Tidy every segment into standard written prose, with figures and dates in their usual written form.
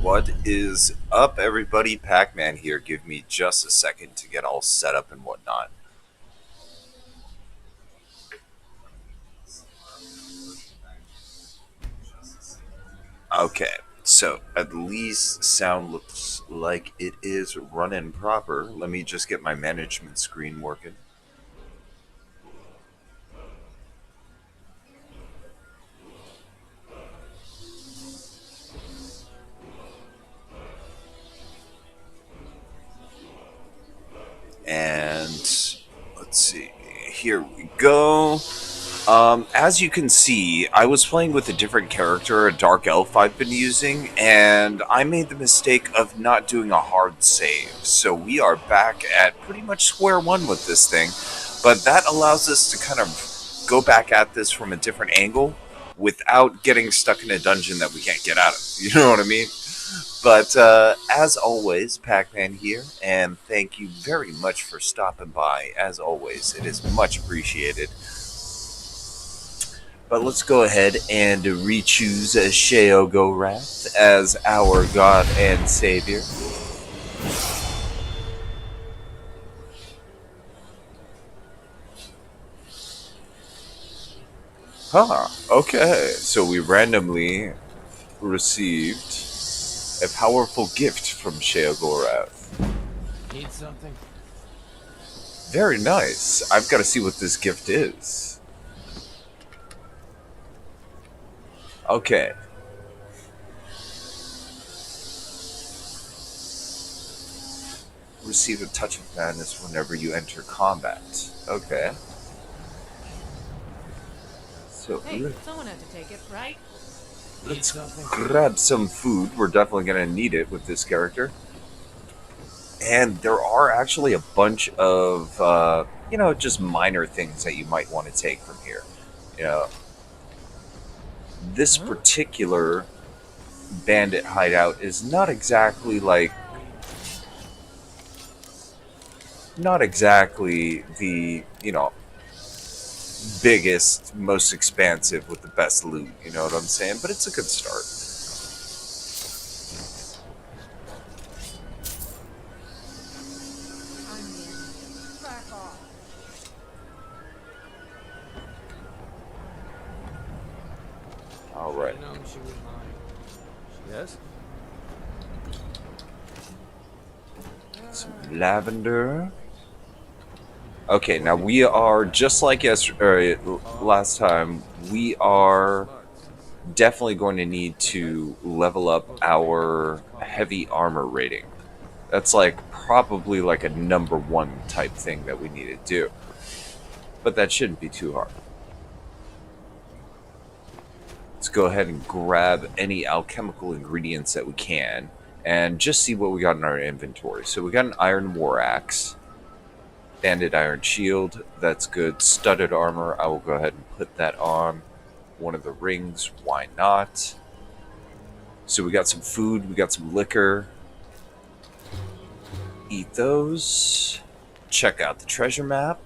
What is up, everybody? Pac-Man here. Give me just a second to get all set up and whatnot. Okay, so at least sound looks like it is running proper. Let me just get my management screen working. And let's see. Here we go. As you can see, I was playing with a different character, a dark elf I've been using, and I made the mistake of not doing a hard save. So we are back at pretty much square one with this thing, but that allows us to kind of go back at this from a different angle without getting stuck in a dungeon that we can't get out of. You know what I mean? But as always, Pac-Man here, and thank you very much for stopping by. As always, it is much appreciated. But let's go ahead and re-choose Sheogorath as our god and savior. Okay. So we randomly received a powerful gift from Sheogorath. Need something? Very nice. I've got to see what this gift is. Okay. Receive a touch of madness whenever you enter combat. Okay. So Hey, someone had to take it, right? let's grab some food. We're definitely going to need it with this character. And there are actually a bunch of, just minor things that you might want to take from here. You know, this particular bandit hideout is not exactly the, biggest, most expansive with the best loot, you know what I'm saying? But it's a good start. I'm in. Back off. All right. You know she was mine. Yes? Some lavender. Okay, now we are just like last time. We are definitely going to need to level up our heavy armor rating. That's probably like a number one type thing that we need to do. But that shouldn't be too hard. Let's go ahead and grab any alchemical ingredients that we can and just see what we got in our inventory. So we got an iron war axe, banded iron shield, that's good. Studded armor, I will go ahead and put that on. One of the rings, why not? So we got some food, we got some liquor. Eat those. Check out the treasure map.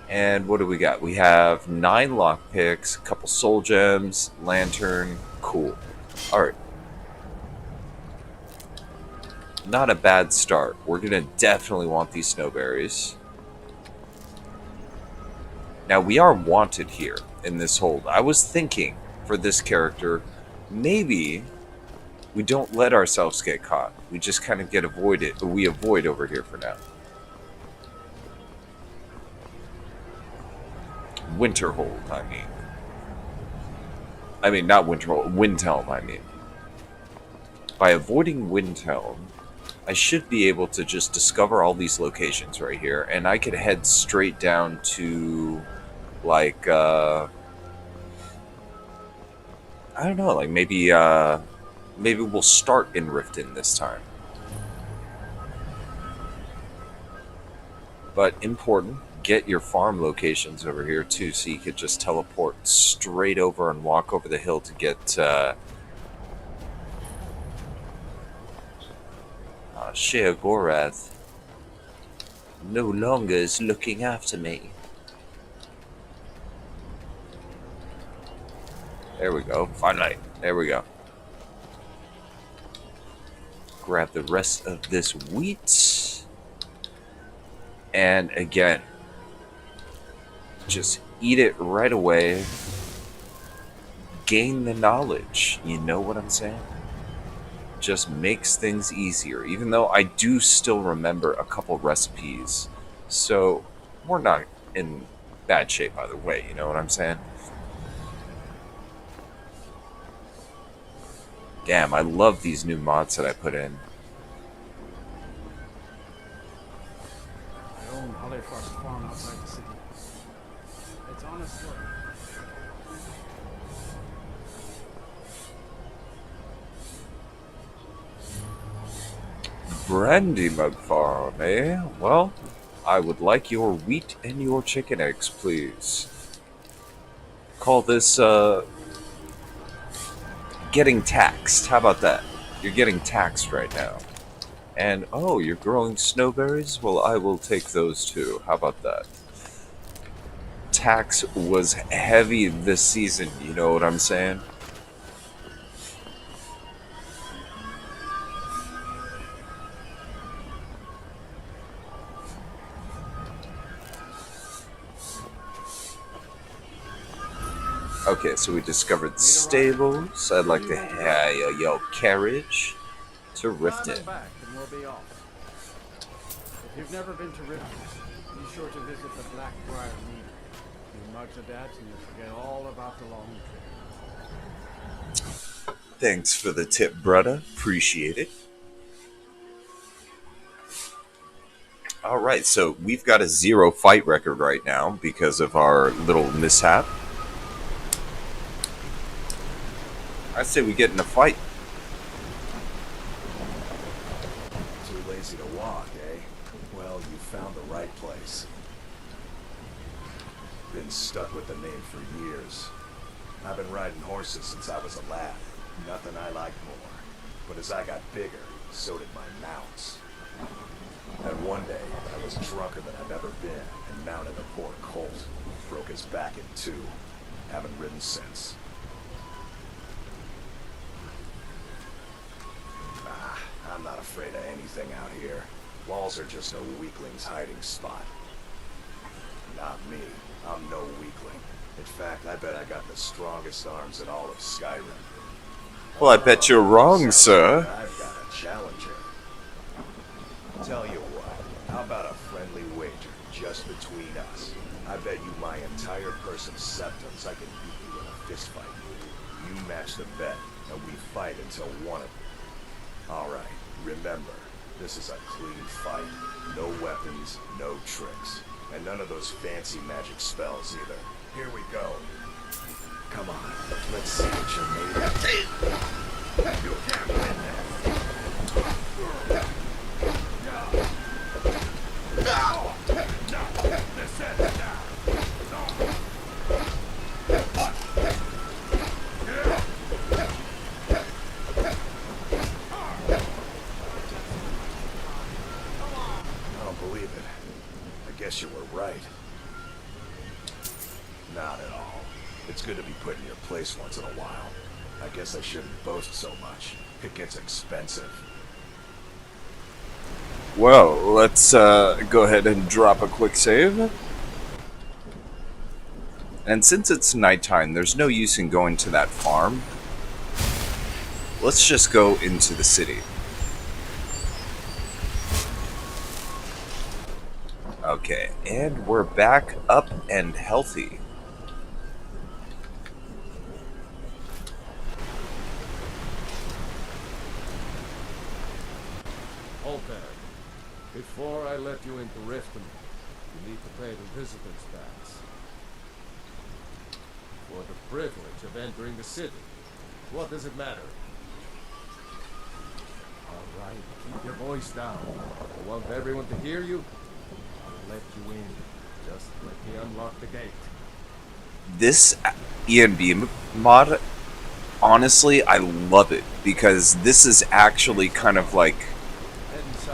And what do we got? We have 9 lockpicks, a couple soul gems, lantern. Cool. Alright. Not a bad start. We're going to definitely want these snowberries. Now, we are wanted here in this hold. I was thinking for this character, maybe we don't let ourselves get caught. We just kind of we avoid over here for now. Winterhold, I mean, not Winterhold, Windhelm, I mean. By avoiding Windhelm, I should be able to just discover all these locations right here, and I could head straight down to, I don't know, maybe we'll start in Riften this time. But important, get your farm locations over here too, so you could just teleport straight over and walk over the hill to get Sheogorath no longer is looking after me. There we go. Finally. There we go. grab the rest of this wheat. And again, just eat it right away. Gain the knowledge. You know what I'm saying? Just makes things easier. Even though I do still remember a couple recipes. So we're not in bad shape either way. You know what I'm saying? Damn, I love these new mods that I put in. I own Hollyfrost Farm outside the city. It's honest work. Brandy Mug Farm, eh? Well, I would like your wheat and your chicken eggs, please. Call this, getting taxed. How about that? You're getting taxed right now. And, oh, you're growing snowberries? Well, I will take those too. How about that? Tax was heavy this season, you know what I'm saying? Okay, so we discovered stables. I'd like to hire your carriage to Riften. Back and we'll be off. If you've never been to Riften, be sure to visit the Blackbriar Mead. You mark the that and you'll forget all about the long trip. Thanks for the tip, brother. Appreciate it. Alright, so we've got a 0 fight record right now because of our little mishap. I say we get in a fight. Too lazy to walk, eh? Well, you found the right place. Been stuck with the name for years. I've been riding horses since I was a lad. Nothing I liked more. But as I got bigger, so did my mounts. And one day, I was drunker than I've ever been and mounted a poor colt. Broke his back in two. Haven't ridden since. I'm not afraid of anything out here. Walls are just a weakling's hiding spot. Not me. I'm no weakling. In fact, I bet I got the strongest arms in all of Skyrim. Well, I bet you're wrong, sir. I've got a challenger. Tell you what, how about a friendly wager just between us? I bet you my entire person's septums I can beat you in a fist fight. You match the bet, and we fight until one of them. Alright, remember, this is a clean fight. No weapons, no tricks. And none of those fancy magic spells either. Here we go. Come on, let's see what you're made of. You can't win this. No, this is now. Guess you were right. Not at all. It's good to be put in your place once in a while. I guess I shouldn't boast so much. It gets expensive. Well, let's go ahead and drop a quick save. And since it's nighttime, there's no use in going to that farm. Let's just go into the city. Okay, and we're back up and healthy. Hold there. Before I let you into Riften, you need to pay the visitors' tax. For the privilege of entering the city. What does it matter? Alright, keep your voice down. I want everyone to hear you. I'll let you in. Just let me unlock the gate. This ENB mod, honestly, I love it. Because this is actually kind of like,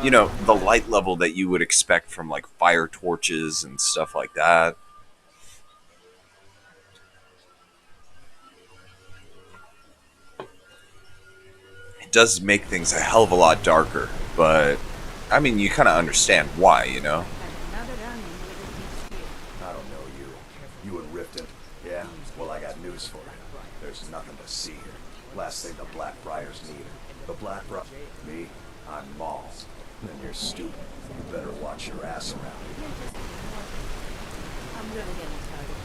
you know, the light level that you would expect from like fire torches and stuff like that. does make things a hell of a lot darker, but I mean, you kind of understand why, you know? I don't know you. You and Riften. Yeah? Well, I got news for you. There's nothing to see here. Last thing the Blackbriars need. The Blackbriar... Me? I'm Maul. And you're stupid. You better watch your ass around here. I'm really getting tired of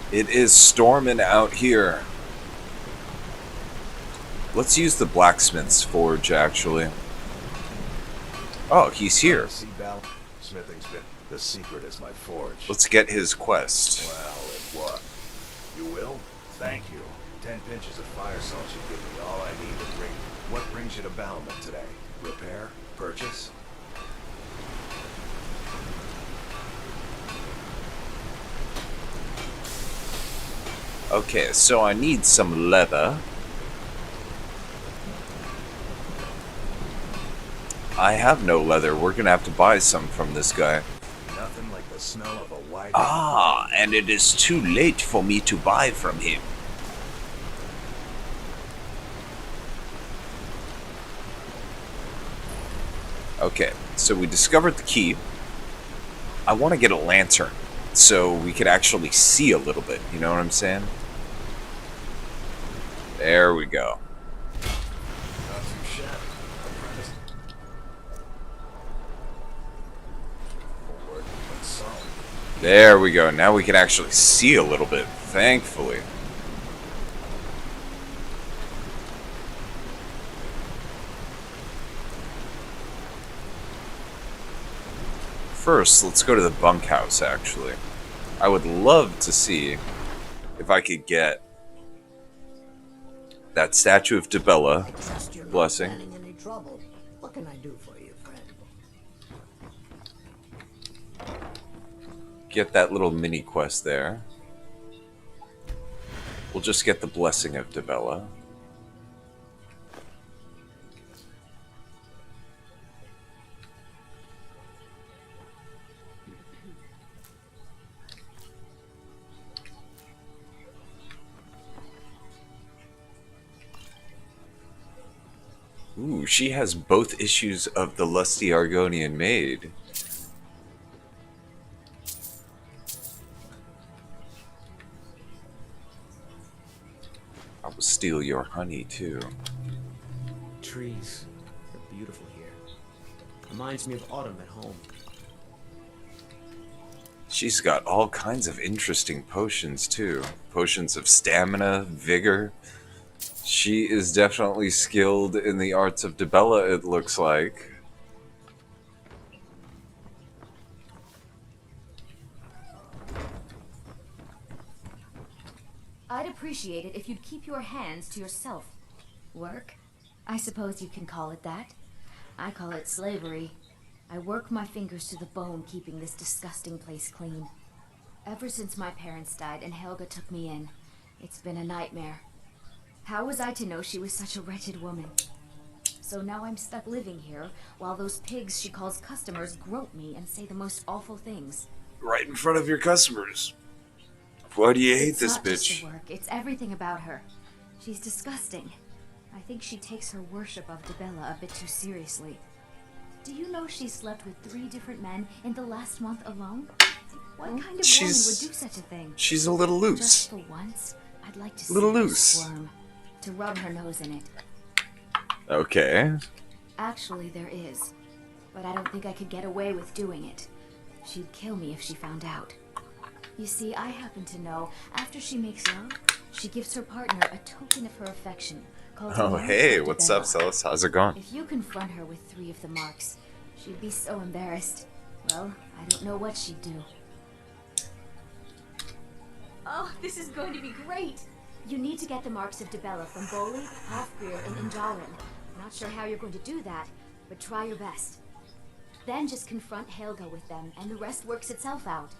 this. It is storming out here. Let's use the blacksmith's forge, actually. Oh, he's here. See, Bal? Smithing's been... The secret is my forge. Let's get his quest. Well, it what? You will? Thank you. 10 pinches of fire salt should give me all I need to bring... What brings you to Balmond today? Repair? Purchase? Okay, so I need some leather. I have no leather. We're gonna have to buy some from this guy. Nothing like the smell of a white... Ah, and it is too late for me to buy from him. Okay, so we discovered the key. I want to get a lantern so we could actually see a little bit. You know what I'm saying? There we go. Not too shabby. Apprentice. Forward and solid. There we go. Now we can actually see a little bit, thankfully. First, let's go to the bunkhouse, actually. I would love to see if I could get that statue of Dibella. Trust you're Blessing. not planning any trouble. What can I do for you, friend? Get that little mini quest there. We'll just get the blessing of Dibella. Ooh, she has both issues of the Lusty Argonian Maid. I will steal your honey, too. Trees. They're beautiful here. Reminds me of autumn at home. She's got all kinds of interesting potions, too. Potions of stamina, vigor. She is definitely skilled in the arts of Dibella, it looks like. I'd appreciate it if you'd keep your hands to yourself. Work? I suppose you can call it that. I call it slavery. I work my fingers to the bone keeping this disgusting place clean. Ever since my parents died and Helga took me in, it's been a nightmare. How was I to know she was such a wretched woman? So now I'm stuck living here while those pigs she calls customers grope me and say the most awful things. Right in front of your customers. Why do you hate It's this not just bitch? the work, it's everything about her. She's disgusting. I think she takes her worship of Dibella a bit too seriously. Do you know she slept with 3 different men in the last month alone? What kind of woman would do such a thing? She's a little Just loose. for once, I'd like to see Little her loose. squirm. To rub her nose in it. Okay. Actually, there is. But I don't think I could get away with doing it. She'd kill me if she found out. You see, I happen to know, after she makes love, she gives her partner a token of her affection, called Oh, Mark hey, of what's Dibella. up, Celis? How's it going? If you confront her with 3 of the marks, she'd be so embarrassed. Well, I don't know what she'd do. Oh, this is going to be great! You need to get the marks of Dibella from Boli, Halfbeard, and Injarin. Not sure how you're going to do that, but try your best. Then just confront Helga with them, and the rest works itself out.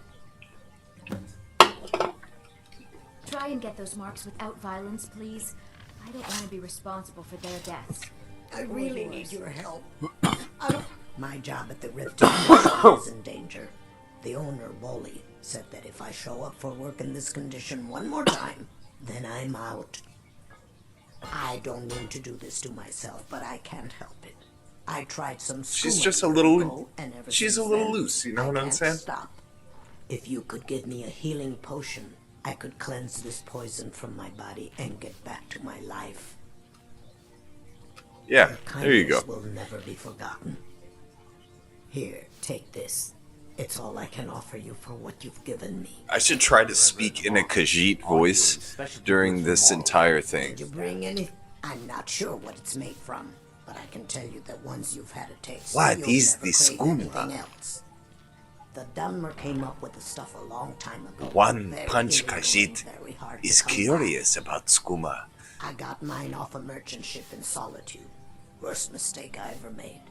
Try and get those marks without violence, please. I don't want to be responsible for their deaths. I Or really yours. need your help. My job at the Rift is in danger. The owner, Wooly, Said that if I show up for work in this condition one more time, then I'm out. I don't mean to do this to myself, but I can't help it. I tried some She's skooma just a years little. ago, and ever She's a since little then, loose. You know I what I'm can't saying? stop. If you could give me a healing potion, I could cleanse this poison from my body and get back to my life. Yeah, Your there you go. kindness will never be forgotten. Here, take this. It's all I can offer you for what you've given me. I should try to speak in a Khajiit voice during this entire thing. Did you bring any? I'm not sure what it's made from, but I can tell you that once you've had a taste, What you'll is never this crave skooma? anything else. The Dunmer came up with the stuff a long time ago. One Very Punch illegal and Khajiit very hard to is come by. curious about skooma. I got mine off a merchant ship in Solitude. Worst mistake I ever made.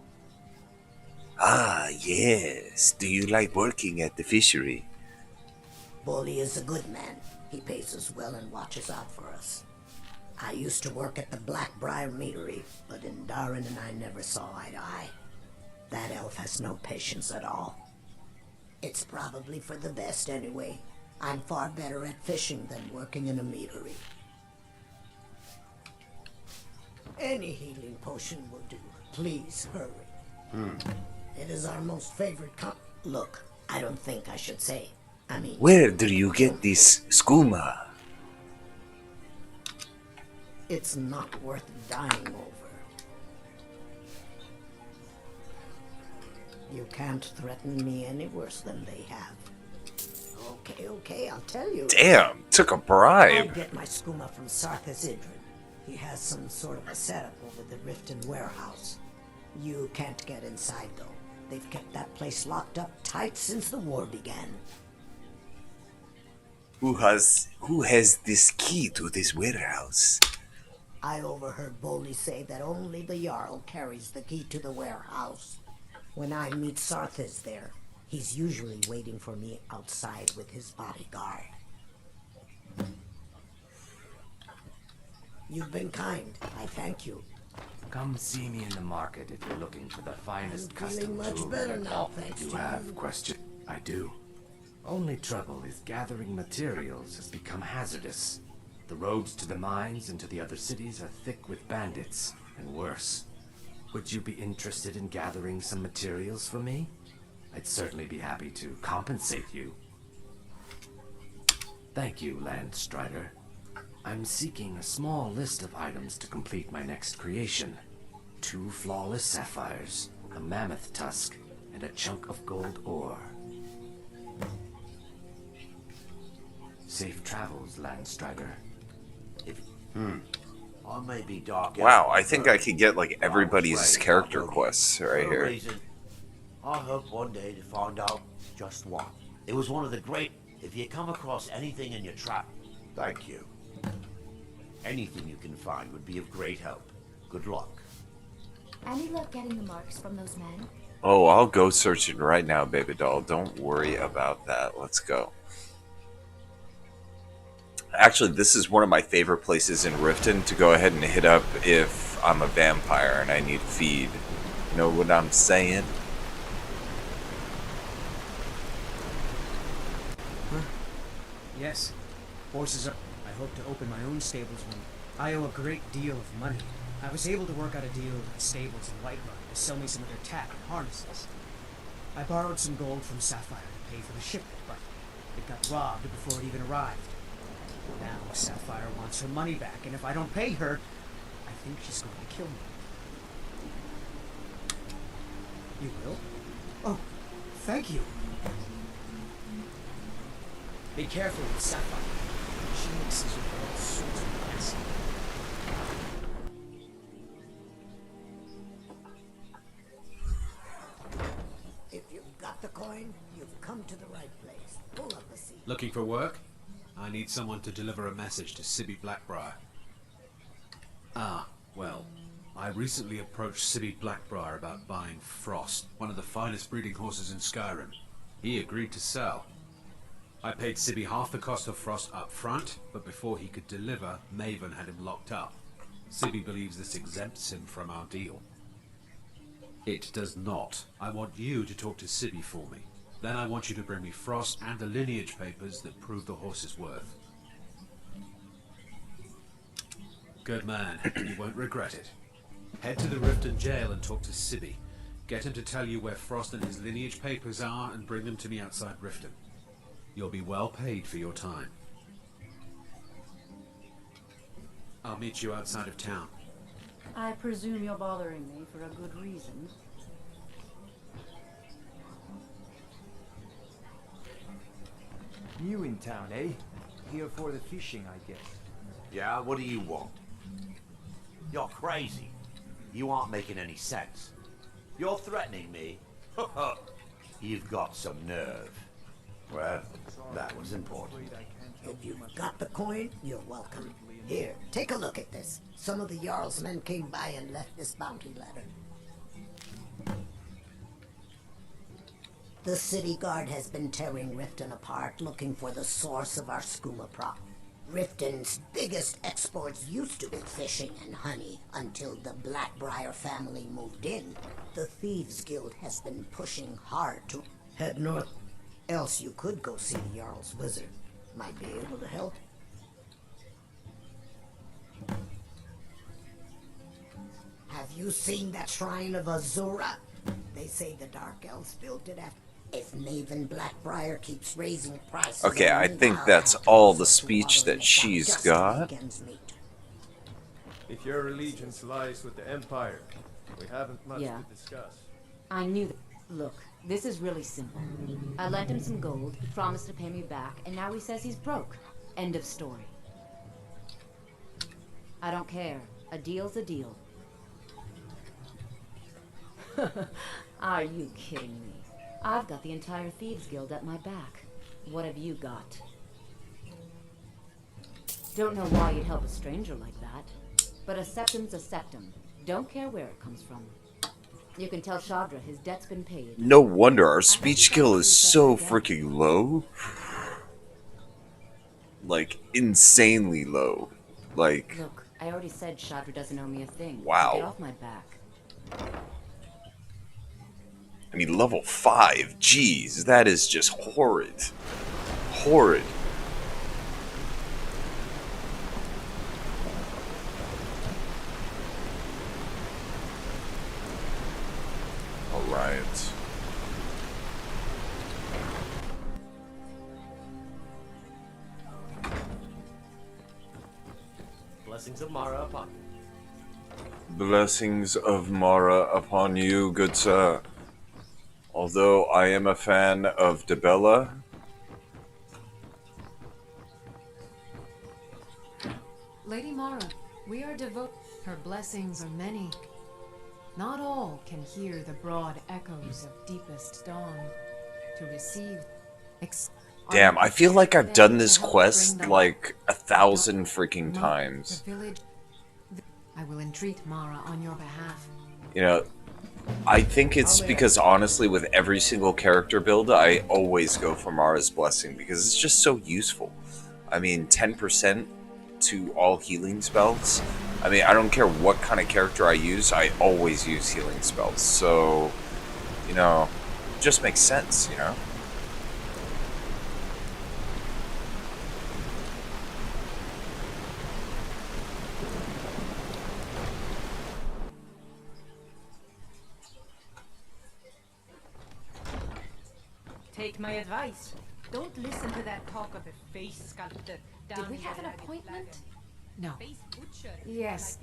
Ah, yes. Do you like working at the fishery? Bully is a good man. He pays us well and watches out for us. I used to work at the Blackbriar Meadery, but in Darren and I never saw eye to eye. That elf has no patience at all. It's probably for the best anyway. I'm far better at fishing than working in a meadery. Any healing potion will do. Please hurry. It is our most favorite Look, I don't think I should say. I mean... Where do you get this skooma? It's not worth dying over. You can't threaten me any worse than they have. Okay, I'll tell you. Damn, took a I bribe. get my skooma from Sarthas Idrin. He has some sort of a setup over the Riften warehouse. You can't get inside, though. They've kept that place locked up tight since the war began. Who has this key to this warehouse? I overheard Boley say that only the Jarl carries the key to the warehouse. When I meet Sarthas there, he's usually waiting for me outside with his bodyguard. You've been kind. I thank you. Come see me in the market if you're looking for the finest I'm feeling custom much jewelry. better now, thanks You to have you. question? I do. Only trouble is gathering materials has become hazardous. The roads to the mines and to the other cities are thick with bandits, and worse. Would you be interested in gathering some materials for me? I'd certainly be happy to compensate you. Thank you, Landstrider. I'm seeking a small list of items to complete my next creation. 2 flawless sapphires, a mammoth tusk, and a chunk of gold ore. Safe travels, Landstrider. I may be dark. Wow, I think I could get like everybody's character quests right For a here. reason. I hope one day to find out just what. It was one of the great. If you come across anything in your trap, thank you. Anything you can find would be of great help. Good luck. Any luck getting the marks from those men? Oh, I'll go searching right now, baby doll. Don't worry about that. Let's go. Actually, this is one of my favorite places in Riften to go ahead and hit up if I'm a vampire and I need feed. You know what I'm saying? Yes. Horses are... I hope to open my own stables when I owe a great deal of money. I was able to work out a deal with the stables in Whiterun to sell me some of their tack and harnesses. I borrowed some gold from Sapphire to pay for the shipment, but it got robbed before it even arrived. Now Sapphire wants her money back, and if I don't pay her, I think she's going to kill me. You will? Oh, thank you. Be careful with Sapphire. She mixes with all sorts of acid. If you've got the coin, you've come to the right place. Pull up the seat. Looking for work? I need someone to deliver a message to Sibby Blackbriar. Ah, well, I recently approached Sibby Blackbriar about buying Frost, one of the finest breeding horses in Skyrim. He agreed to sell. I paid Sibby half the cost of Frost up front, but before he could deliver, Maven had him locked up. Sibby believes this exempts him from our deal. It does not. I want you to talk to Sibby for me. Then I want you to bring me Frost and the lineage papers that prove the horse's worth. Good man. You won't regret it. Head to the Riften jail and talk to Sibby. Get him to tell you where Frost and his lineage papers are and bring them to me outside Riften. You'll be well paid for your time. I'll meet you outside of town. I presume you're bothering me for a good reason. New in town, eh? Here for the fishing, I guess. Yeah, what do you want? You're crazy. You aren't making any sense. You're threatening me? You've got some nerve. Well, that was important. If you've got the coin, you're welcome. Here, take a look at this. Some of the Jarl's men came by and left this bounty letter. The city guard has been tearing Riften apart, looking for the source of our skooma prop. Riften's biggest exports used to be fishing and honey until the Blackbriar family moved in. The Thieves Guild has been pushing hard to head north. Else you could go see the Jarl's wizard. Might be able to help. Have you seen that shrine of Azura? They say the Dark Elves built it after. If Maven Blackbriar keeps raising prices... Okay, I think that's all the speech that she's got. If your allegiance lies with the Empire, we haven't much to discuss. I knew that. Look, this is really simple. I lent him some gold, he promised to pay me back, and now he says he's broke. End of story. I don't care. A deal's a deal. Are you kidding me? I've got the entire Thieves Guild at my back. What have you got? Don't know why you'd help a stranger like that. But a septum's a septum. Don't care where it comes from. You can tell Shadra his debt's been paid. No wonder our speech skill is so freaking low. Like, insanely low. Like... Look, I already said Shadra doesn't owe me a thing. Wow. Get off my back. I mean, level 5. Jeez, that is just horrid. Horrid. Alright. Blessings of Mara upon you. Blessings of Mara upon you, good sir. Although I am a fan of Debella. Lady Mara, we are devoted. Her blessings are many. Not all can hear the broad echoes of deepest dawn. To receive... Damn, I feel like I've done this quest like 1,000 freaking times. I will entreat Mara on your behalf. You know, I think it's because honestly with every single character build, I always go for Mara's Blessing because it's just so useful. I mean, 10% to all healing spells. I mean, I don't care what kind of character I use, I always use healing spells. So, you know, it just makes sense, you know? Take my advice. Don't listen to that talk of a face sculptor. Did we have an appointment? No. Face butcher. Yes.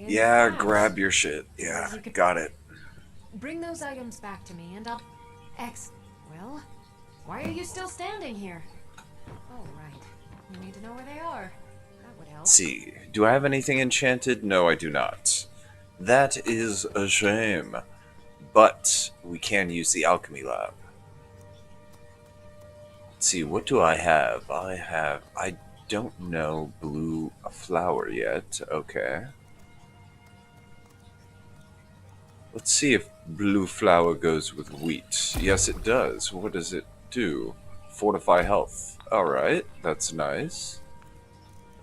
Yeah, grab your shit. Yeah, got it. Bring those items back to me and I'll... Well, why are you still standing here? Oh, right. You need to know where they are. That would help. Let's see, do I have anything enchanted? No, I do not. That is a shame. But we can use the alchemy lab. Let's see, what do I have? I don't know blue flower yet. Okay. Let's see if blue flower goes with wheat. Yes, it does. What does it do? Fortify health. Alright, that's nice.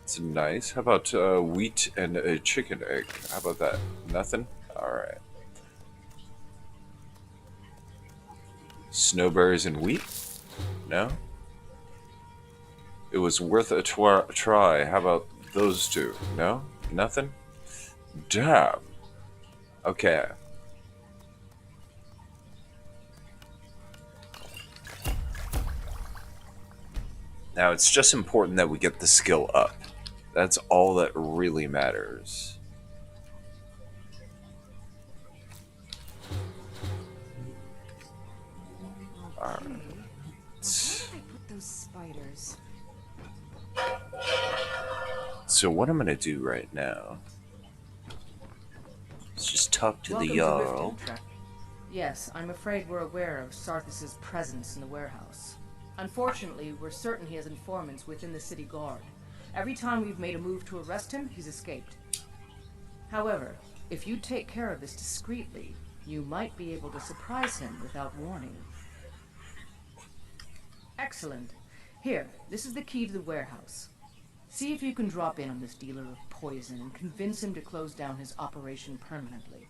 That's nice. How about wheat and a chicken egg? How about that? Nothing? Alright. Snowberries and wheat? No? It was worth a try. How about those two? No? Nothing? Damn. Okay. Now it's just important that we get the skill up. That's all that really matters. Alright. Where did I put those spiders? So what I'm gonna do right now is just talk to Welcome the to Jarl. Riften Trek. Yes, I'm afraid we're aware of Sarthis' presence in the warehouse. Unfortunately, we're certain he has informants within the city guard. Every time we've made a move to arrest him, he's escaped. However, if you take care of this discreetly, you might be able to surprise him without warning. Excellent. Here, this is the key to the warehouse. See if you can drop in on this dealer of poison and convince him to close down his operation permanently.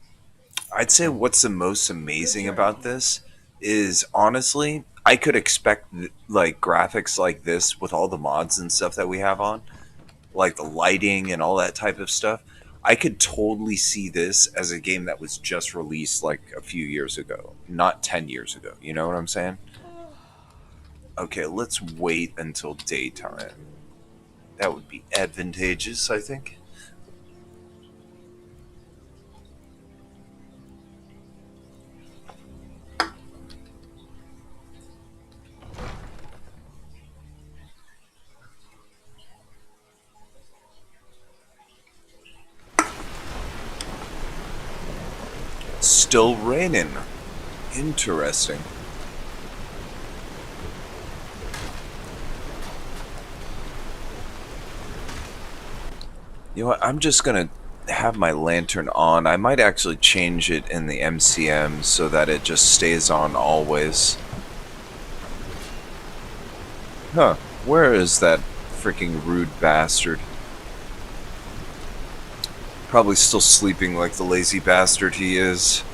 I'd say what's the most amazing about this is, honestly, I could expect like graphics like this with all the mods and stuff that we have on, like the lighting and all that type of stuff. I could totally see this as a game that was just released like a few years ago, not 10 years ago. You know what I'm saying? Okay, let's wait until daytime. That would be advantageous, I think. Still raining. Interesting. You know what? I'm just gonna have my lantern on. I might actually change it in the MCM so that it just stays on always. Huh. Where is that freaking rude bastard? Probably still sleeping like the lazy bastard he is.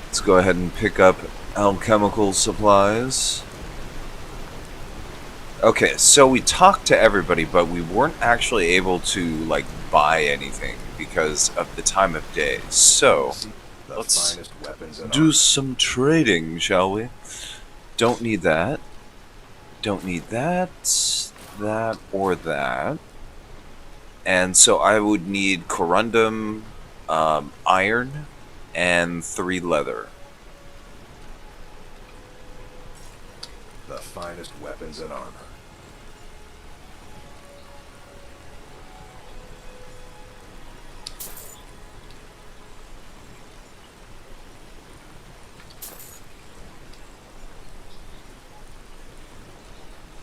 Let's go ahead and pick up alchemical supplies. Okay, so we talked to everybody, but we weren't actually able to, like, buy anything because of the time of day. So, let's do some trading, shall we? Don't need that. Don't need that, that, or that. And so I would need corundum, iron, and 3 leather. The finest weapons and armor.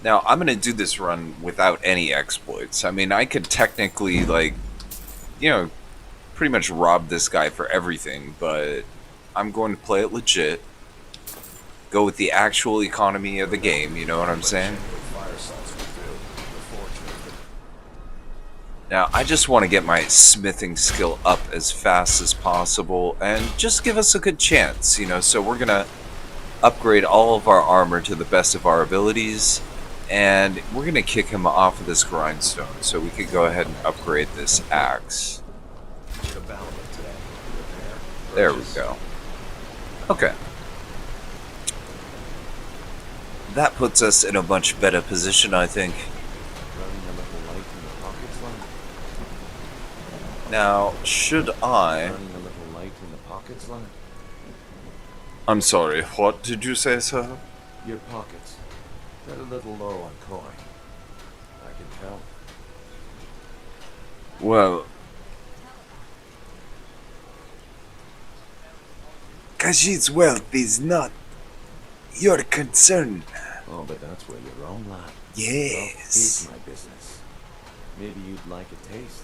Now, I'm going to do this run without any exploits. I mean, I could technically, like, you know, pretty much rob this guy for everything, but I'm going to play it legit. Go with the actual economy of the game, you know what I'm saying? Now, I just want to get my smithing skill up as fast as possible, and just give us a good chance, you know, so we're going to upgrade all of our armor to the best of our abilities, and we're going to kick him off of this grindstone, so we could go ahead and upgrade this axe. There we go. Okay. That puts us in a much better position, I think. Now, should I... I'm sorry, what did you say, sir? Your pockets. They're a little low on coin. I can tell. Well... Khajiit's wealth is not your concern. Oh, but that's where you're wrong, lad. Yes. Wealth is my business. Maybe you'd like a taste.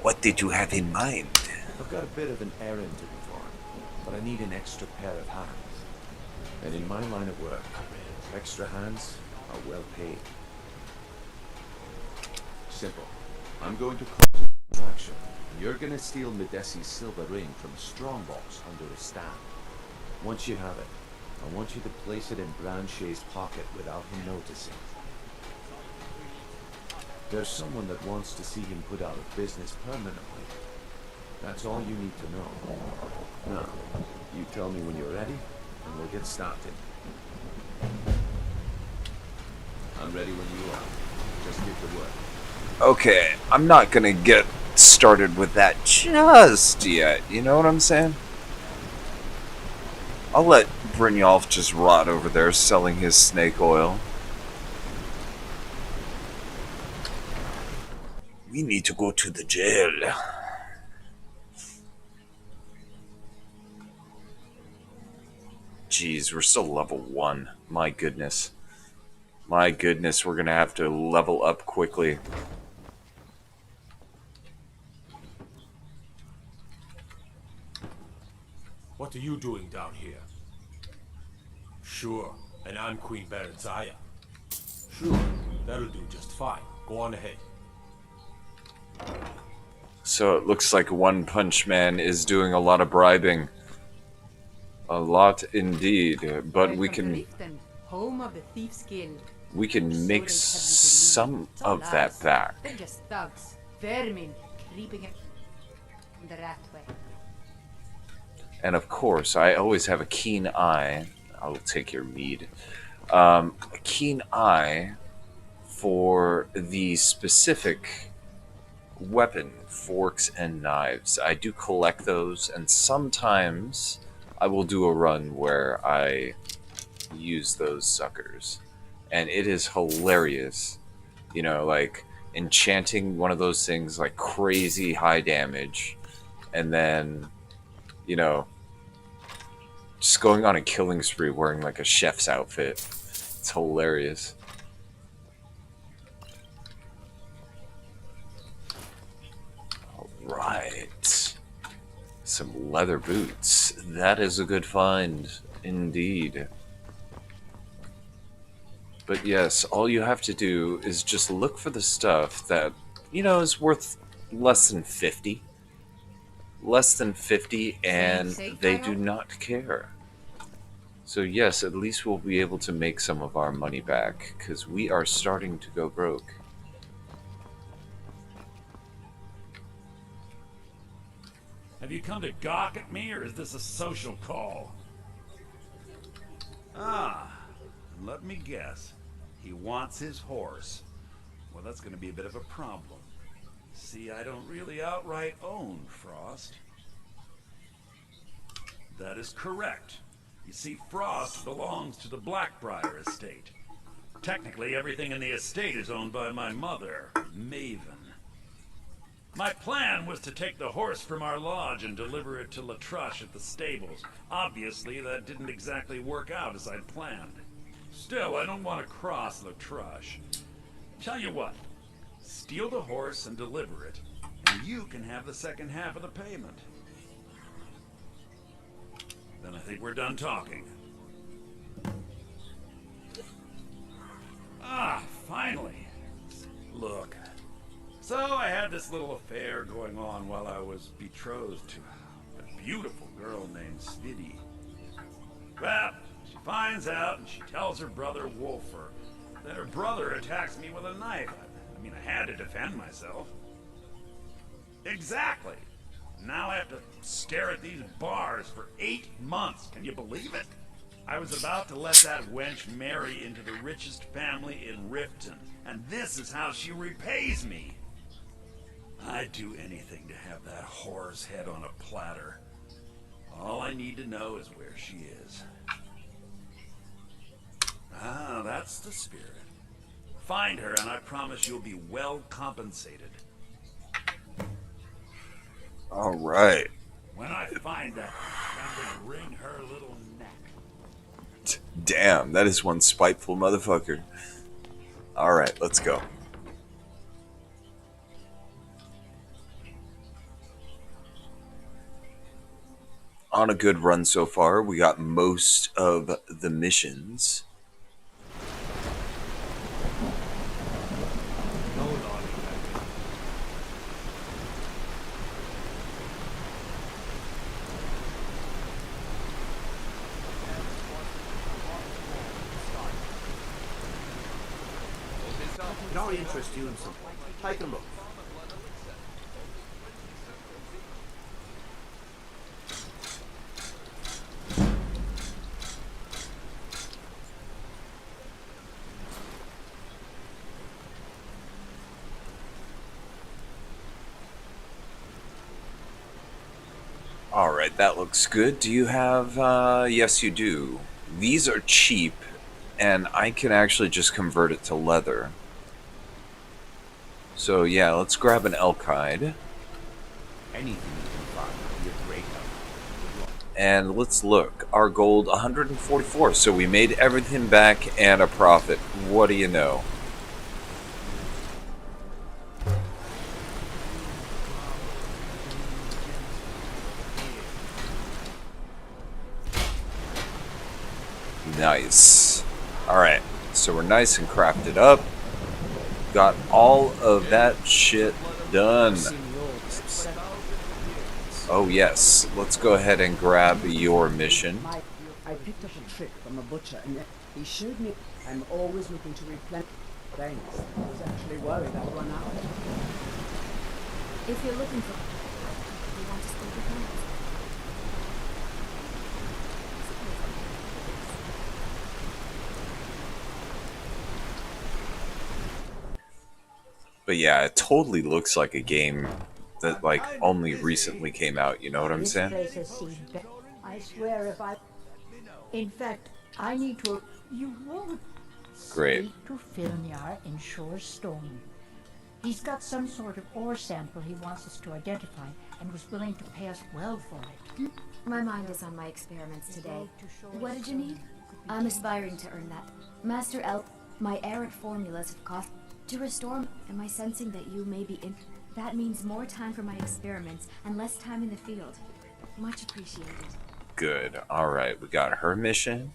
What did you have in mind? I've got a bit of an errand to perform, but I need an extra pair of hands. And in my line of work, extra hands are well paid. Simple. I'm going to close a transaction You're gonna steal Medesi's silver ring from a strongbox under a stand. Once you have it, I want you to place it in Branche's pocket without him noticing. There's someone that wants to see him put out of business permanently. That's all you need to know. Now, you tell me when you're ready, and we'll get started. I'm ready when you are. Just get to work. Okay, I'm not gonna get started with that just yet. You know what I'm saying? I'll let Brynjolf just rot over there selling his snake oil. We need to go to the jail. Jeez, we're still level 1. My goodness. My goodness, we're gonna have to level up quickly. What are you doing down here? Sure, and I'm Queen Berentzaya. Sure, that'll do just fine. Go on ahead. So it looks like One Punch Man is doing a lot of bribing. A lot indeed, but we can home of the thief's guild. we can make some of that back. They're just thugs, vermin, creeping in the rat way. And of course, I always have a keen eye. I'll take your mead. A keen eye for the specific weapon, forks and knives. I do collect those, and sometimes I will do a run where I use those suckers. And it is hilarious. You know, like enchanting one of those things like crazy high damage, and then, you know, just going on a killing spree wearing like a chef's outfit. It's hilarious. Alright. Some leather boots. That is a good find, indeed. But yes, all you have to do is just look for the stuff that, you know, is worth less than 50. Less than 50, and they do not care. So yes, at least we'll be able to make some of our money back, because we are starting to go broke. Have you come to gawk at me, or is this a social call? Ah, let me guess. He wants his horse. Well, that's going to be a bit of a problem. See, I don't really outright own Frost. That is correct. You see, Frost belongs to the Blackbriar estate. Technically, everything in the estate is owned by my mother, Maven. My plan was to take the horse from our lodge and deliver it to Latrush at the stables. Obviously, that didn't exactly work out as I'd planned. Still, I don't want to cross Latrush. Tell you what, steal the horse and deliver it, and you can have the second half of the payment. Then I think we're done talking. Ah, finally. Look. So I had this little affair going on while I was betrothed to a beautiful girl named Svidi. Well, she finds out and she tells her brother Wolfer that her brother attacks me with a knife. I mean, I had to defend myself. Exactly. Now I have to stare at these bars for 8 months. Can you believe it? I was about to let that wench marry into the richest family in Riften, and this is how she repays me. I'd do anything to have that whore's head on a platter. All I need to know is where she is. Ah, that's the spirit. Find her, and I promise you'll be well compensated. All right. When I find that, I'm gonna wring her little neck. Damn, that is one spiteful motherfucker. All right, let's go. On a good run so far. We got most of the missions. It ought to interest you in some. Take a look. Alright, that looks good. Do you have, yes you do. These are cheap, and I can actually just convert it to leather. So yeah, let's grab an elk hide. Anything you can find would be a great help. And let's look. Our gold, 144. So we made everything back and a profit. What do you know? Nice. Alright, so we're nice and crafted up. Got all of that shit done. Oh yes, let's go ahead and grab your mission. I picked up a trick from a butcher and he showed me I'm always looking to replenish things. I was actually worried I'd run out. If you're looking for... You want to speak with me? But yeah, it totally looks like a game that like only recently came out, you know what I'm saying? This place has seen I swear if I... In fact, I need to... You won't. Great. Speak to Filnyar in Shore Stone. He's got some sort of ore sample he wants us to identify and was willing to pay us well for it. My mind is on my experiments today. What did you need? I'm aspiring to earn that. Master Elf, my errant formulas have cost... To restore... Am I sensing that you may be in... That means more time for my experiments and less time in the field. Much appreciated. Good. Alright, we got her mission.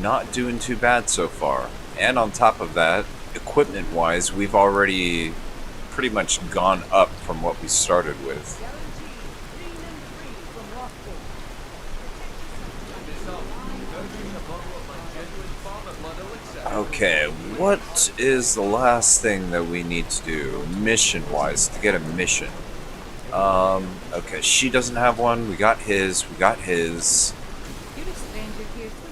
Not doing too bad so far. And on top of that, equipment-wise, we've already pretty much gone up from what we started with. Okay, what is the last thing that we need to do, mission-wise, to get a mission? Okay, she doesn't have one, we got his.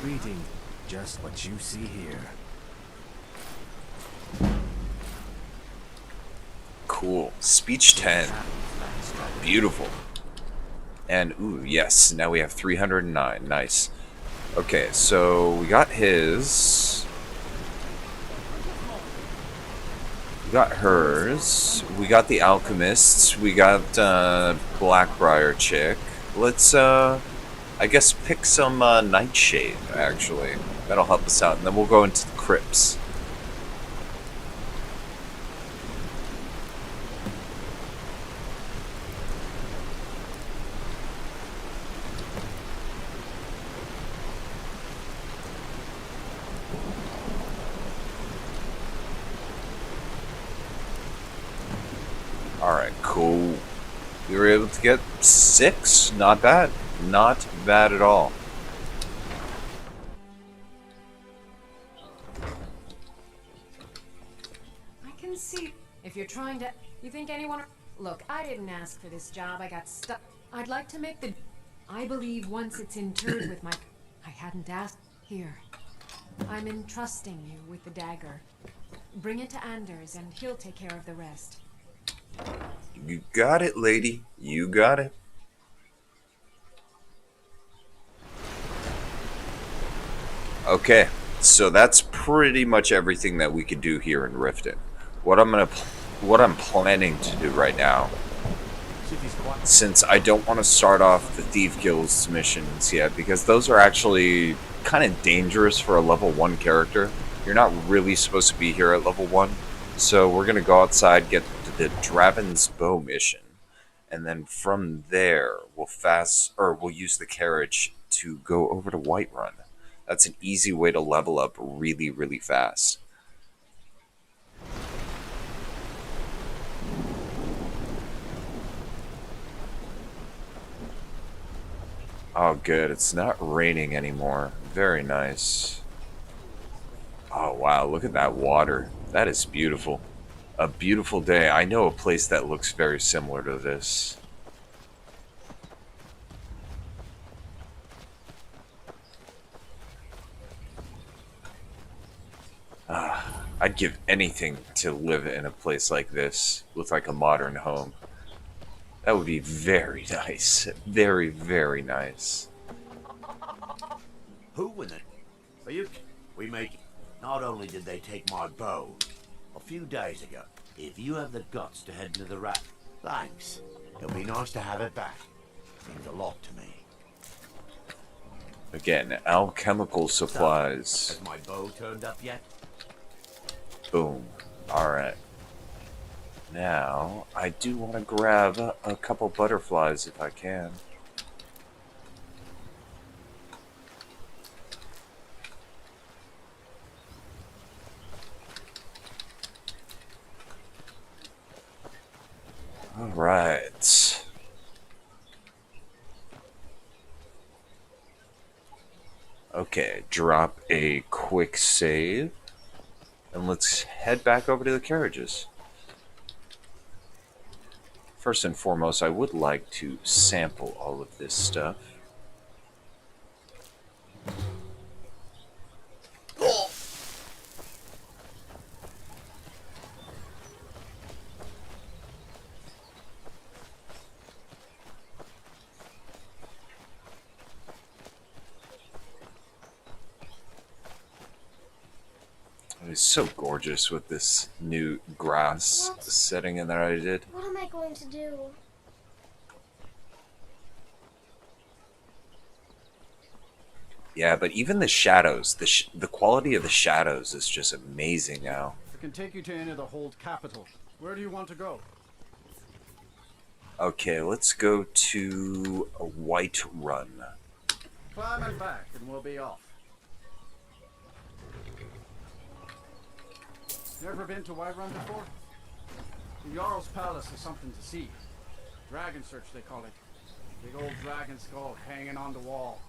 Reading just what you see here. Cool. Speech 10. Beautiful. And, ooh, yes, now we have 309. Nice. Okay, so we got his. We got hers. We got the alchemists. We got Blackbriar chick. Let's I guess pick some Nightshade, actually. That'll help us out, and then we'll go into the crypts. Alright, cool. We were able to get 6. Not bad. Not bad at all. I can see. If you're trying to... You think anyone... Look, I didn't ask for this job. I got stuck. I'd like to make the... I believe once it's interred with my... I hadn't asked. Here. I'm entrusting you with the dagger. Bring it to Anders and he'll take care of the rest. You got it, lady. You got it. Okay, so that's pretty much everything that we could do here in Riften. What I'm planning to do right now, since I don't want to start off the Thief Guild's missions yet, because those are actually kind of dangerous for a level 1 character. You're not really supposed to be here at level 1. So we're going to go outside, get the Draven's Bow mission, and then from there we'll use the carriage to go over to Whiterun. That's an easy way to level up really, really fast. Oh, good. It's not raining anymore. Very nice. Oh, wow. Look at that water. That is beautiful. A beautiful day. I know a place that looks very similar to this. I'd give anything to live in a place like this with like a modern home. That would be very nice. Very, very nice. Who in it? Are you? We make it. Not only did they take my bow a few days ago, if you have the guts to head into the rat, thanks. It'll be nice to have it back. Means a lot to me. Again, alchemical supplies. Has my bow turned up yet? Boom. Alright. Now, I do want to grab a couple butterflies if I can. Alright. Okay, drop a quick save. And let's head back over to the carriages. First and foremost, I would like to sample all of this stuff. It's so gorgeous with this new grass setting in that I did. What am I going to do? Yeah, but even the shadows, the quality of the shadows is just amazing now. I can take you to any of the hold capital. Where do you want to go? Okay, let's go to a White Run. Climb and back and we'll be off. Never been to Whiterun before? The Jarl's Palace is something to see. Dragon Search, they call it. Big old dragon skull hanging on the wall.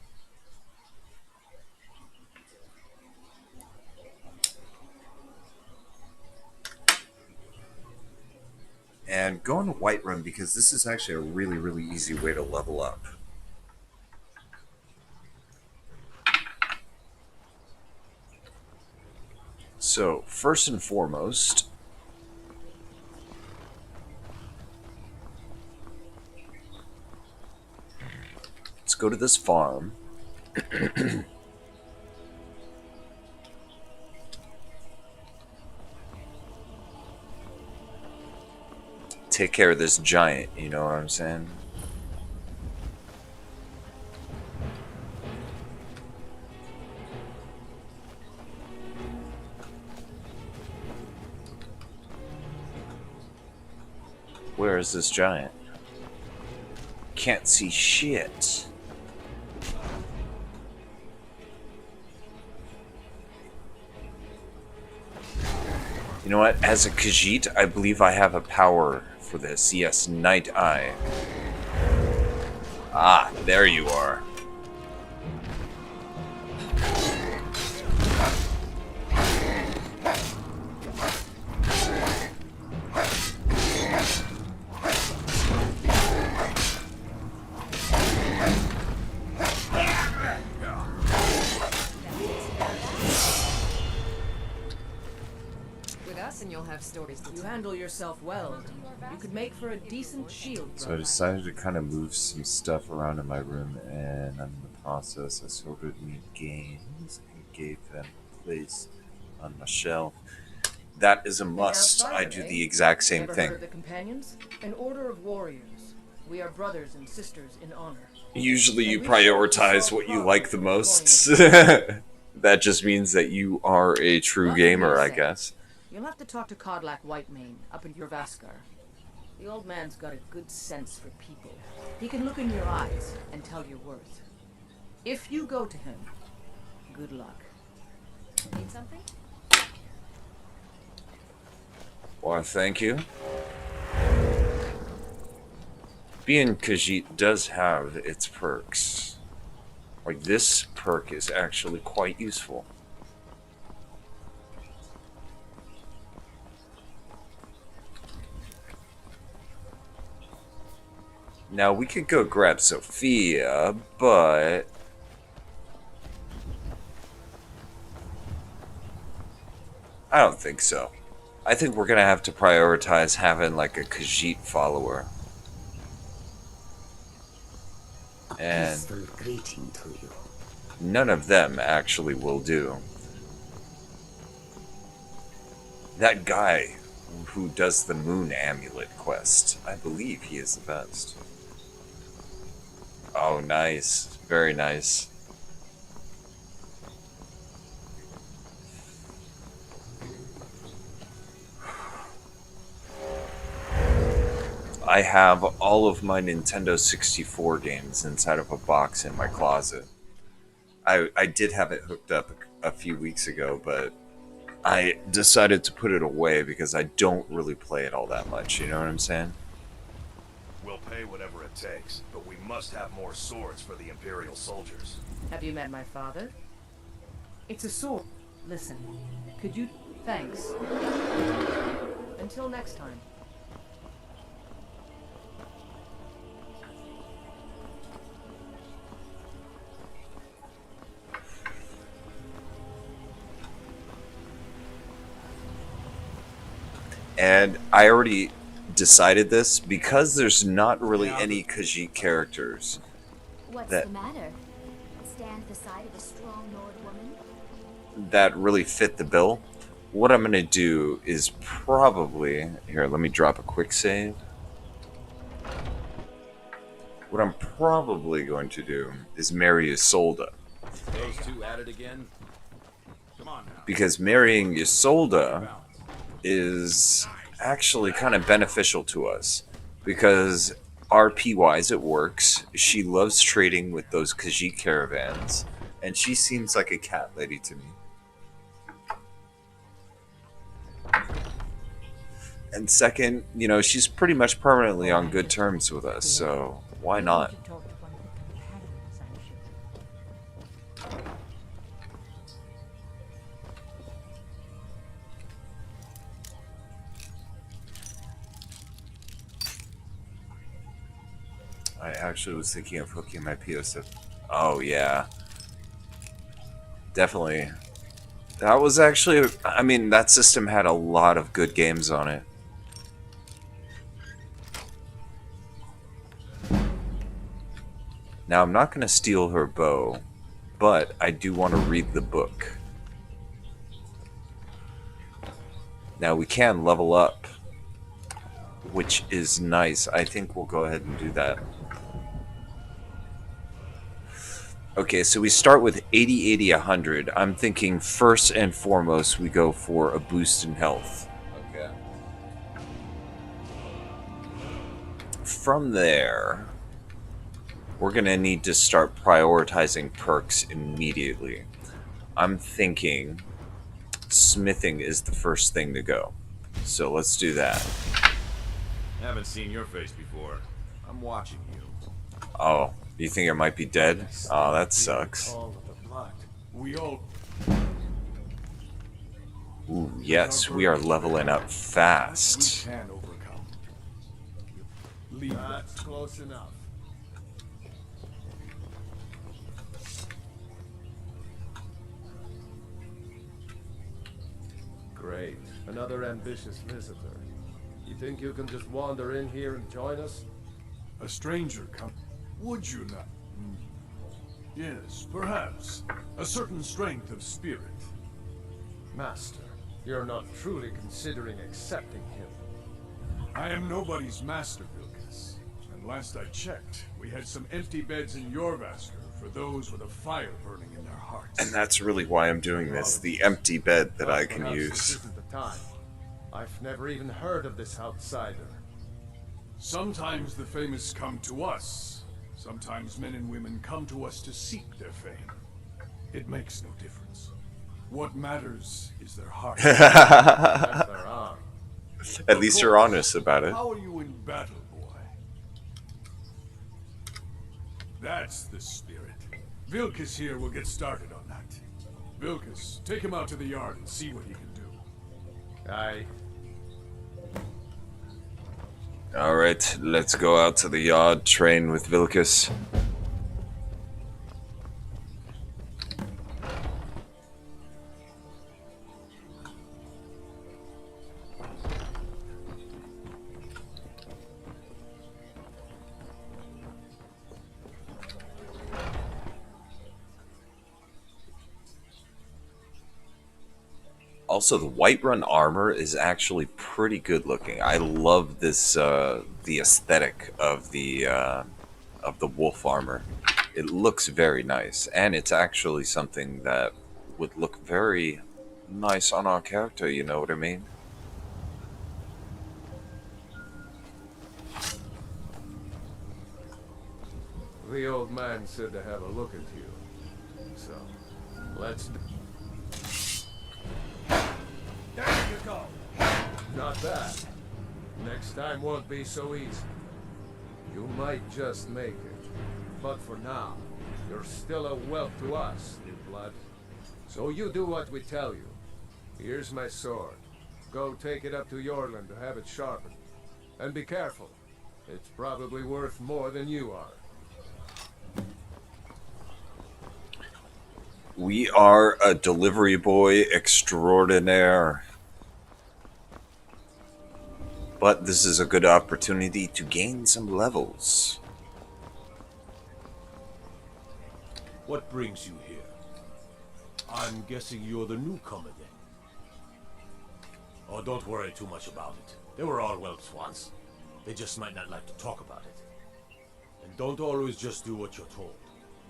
And go on Whiterun because this is actually a really, really easy way to level up. So, first and foremost, let's go to this farm. Take care of this giant, you know what I'm saying? Where is this giant? Can't see shit. You know what? As a Khajiit, I believe I have a power for this. Yes, Night Eye. Ah, there you are. And you'll have stories to tell. You handle yourself well. You could make for a decent shield. So I decided to kind of move some stuff around in my room, and in the process I sorted new games and gave them a place on my shelf. That is a must. I do the exact same Never thing. heard of the companions? An order of warriors. We are brothers and sisters in honor. Usually you prioritize what you like the most. That just means that you are a true gamer, I guess. You'll have to talk to Kodlak Whitemane up in your Vaskar. The old man's got a good sense for people. He can look in your eyes and tell your worth. If you go to him, good luck. Need something? Why, thank you. Being Khajiit does have its perks. Or this perk is actually quite useful. Now we could go grab Sofia, but I don't think so. I think we're gonna have to prioritize having like a Khajiit follower. And greeting to you. None of them actually will do. That guy who does the moon amulet quest, I believe he is the best. Oh, nice. Very nice. I have all of my Nintendo 64 games inside of a box in my closet. I did have it hooked up a few weeks ago, but I decided to put it away because I don't really play it all that much, you know what I'm saying? We'll pay whatever it takes, but we must have more swords for the Imperial soldiers. Have you met my father? It's a sword. Listen, could you... Thanks. Until next time. And I already decided this because there's not really any Khajiit characters. What's that the matter? Stand beside of a strong Nord woman? that really fit the bill. What I'm gonna do is probably here. Let me drop a quick save. What I'm probably going to do is marry Isolde. Those two at it again? Come on now. Because marrying Isolde is actually kind of beneficial to us. Because RP-wise it works. She loves trading with those Khajiit caravans. And she seems like a cat lady to me. And second, you know, she's pretty much permanently on good terms with us, so why not? I actually was thinking of hooking my PS up. Oh, yeah. Definitely. That was actually, I mean, that system had a lot of good games on it. Now, I'm not going to steal her bow, but I do want to read the book. Now, we can level up, which is nice. I think we'll go ahead and do that. Okay, so we start with 80, 80, 100. I'm thinking first and foremost we go for a boost in health. Okay. From there, we're going to need to start prioritizing perks immediately. I'm thinking smithing is the first thing to go. So let's do that. Haven't seen your face before. I'm watching you. Oh, you think I might be dead? Oh, that sucks. We all... Ooh, yes, we are leveling up fast. We can overcome. That's close enough. Great. Another ambitious visitor. You think you can just wander in here and join us? A stranger come. Would you not? Yes, perhaps. A certain strength of spirit. Master, you're not truly considering accepting him. I am nobody's master, Vilkas. And last I checked, we had some empty beds in Jorvaskr for those with a fire burning in their hearts. And that's really why I'm doing this, the empty bed that I can Perhaps use. This isn't the time. I've never even heard of this outsider. Sometimes the famous come to us. Sometimes men and women come to us to seek their fame. It makes no difference. What matters is their heart. At least you're honest about it. How are you in battle, boy? That's the spirit. Vilkas here will get started on that. Vilkas, take him out to the yard and see what he can do. Aye. Alright, let's go out to the yard, train with Vilkas. Also, the Whiterun armor is actually pretty good looking. I love this, the aesthetic of the wolf armor. It looks very nice, and it's actually something that would look very nice on our character, you know what I mean? The old man said to have a look at you. So, let's... There you go! Not bad. Next time won't be so easy. You might just make it. But for now, you're still a whelp to us, new blood. So you do what we tell you. Here's my sword. Go take it up to Yorland to have it sharpened. And be careful. It's probably worth more than you are. We are a delivery boy extraordinaire. But this is a good opportunity to gain some levels. What brings you here? I'm guessing you're the newcomer then. Oh, don't worry too much about it. They were all whelps once. They just might not like to talk about it. And don't always just do what you're told.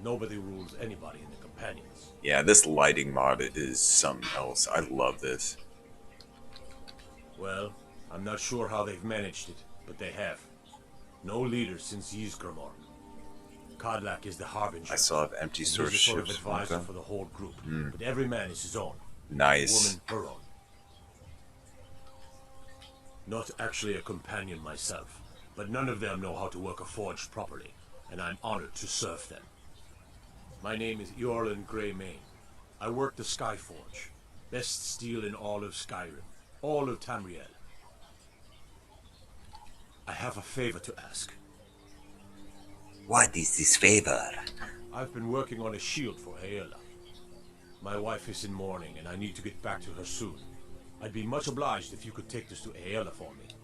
Nobody rules anybody in the companions. Yeah, this lighting mod is something else. I love this. Well, I'm not sure how they've managed it, but they have. No leader since Ysgramor. Kodlak is the harbinger. I still have empty and source he's a sort of ships. advisor for the whole group. Mm. But every man is his own. Nice. Woman her own. Not actually a companion myself, but none of them know how to work a forge properly, and I'm honored to serve them. My name is Eorlin Greymane. I work the Skyforge. Best steel in all of Skyrim. All of Tamriel. I have a favor to ask. What is this favor? I've been working on a shield for Aela. My wife is in mourning, and I need to get back to her soon. I'd be much obliged if you could take this to Aela for me.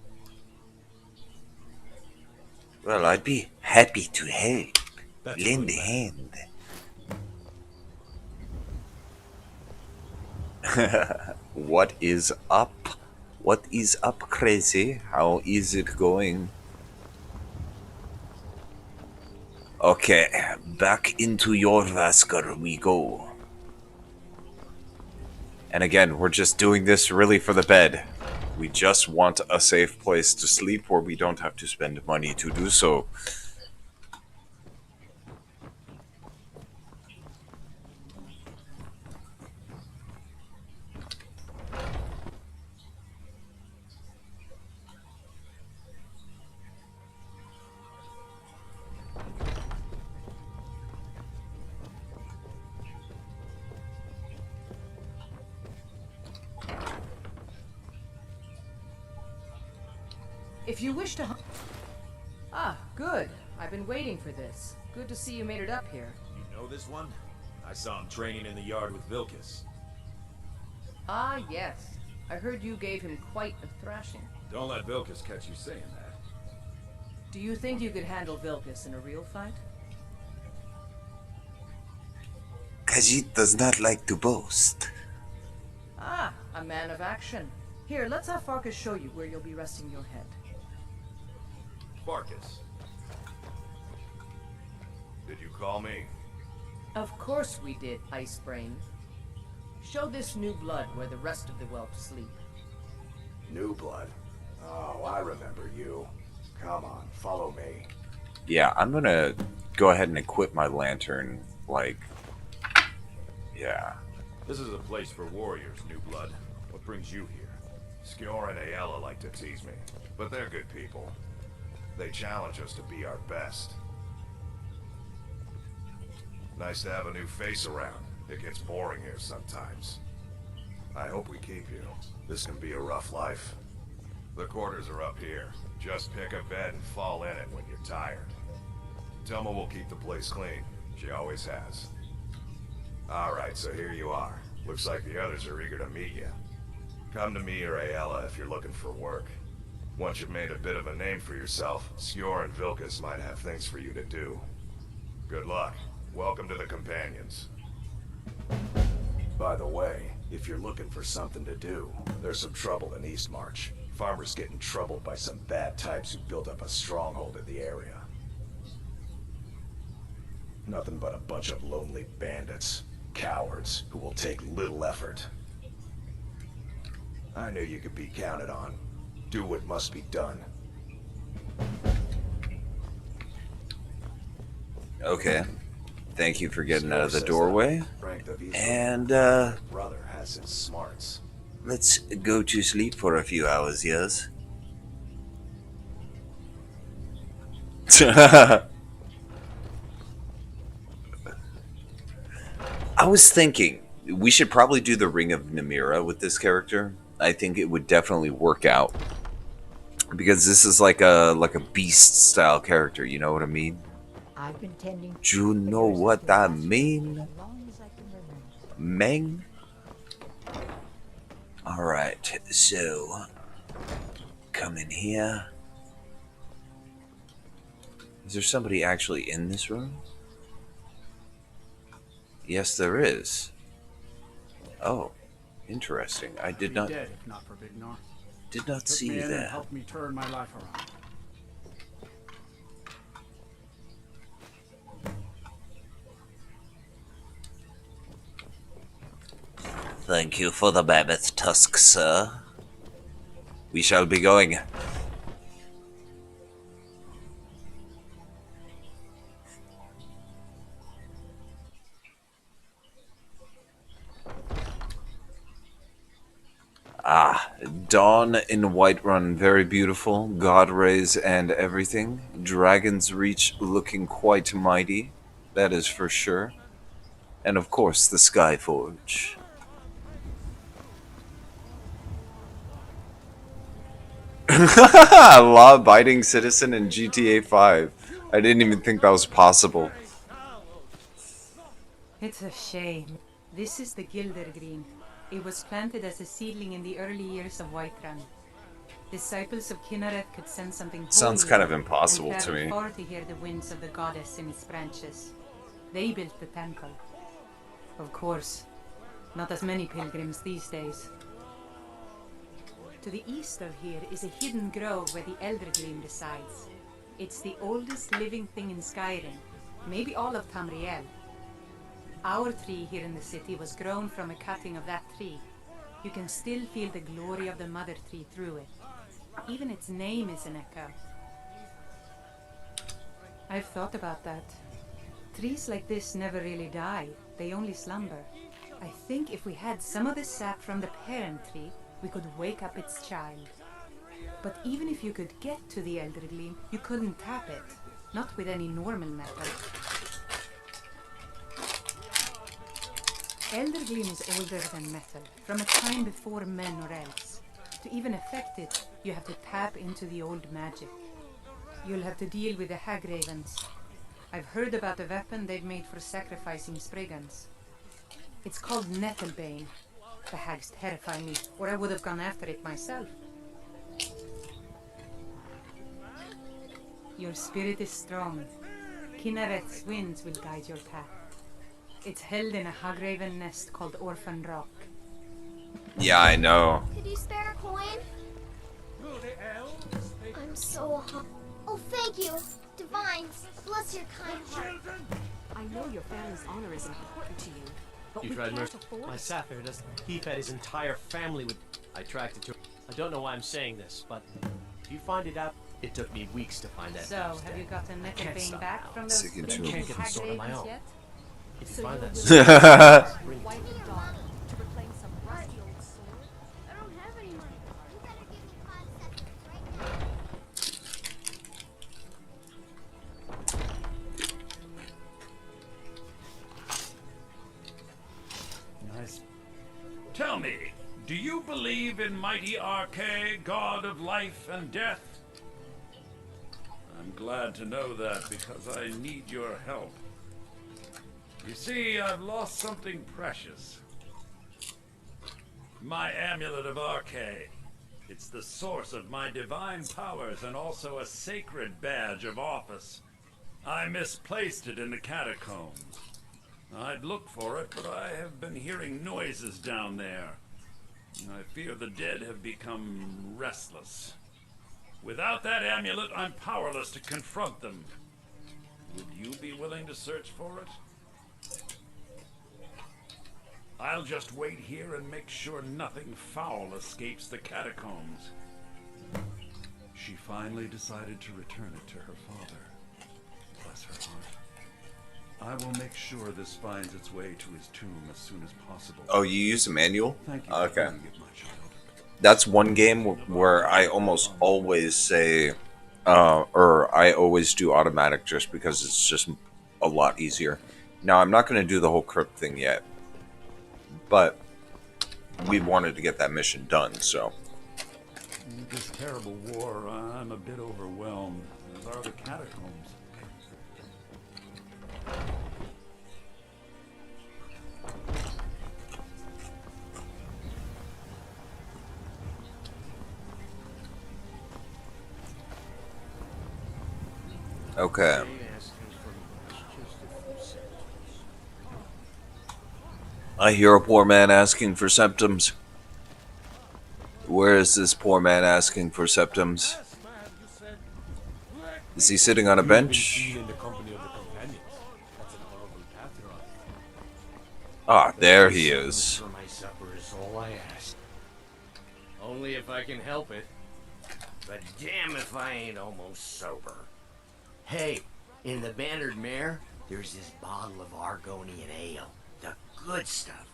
Well, I'd be happy to help. That's Lend good, a man. hand. What is up? What is up, crazy? How is it going? Okay, back into your Vasker we go. And again, we're just doing this really for the bed. We just want a safe place to sleep where we don't have to spend money to do so. If you wish to... Ah, good. I've been waiting for this. Good to see you made it up here. You know this one? I saw him training in the yard with Vilkas. Ah, yes. I heard you gave him quite a thrashing. Don't let Vilkas catch you saying that. Do you think you could handle Vilkas in a real fight? Khajiit does not like to boast. Ah, a man of action. Here, let's have Farkas show you where you'll be resting your head. Farkas. Did you call me? Of course we did, Icebrain. Show this new blood where the rest of the whelps sleep. New blood? Oh, I remember you. Come on, follow me. Yeah, I'm gonna go ahead and equip my lantern, like... Yeah. This is a place for warriors, New Blood. What brings you here? Skjor and Aela like to tease me, but they're good people. They challenge us to be our best. Nice to have a new face around. It gets boring here sometimes. I hope we keep you. This can be a rough life. The quarters are up here. Just pick a bed and fall in it when you're tired. Thelma will keep the place clean. She always has. Alright, so here you are. Looks like the others are eager to meet you. Come to me or Ayala if you're looking for work. Once you've made a bit of a name for yourself, Skjor and Vilkas might have things for you to do. Good luck. Welcome to the Companions. By the way, if you're looking for something to do, there's some trouble in Eastmarch. Farmers getting troubled by some bad types who built up a stronghold in the area. Nothing but a bunch of lonely bandits. Cowards who will take little effort. I knew you could be counted on. Do what must be done. Okay. Thank you for getting out of the doorway. And, brother has his smarts. let's go to sleep for a few hours, yes? I was thinking, we should probably do the Ring of Namira with this character. I think it would definitely work out. Because this is like a beast style character, you know what I mean? I've been tending. Do you know what I mean? Meng? Alright, so come in here. Is there somebody actually in this room? Yes, there is. Oh, interesting. I did not. Dead if not for Big North. Did not Took see me in and that. helped me turn my life around. Thank you for the mammoth tusk, sir. We shall be going. Ah, dawn in Whiterun, very beautiful. God rays and everything. Dragon's Reach looking quite mighty, that is for sure. And of course, the Skyforge. Law-abiding citizen in GTA 5. I didn't even think that was possible. It's a shame. This is the Gildergreen. It was planted as a seedling in the early years of Whiterun. Disciples of Kinnareth could sense something Sounds holy kind of impossible and to me. far to hear the winds of the goddess in its branches. They built the temple. Of course, not as many pilgrims these days. To the east of here is a hidden grove where the Eldergleam resides. It's the oldest living thing in Skyrim, maybe all of Tamriel. Our tree here in the city was grown from a cutting of that tree. You can still feel the glory of the mother tree through it. Even its name is an echo. I've thought about that. Trees like this never really die, they only slumber. I think if we had some of the sap from the parent tree, we could wake up its child. But even if you could get to the Eldergleam, you couldn't tap it. Not with any normal method. Eldergleam is older than metal, from a time before men or elves. To even affect it, you have to tap into the old magic. You'll have to deal with the Hagravens. I've heard about the weapon they've made for sacrificing Spriggans. It's called Nettlebane. The hags terrify me, or I would have gone after it myself. Your spirit is strong. Kinnareth's winds will guide your path. It's held in a Hagraven nest called Orphan Rock. Yeah, I know. Could you spare a coin? I'm so hot. Oh, thank you. Divines, bless your kind heart. I know your family's honor is important to you, but You we tried can't mercy. afford My sapphire does. He fed his entire family with. I tracked it to. I don't know why I'm saying this, but if you find it out, it took me weeks to find that. So, have you gotten Nettlebane back from those I can't get the sword on my Hagravens own. yet? If you So find you're that, willing bring it. wife and daughter to reclaim some rusty old sword. I don't have any money. You better give me 5 seconds right now. believe in mighty Arche, god of life and death? I'm glad to know that because I need your help. You see, I've lost something precious. My amulet of Arche. It's the source of my divine powers and also a sacred badge of office. I misplaced it in the catacombs. I'd look for it, but I have been hearing noises down there. I fear the dead have become restless. Without that amulet, I'm powerless to confront them. Would you be willing to search for it? I'll just wait here and make sure nothing foul escapes the catacombs. She finally decided to return it to her father. Bless her heart. I will make sure this finds its way to his tomb as soon as possible. Oh, you use a manual? Thank you. Okay. That's one game where I almost always say, or I always do automatic just because it's just a lot easier. Now, I'm not going to do the whole crypt thing yet, but we wanted to get that mission done, so. With this terrible war, I'm a bit overwhelmed, as are the catacombs. Okay. I hear a poor man asking for septums. Where is this poor man asking for septums? Is he sitting on a bench? Ah, there he is. For my supper is all I ask. Only if I can help it. But damn if I ain't almost sober. Hey, in the Bannered Mare, there's this bottle of Argonian ale. The good stuff.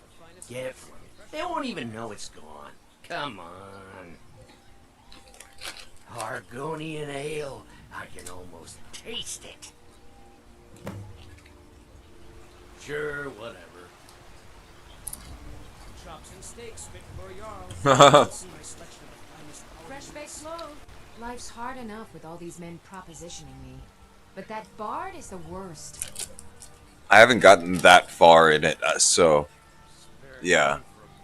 Get it from me. They won't even know it's gone. Come on. Argonian ale. I can almost taste it. Sure, whatever. Chops and steaks fit for y'all. Fresh baked loaf. Life's hard enough with all these men propositioning me. But that bard is the worst. I haven't gotten that far in it, so yeah,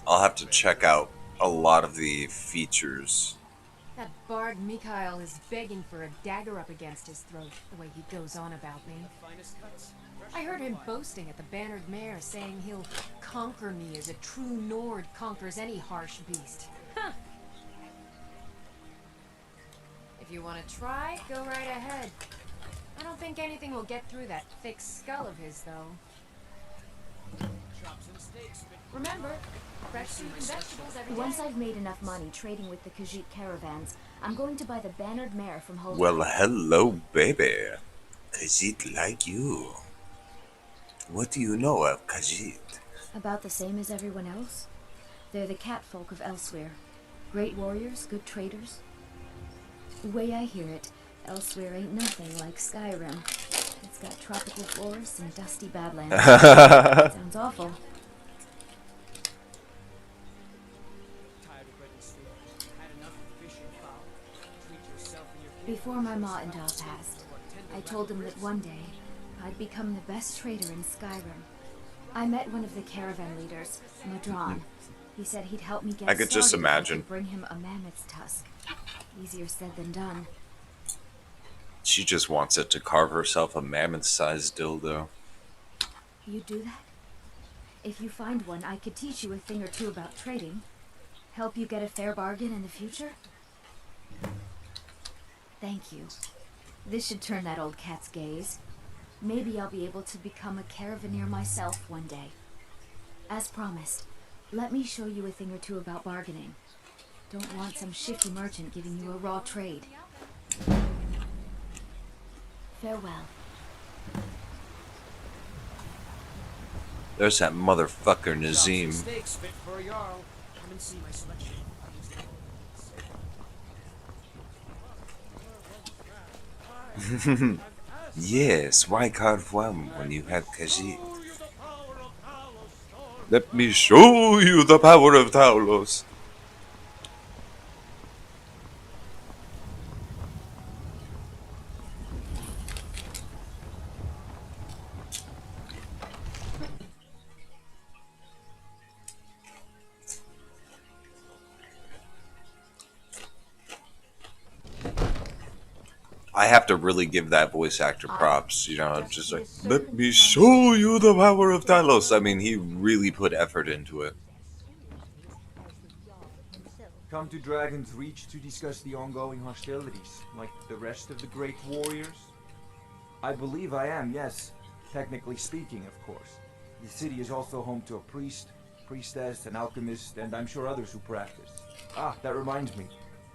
I'll have to check out a lot of the features. That bard Mikhail is begging for a dagger up against his throat, the way he goes on about me. I heard him boasting at the Bannered Mare, saying he'll conquer me as a true Nord conquers any harsh beast. Huh. If you want to try, go right ahead. I don't think anything will get through that thick skull of his, though. Remember, fresh fruit and vegetables every day. Once I've made enough money trading with the Khajiit caravans, I'm going to buy the Bannered Mare from Holt. Well, hello, baby. Khajiit like you. What do you know of Khajiit? About the same as everyone else. They're the catfolk of elsewhere. Great warriors, good traders. The way I hear it, elsewhere ain't nothing like Skyrim. It's got tropical forests and dusty badlands. Sounds awful. Before my ma-and-da passed, I told him that one day I'd become the best trader in Skyrim. I met one of the caravan leaders, Madron. He said he'd help me get I could just started if I imagine. could bring him a mammoth's tusk. Easier said than done. She just wants it to carve herself a mammoth-sized dildo. You do that? If you find one, I could teach you a thing or two about trading. Help you get a fair bargain in the future? Thank you. This should turn that old cat's gaze. Maybe I'll be able to become a caravaneer myself one day. As promised, let me show you a thing or two about bargaining. Don't want some shifty merchant giving you a raw trade. Farewell. There's that motherfucker Nazim. Steaks fit for y'all. Come and see my selection. Yes, why carve one when you have Khajiit? Let me show you the power of Talos. I have to really give that voice actor props, you know, just like, let me show you the power of Talos. I mean, he really put effort into it. Come to Dragon's Reach to discuss the ongoing hostilities, like the rest of the great warriors? I believe I am, yes. Technically speaking, of course. The city is also home to a priest, priestess, an alchemist, and I'm sure others who practice. Ah, that reminds me.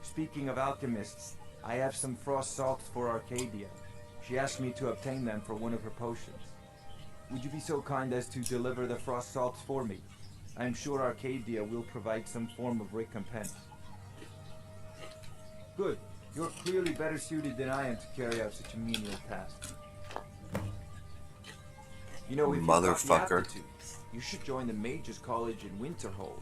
Speaking of alchemists, I have some frost salts for Arcadia. She asked me to obtain them for one of her potions. Would you be so kind as to deliver the frost salts for me? I am sure Arcadia will provide some form of recompense. Good. You're clearly better suited than I am to carry out such a menial task. You know, if you've got the Motherfucker. aptitude, you should join the Mages College in Winterhold.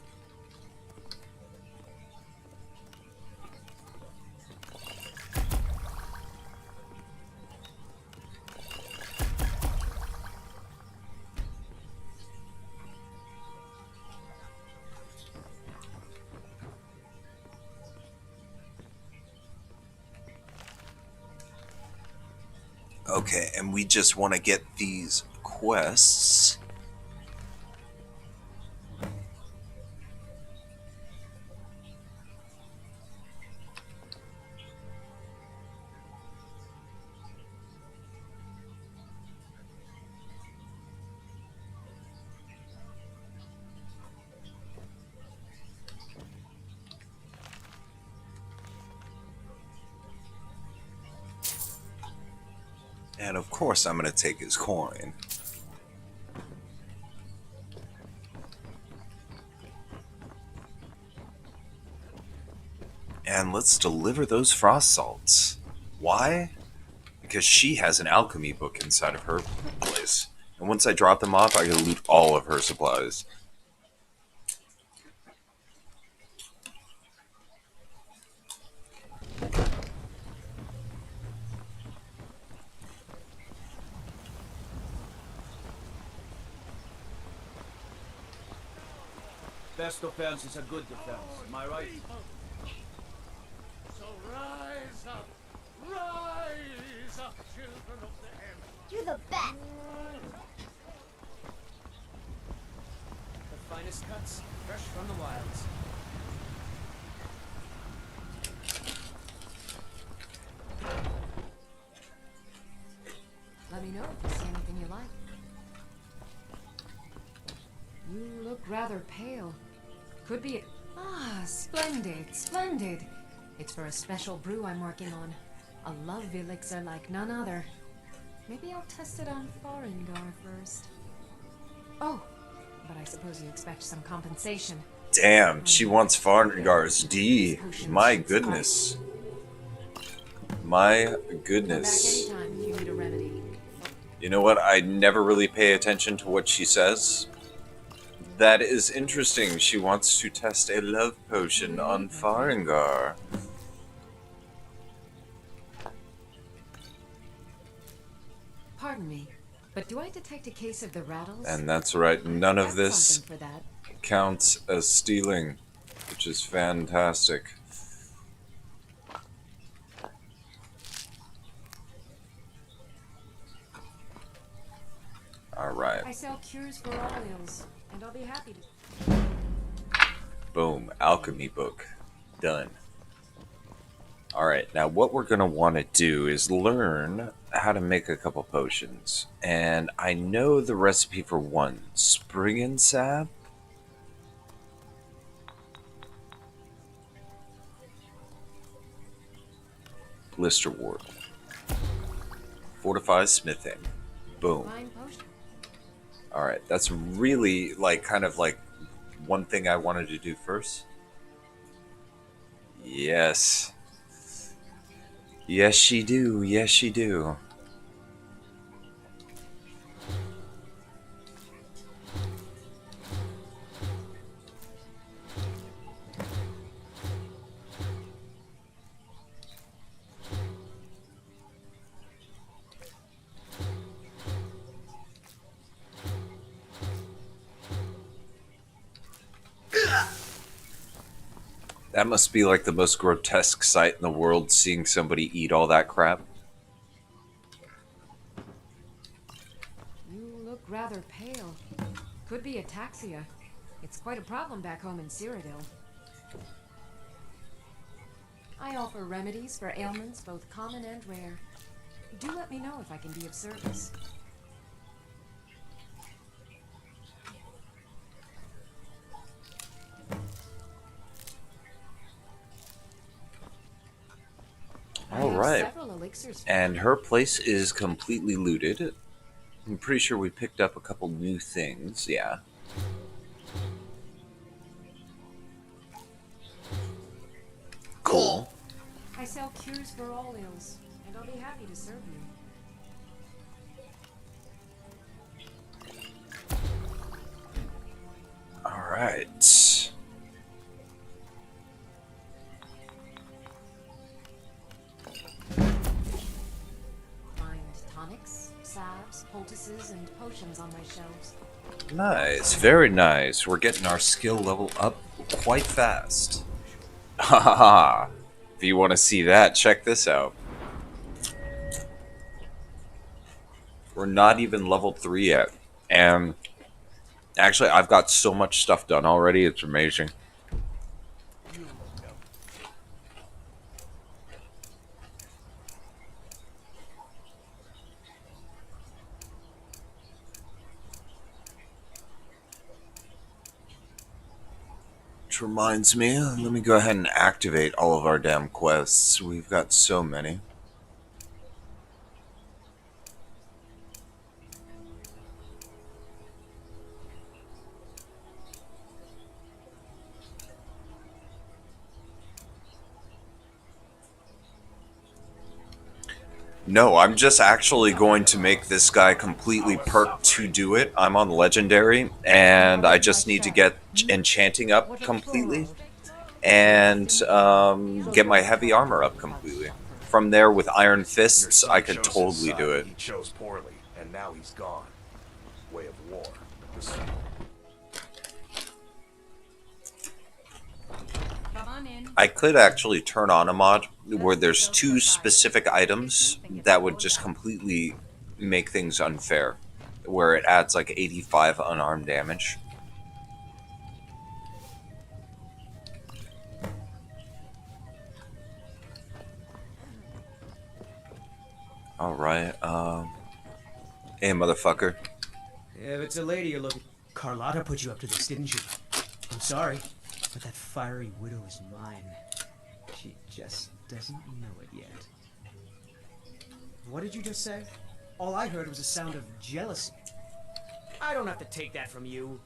Okay, and we just want to get these quests. And of course I'm going to take his coin. And let's deliver those frost salts. Why? Because she has an alchemy book inside of her place. And once I drop them off, I can loot all of her supplies. Best offense is a good defense, am I right? So rise up, children of the Empire. You're the best. The finest cuts, fresh from the wilds. Let me know if you see anything you like. You look rather pale. Could be. Ah, splendid, splendid. It's for a special brew I'm working on. A love elixir like none other. Maybe I'll test it on Farengar first. Oh, but I suppose you expect some compensation. Damn, she wants Farengar's D. My goodness. My goodness. Come back anytime if you need a remedy. You know what? I never really pay attention to what she says. That is interesting. She wants to test a love potion on Farengar. Pardon me, but do I detect a case of the rattles? And that's right, none of That's this something for that. counts as stealing, which is fantastic. Alright. I sell cures for all ills, and I'll be happy to. Boom. Alchemy book. Done. Alright, now what we're going to want to do is learn how to make a couple potions. And I know the recipe for one. Spring and sap? Blister wart. Fortifies smithing. Boom. Fine potion. Alright, that's really like kind of like one thing I wanted to do first. Yes. Yes, she do. Yes, she do. That must be like the most grotesque sight in the world, seeing somebody eat all that crap. Could be ataxia. It's quite a problem back home in Cyrodiil. I offer remedies for ailments both common and rare. Do let me know if I can be of service. All right. And her place is completely looted. I'm pretty sure we picked up a couple new things. Yeah. Cool. I sell cures for all ills, and I'll be happy to serve you. All right. Find tonics, salves, poultices, and potions on my shelves. Nice. Very nice. We're getting our skill level up quite fast. Haha. If you want to see that, check this out. We're not even level 3 yet. And actually, I've got so much stuff done already, it's amazing. Which reminds me, let me go ahead and activate all of our damn quests. We've got so many. No, I'm just actually going to make this guy completely perked to do it. I'm on Legendary, and I just need to get Enchanting up completely, and get my Heavy Armor up completely. From there, with Iron Fists, I could totally do it. He chose poorly, and now he's gone. Way of war. I could actually turn on a mod where there's 2 specific items that would just completely make things unfair, where it adds like 85 unarmed damage. Alright, hey motherfucker. If it's a lady you're looking... Carlotta put you up to this, didn't you? I'm sorry, but that fiery widow is mine. She just doesn't know it yet. What did you just say? All I heard was a sound of jealousy. I don't have to take that from you.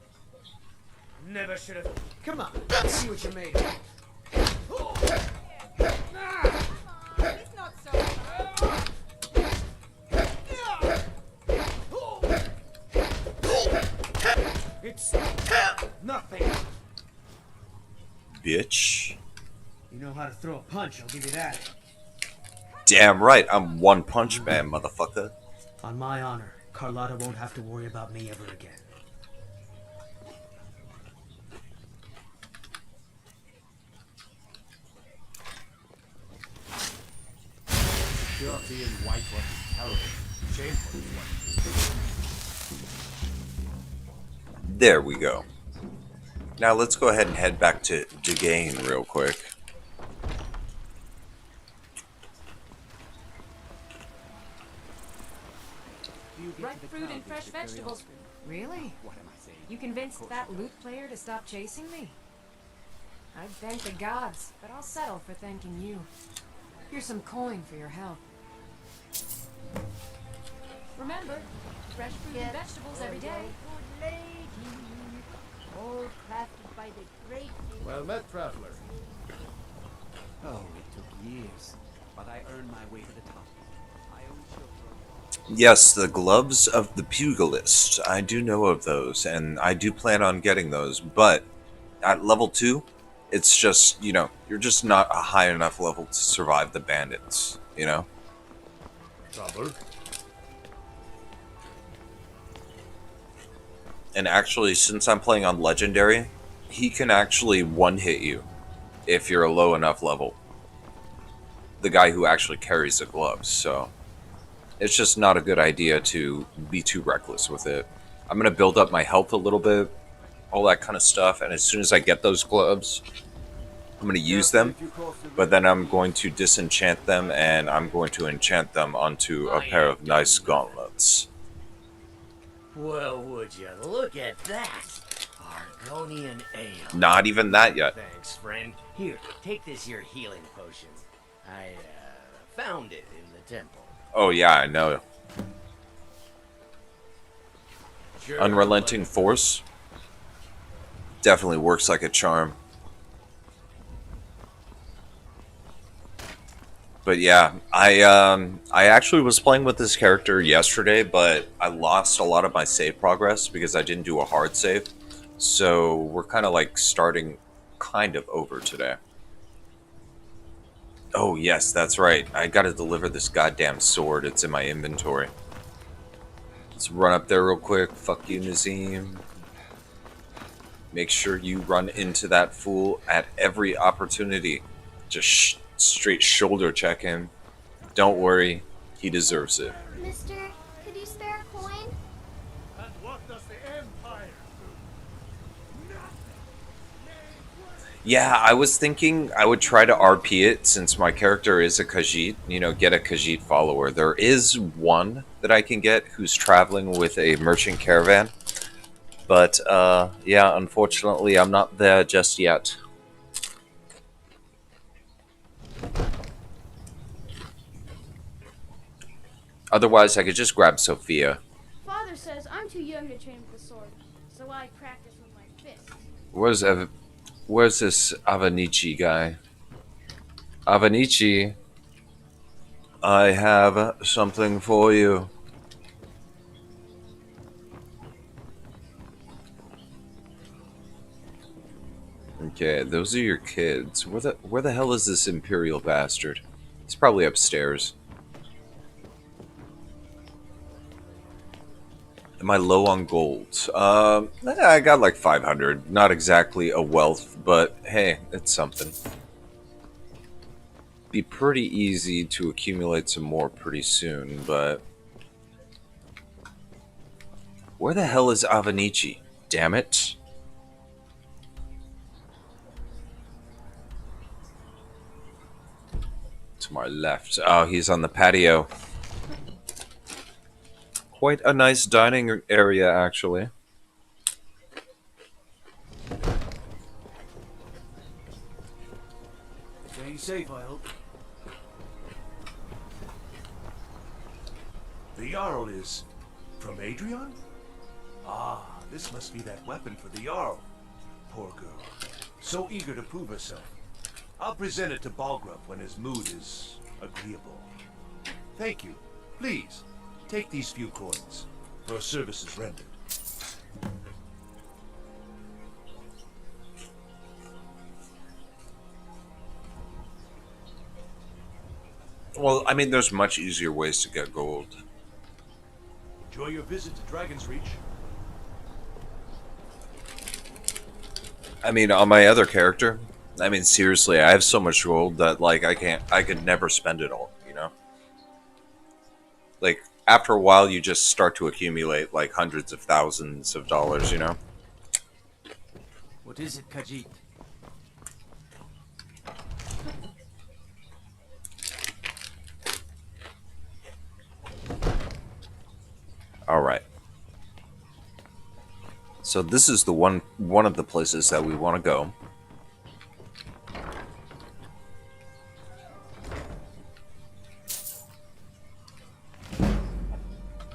Never should have... Come on, let's see what you're made of. It's not so... It's nothing. Bitch. You know how to throw a punch, I'll give you that. Damn right, I'm One Punch Man, motherfucker. On my honor, Carlotta won't have to worry about me ever again. Dirty and whitewash is terrible. Shameful is what. There we go. Now let's go ahead and head back to Dugain real quick. Ripe fruit and fresh vegetables. Really? What am I saying? You convinced that loot player to stop chasing me? I'd thank the gods, but I'll settle for thanking you. Here's some coin for your help. Remember, fresh fruit and vegetables every day. All crafted by the great... Well met, traveler. Oh, it took years, but I earned my way to the top. I own children. Yes, the gloves of the pugilist. I do know of those, and I do plan on getting those, but at level 2, it's just, you know, you're just not a high enough level to survive the bandits, you know? Trouble? And actually, since I'm playing on Legendary, he can actually one-hit you if you're a low enough level. The guy who actually carries the gloves, so... It's just not a good idea to be too reckless with it. I'm going to build up my health a little bit, all that kind of stuff, and as soon as I get those gloves, I'm going to use them, but then I'm going to disenchant them, and I'm going to enchant them onto a pair of nice gauntlets. Well, would you look at that? Argonian ale. Not even that yet. Thanks, friend. Here, take this here healing potion. I, found it in the temple. Oh yeah, I know. Sure, Unrelenting Force definitely works like a charm. But yeah, I actually was playing with this character yesterday, but I lost a lot of my save progress because I didn't do a hard save. So we're kind of like starting kind of over today. Oh yes, that's right. I gotta deliver this goddamn sword. It's in my inventory. Let's run up there real quick. Fuck you, Nazim. Make sure you run into that fool at every opportunity. Just straight shoulder check him. Don't worry, he deserves it. Mister, could you spare a coin? And what does the Empire do? Yeah, I was thinking I would try to RP it since my character is a Khajiit. You know, get a Khajiit follower. There is one that I can get who's traveling with a merchant caravan. But, yeah, unfortunately, I'm not there just yet. Otherwise, I could just grab Sofia. Father says I'm too young to train with the sword, so I practice with my fists. Where's this Avanici guy? Avanici, I have something for you. Okay, those are your kids. Where the hell is this Imperial bastard? He's probably upstairs. Am I low on gold? I got like 500. Not exactly a wealth, but hey, it's something. Be pretty easy to accumulate some more pretty soon, but... Where the hell is Avanici? Damn it. To my left. Oh, he's on the patio. Quite a nice dining area, actually. Staying safe, I hope. The Jarl is from Adrian? Ah, this must be that weapon for the Jarl. Poor girl. So eager to prove herself. I'll present it to Balgrup when his mood is agreeable. Thank you. Please, take these few coins for services rendered. Well, I mean, there's much easier ways to get gold. Enjoy your visit to Dragon's Reach. I mean, on my other character, I mean, seriously, I have so much gold that, like, I could never spend it all, you know? Like, after a while, you just start to accumulate, like, hundreds of thousands of dollars, you know? What is it, Khajiit? Alright. So this is the one of the places that we want to go.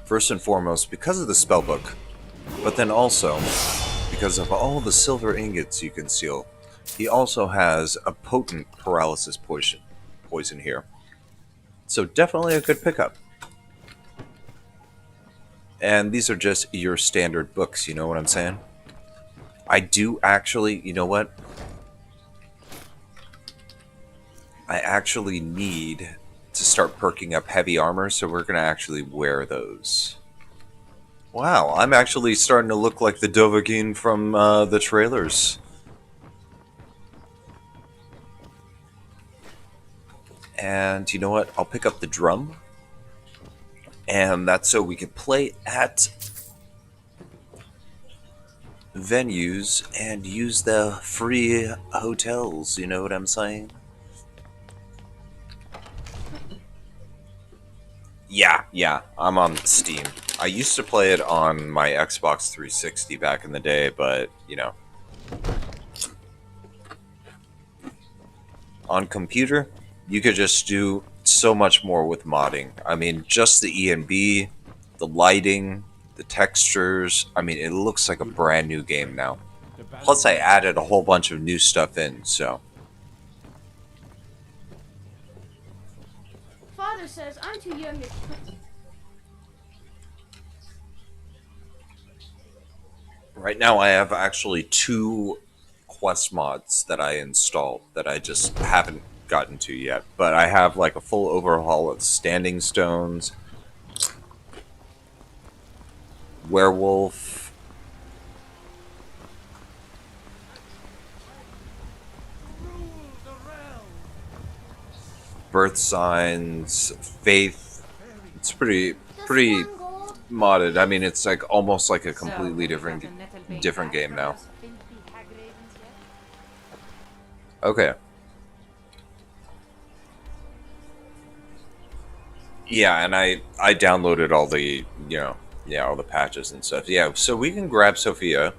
First and foremost, because of the spellbook, but then also because of all the silver ingots you can steal. He also has a potent paralysis poison here. So definitely a good pickup. And these are just your standard books, you know what I'm saying? I do actually, you know what? I actually need to start perking up heavy armor, so we're going to actually wear those. Wow, I'm actually starting to look like the Dovahkiin from the trailers. And you know what? I'll pick up the drum. And that's so we can play at venues and use the free hotels, you know what I'm saying? Yeah, I'm on Steam. I used to play it on my Xbox 360 back in the day, but, you know. On computer, you could just do so much more with modding. I mean, just the ENB, the lighting, the textures. I mean, it looks like a brand new game now. Plus, I added a whole bunch of new stuff in, so. Father says I'm too young to... Right now, I have actually 2 quest mods that I installed that I just haven't gotten to yet. But I have like a full overhaul of Standing Stones, Werewolf, Birth Signs, Faith. It's pretty modded. I mean, it's like almost like a completely different game now. Okay. Yeah, and I downloaded all the, all the patches and stuff. Yeah, so we can grab Sofia.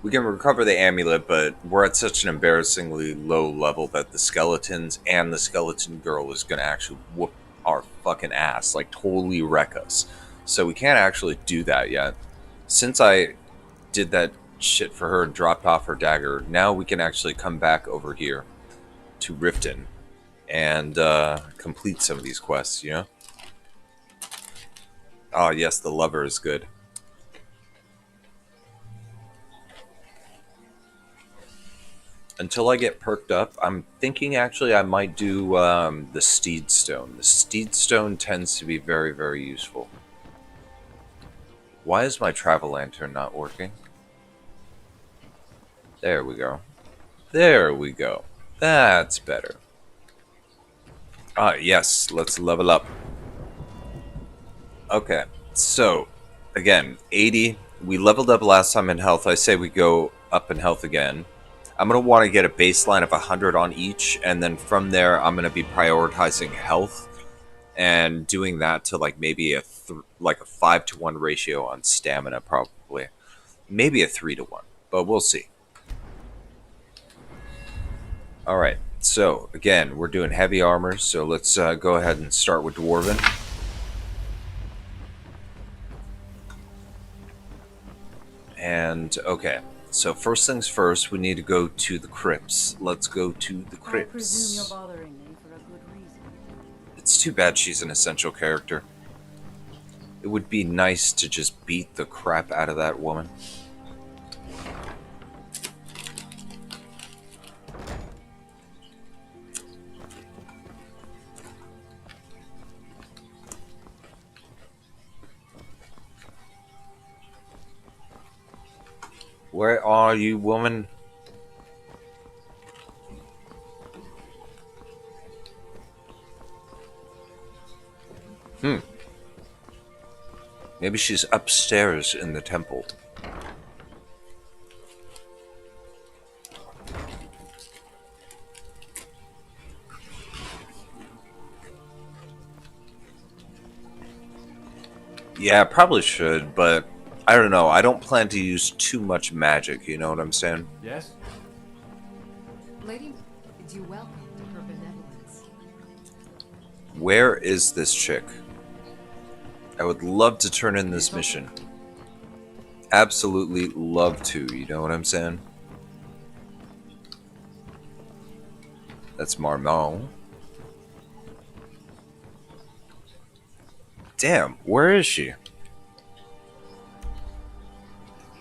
We can recover the amulet, but we're at such an embarrassingly low level that the skeletons and the skeleton girl is going to actually whoop our fucking ass, like totally wreck us. So we can't actually do that yet. Since I did that shit for her and dropped off her dagger, now we can actually come back over here to Riften and complete some of these quests, you know? Oh, yes, the lover is good. Until I get perked up, I'm thinking actually I might do the Steed Stone. The Steed Stone tends to be very, very useful. Why is my travel lantern not working? There we go. There we go. That's better. Ah, yes, let's level up. Okay, so, again, 80. We leveled up last time in health. I say we go up in health again. I'm going to want to get a baseline of 100 on each, and then from there, I'm going to be prioritizing health and doing that to like maybe a 5-to-1 ratio on stamina, probably. Maybe a 3-to-1, but we'll see. Alright, so again, we're doing heavy armor, so let's go ahead and start with Dwarven. And, okay, so first things first, we need to go to the crypts. Let's go to the crypts. I presume you're bothering me for a good reason. It's too bad she's an essential character. It would be nice to just beat the crap out of that woman. Where are you, woman? Maybe she's upstairs in the temple. Yeah, I probably should, but I don't know. I don't plan to use too much magic, you know what I'm saying? Yes? Lady, do you welcome to her benevolence? Where is this chick? I would love to turn in this mission. Absolutely love to, you know what I'm saying? That's Marmont. Damn, where is she?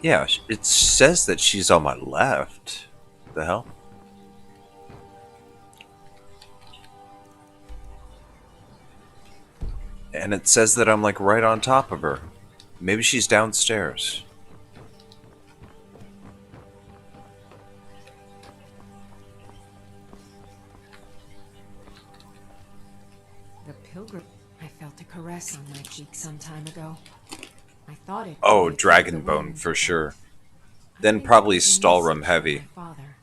Yeah, it says that she's on my left. The hell? And it says that I'm like right on top of her. Maybe she's downstairs. The pilgrim. I felt a caress on my cheek some time ago. I thought it. Oh, dragon bone for sure. then probably Stalrum heavy. Father.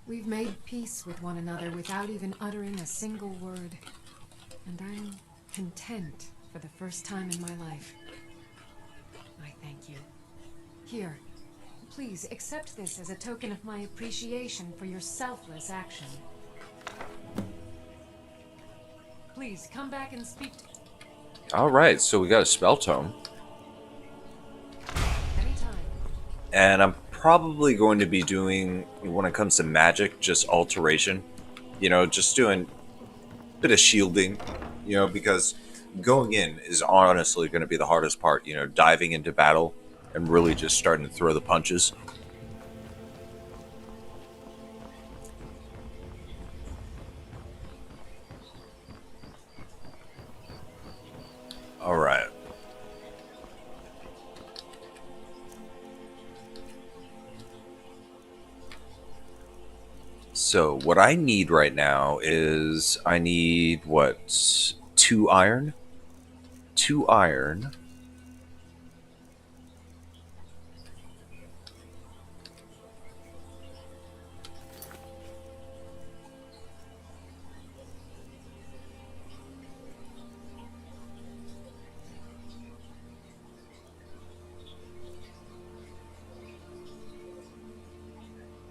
We've made peace with one another without even uttering a single word. And I'm content for the first time in my life. I thank you. Here, please accept this as a token of my appreciation for your selfless action. Please come back and speak to... Alright, so we got a spell tome. Anytime. And I'm probably going to be doing, when it comes to magic, just alteration. You know, just doing a bit of shielding, you know, because going in is honestly going to be the hardest part, you know, diving into battle and really just starting to throw the punches. All right. So what I need right now is I need what? 2 iron? 2 iron.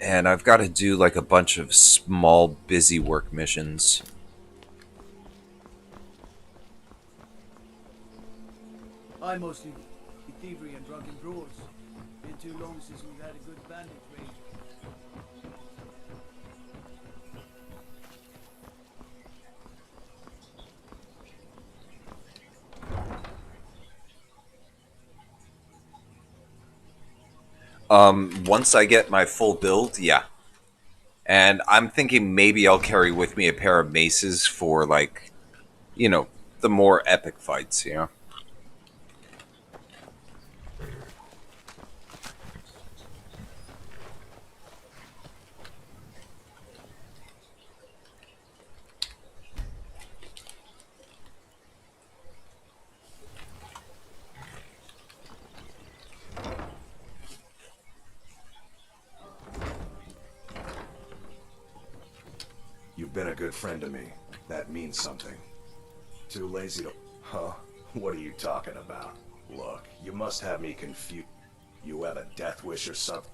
And I've got to do like a bunch of small busy work missions. I mostly do thievery and drunken brewers. Been too long since we've had a good bandit raid. Once I get my full build, yeah. And I'm thinking maybe I'll carry with me a pair of maces for, like, you know, the more epic fights, you know? You've been a good friend to me. That means something. Too lazy to... Huh? What are you talking about? Look, you must have me confused. You have a death wish or something?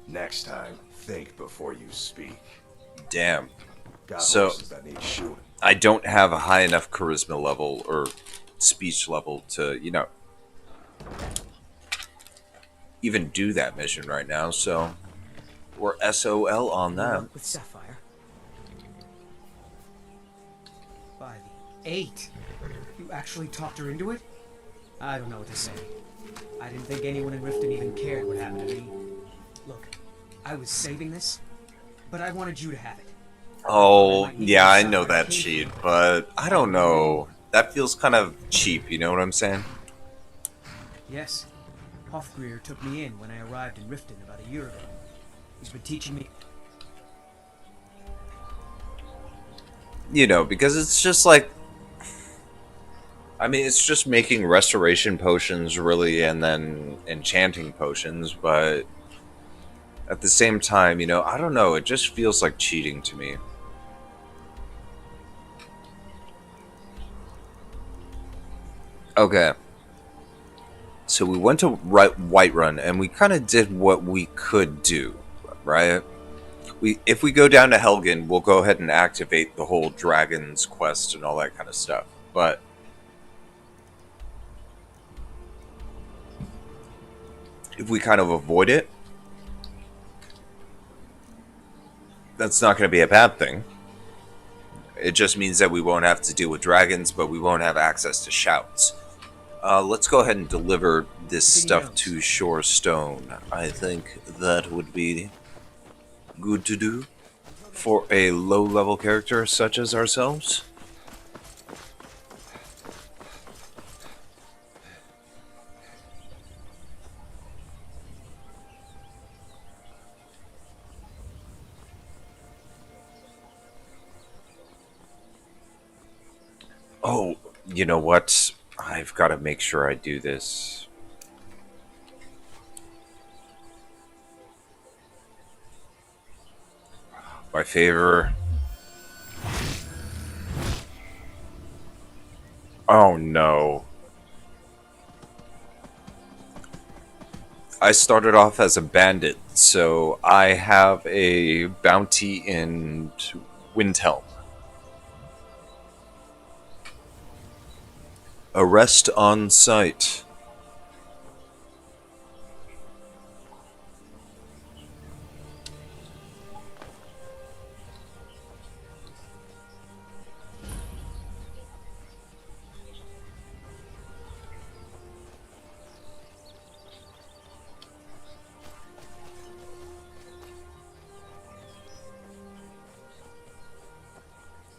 Next time, think before you speak. Damn. Got So, horses that need shooting. I don't have a high enough charisma level or speech level to, you know, even do that mission right now, so we're SOL on that. With Sapphire. By the 8. You actually talked her into it? I don't know what to say. I didn't think anyone in Riften even cared what happened to me. Look, I was saving this, but I wanted you to have it. Oh, yeah, I know that cheat, but I don't know. That feels kind of cheap, you know what I'm saying? Yes. Hofgrir took me in when I arrived in Riften about a year ago. He's been teaching me... You know, because it's just like... I mean, it's just making restoration potions, really, and then enchanting potions, but... At the same time, you know, I don't know, it just feels like cheating to me. Okay. So we went to Whiterun, and we kind of did what we could do, right? If we go down to Helgen, we'll go ahead and activate the whole Dragon's Quest and all that kind of stuff. But if we kind of avoid it, that's not going to be a bad thing. It just means that we won't have to deal with dragons, but we won't have access to shouts. Let's go ahead and deliver this stuff to Shore Stone. I think that would be good to do for a low-level character such as ourselves. Oh, you know what? I've got to make sure I do this. my favor. Oh no. I started off as a bandit, so I have a bounty in Windhelm. Arrest on sight.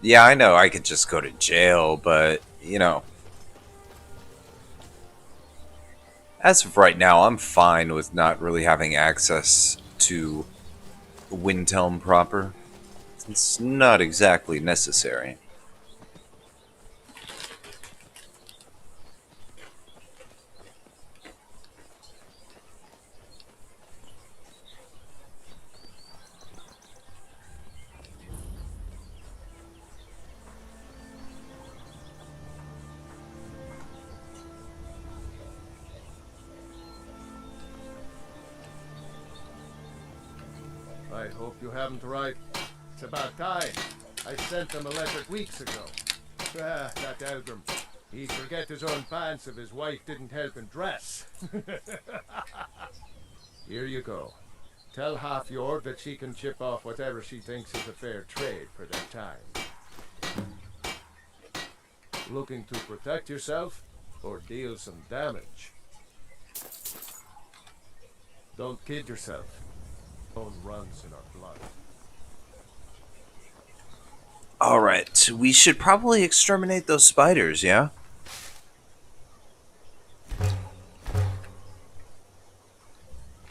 Yeah, I know I could just go to jail, but, you know. As of right now, I'm fine with not really having access to Windhelm proper. It's not exactly necessary. I hope you haven't right. It's about time. I sent them a letter weeks ago. Ah, that Elgrim. He'd forget his own pants if his wife didn't help him dress. Here you go. Tell Half-Yord that she can chip off whatever she thinks is a fair trade for their time. Looking to protect yourself or deal some damage? Don't kid yourself. Bone runs in our blood. Alright, we should probably exterminate those spiders, yeah?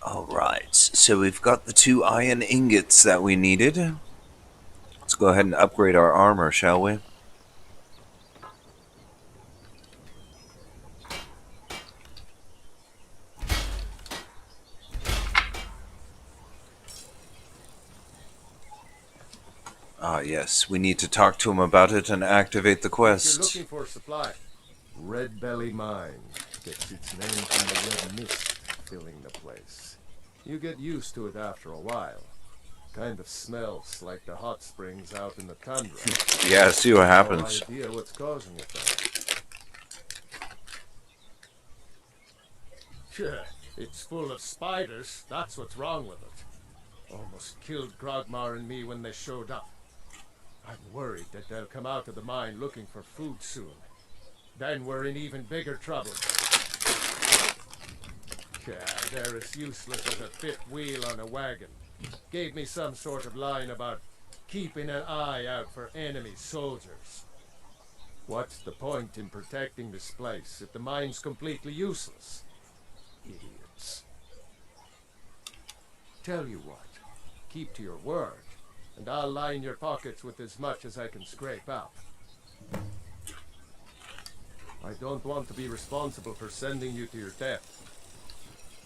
Alright, so we've got the 2 iron ingots that we needed. Let's go ahead and upgrade our armor, shall we? Ah, yes, we need to talk to him about it and activate the If you're quest. looking for supply, Red Belly Mine gets its name from the red mist filling the place. You get used to it after a while. Kind of smells like the hot springs out in the tundra. Yeah, see what happens. No idea what's causing it though. Yeah, it's full of spiders. That's what's wrong with it. Almost killed Grogmar and me when they showed up. I'm worried that they'll come out of the mine looking for food soon. Then we're in even bigger trouble. Yeah, they're as useless as a fifth wheel on a wagon. Gave me some sort of line about keeping an eye out for enemy soldiers. What's the point in protecting this place if the mine's completely useless? Idiots. Tell you what, keep to your word, and I'll line your pockets with as much as I can scrape up. I don't want to be responsible for sending you to your death.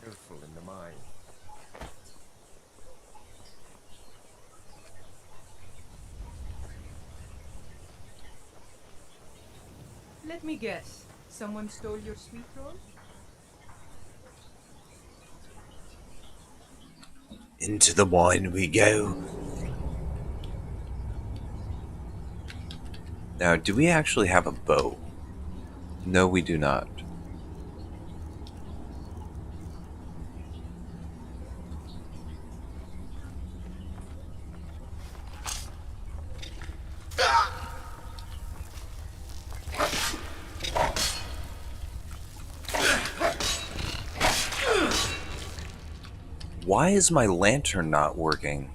Careful in the mine. Let me guess. Someone stole your sweet roll? Into the mine we go. Now, do we actually have a bow? No, we do not. Why is my lantern not working?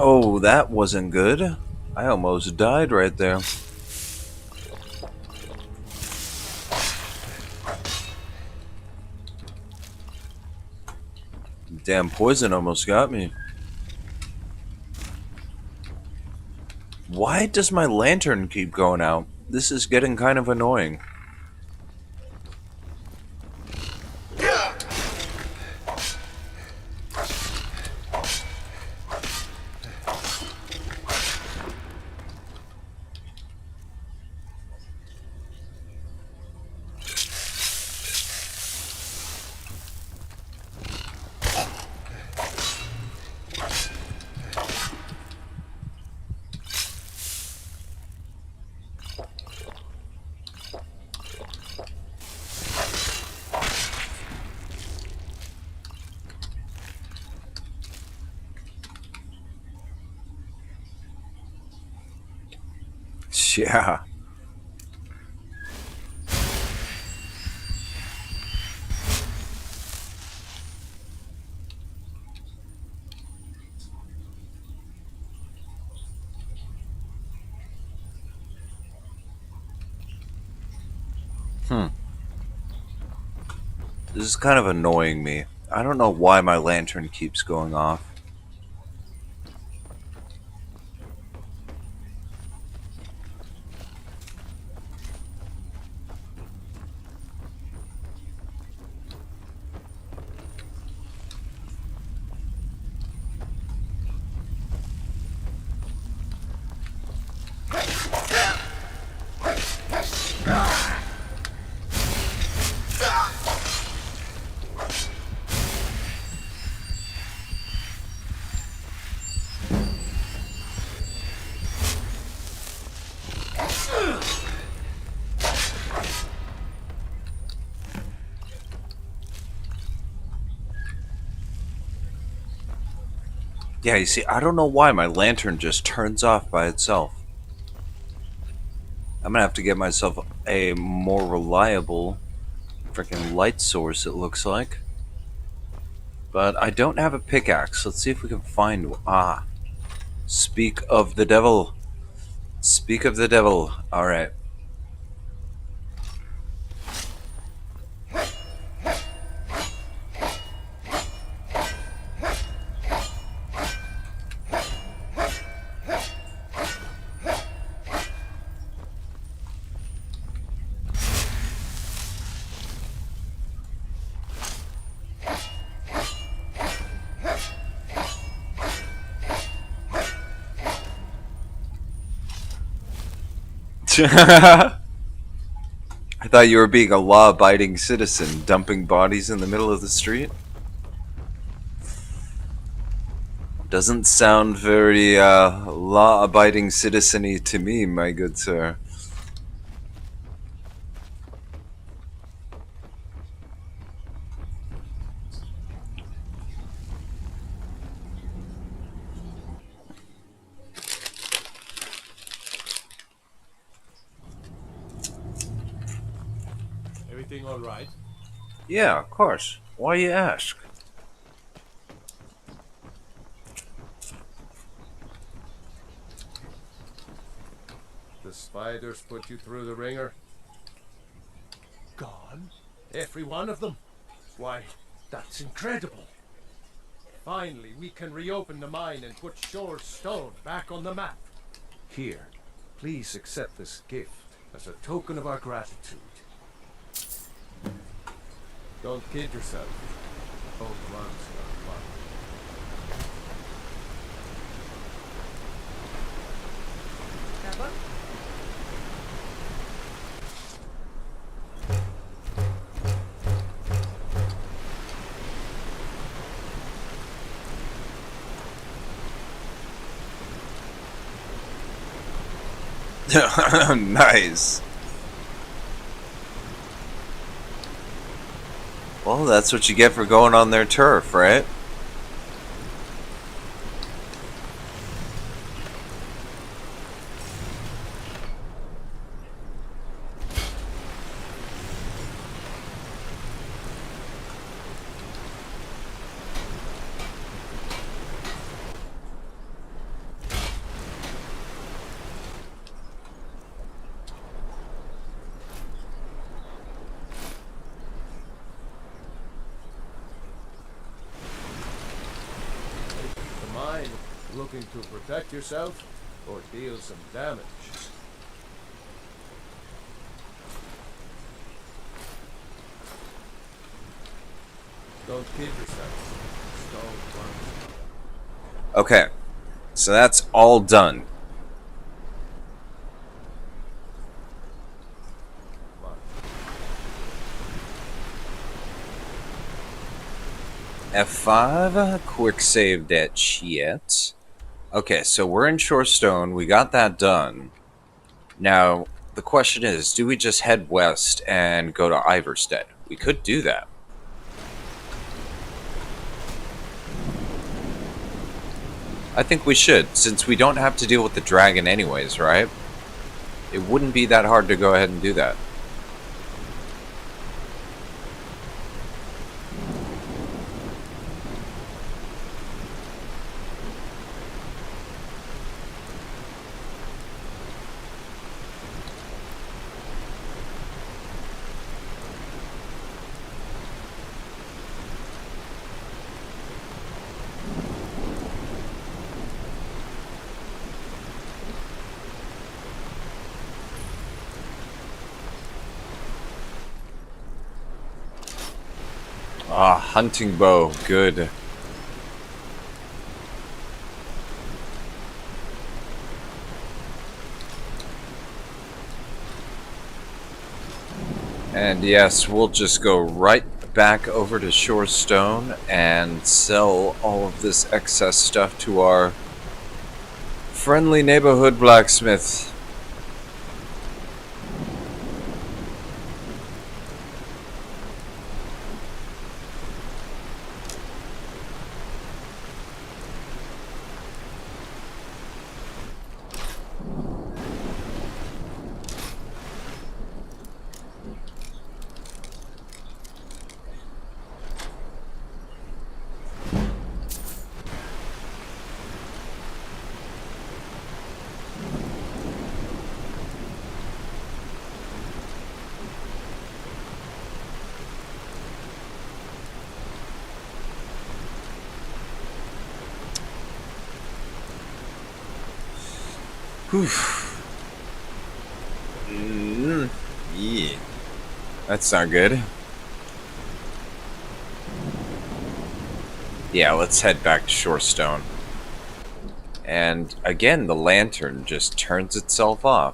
Oh, that wasn't good. I almost died right there. Damn poison almost got me. Why does my lantern keep going out? This is getting kind of annoying. Yeah. This is kind of annoying me. I don't know why my lantern keeps going off. Yeah, you see, I don't know why my lantern just turns off by itself. I'm gonna have to get myself a more reliable freaking light source, it looks like. But I don't have a pickaxe. Let's see if we can find... Ah. Speak of the devil. Speak of the devil. Alright. I thought you were being a law-abiding citizen, dumping bodies in the middle of the street. Doesn't sound very law-abiding citizen-y to me, my good sir. Everything all right? Yeah, of course. Why you ask? The spiders put you through the ringer? Gone? Every one of them? Why, that's incredible. Finally, we can reopen the mine and put Shore's stone back on the map. Here, please accept this gift as a token of our gratitude. Don't kid yourself. Old ones are fun. Nice. Well, that's what you get for going on their turf, right? looking to protect yourself or deal some damage? Don't kid yourself. Stone burns. Okay, so that's all done. F5, quick save that shit. Okay, so we're in Shorestone, we got that done. Now, the question is, do we just head west and go to Iverstead? We could do that. I think we should, since we don't have to deal with the dragon anyways, right? It wouldn't be that hard to go ahead and do that. Ah, hunting bow, good. And yes, we'll just go right back over to Shorestone and sell all of this excess stuff to our friendly neighborhood blacksmith. Whew. Yeah. That's not good. Yeah, let's head back to Shorestone. And again, the lantern just turns itself off.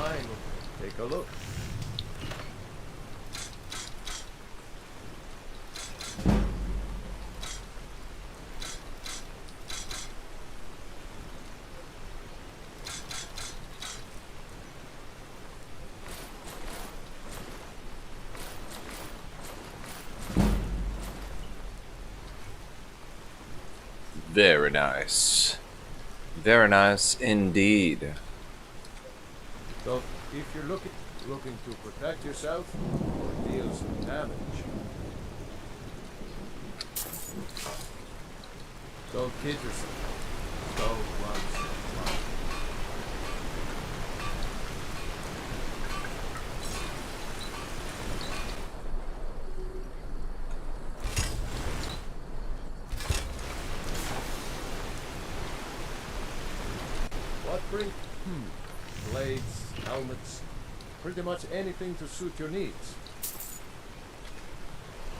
Mine. Take a look. Very nice. Very nice indeed. So, if you're looking to protect yourself or deal some damage, don't kid yourself. Don't run so far. What, Brink? Blades, helmets, pretty much anything to suit your needs.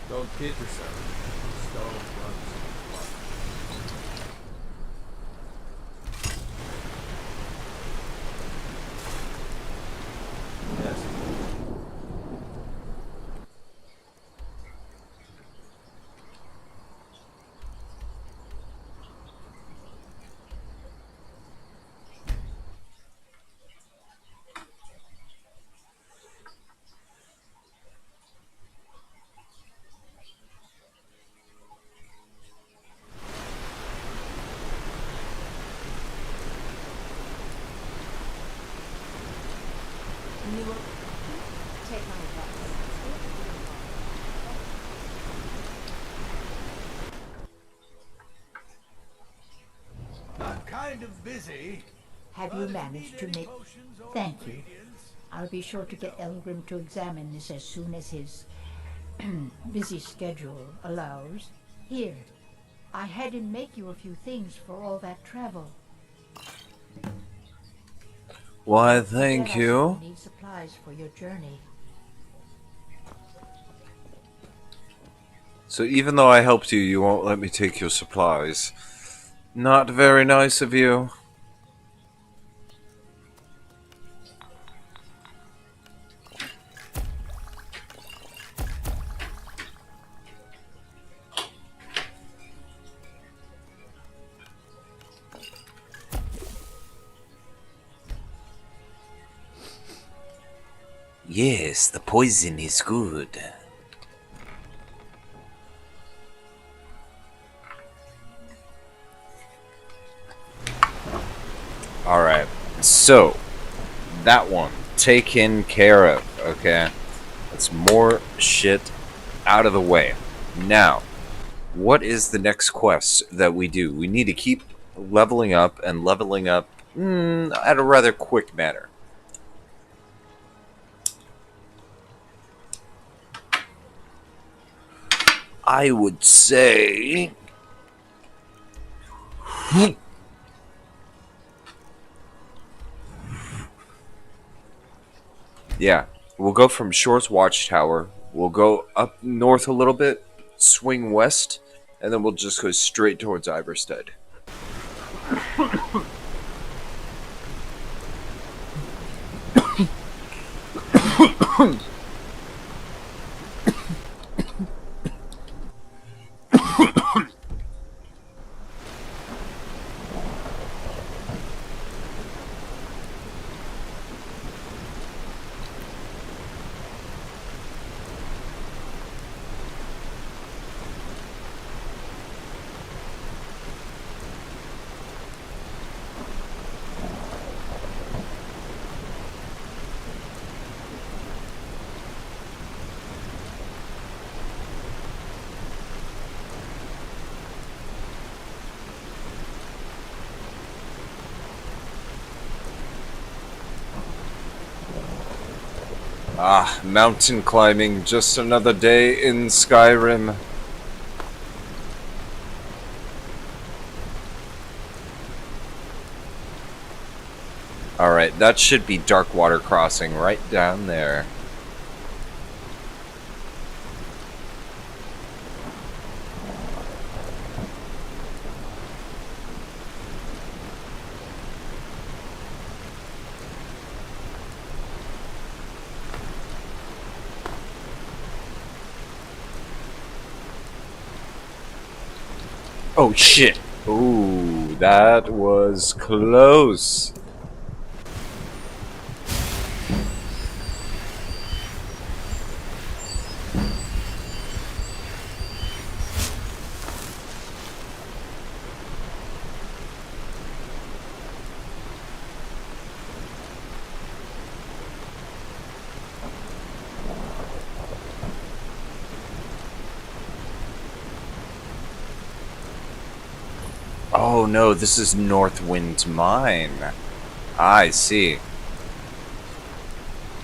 Don't kid yourself. Just don't run so far. Yes. You will take my advice. I'm kind of busy. Have you managed to make... Thank you. I'll be sure to get Elgrim to examine this as soon as his busy schedule allows. Here, I had him make you a few things for all that travel. Why, thank you. Need supplies for your journey. So even though I helped you, you won't let me take your supplies. Not very nice of you. Yes, the poison is good. Alright, so that one taken care of, okay? That's more shit out of the way. Now, what is the next quest that we do? We need to keep leveling up and leveling up at a rather quick manner. I would say... yeah, we'll go from Shore's Watchtower, we'll go up north a little bit, swing west, and then we'll just go straight towards Iverstead. Ah, mountain climbing, just another day in Skyrim. Alright, that should be Darkwater Crossing right down there. Oh shit! Ooh, that was close. Oh no, this is Northwinds Mine. I see.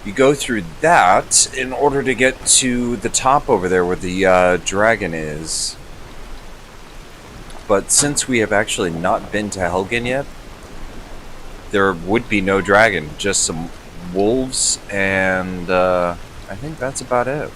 You go through that in order to get to the top over there where the dragon is. But since we have actually not been to Helgen yet, there would be no dragon, just some wolves, and I think that's about it.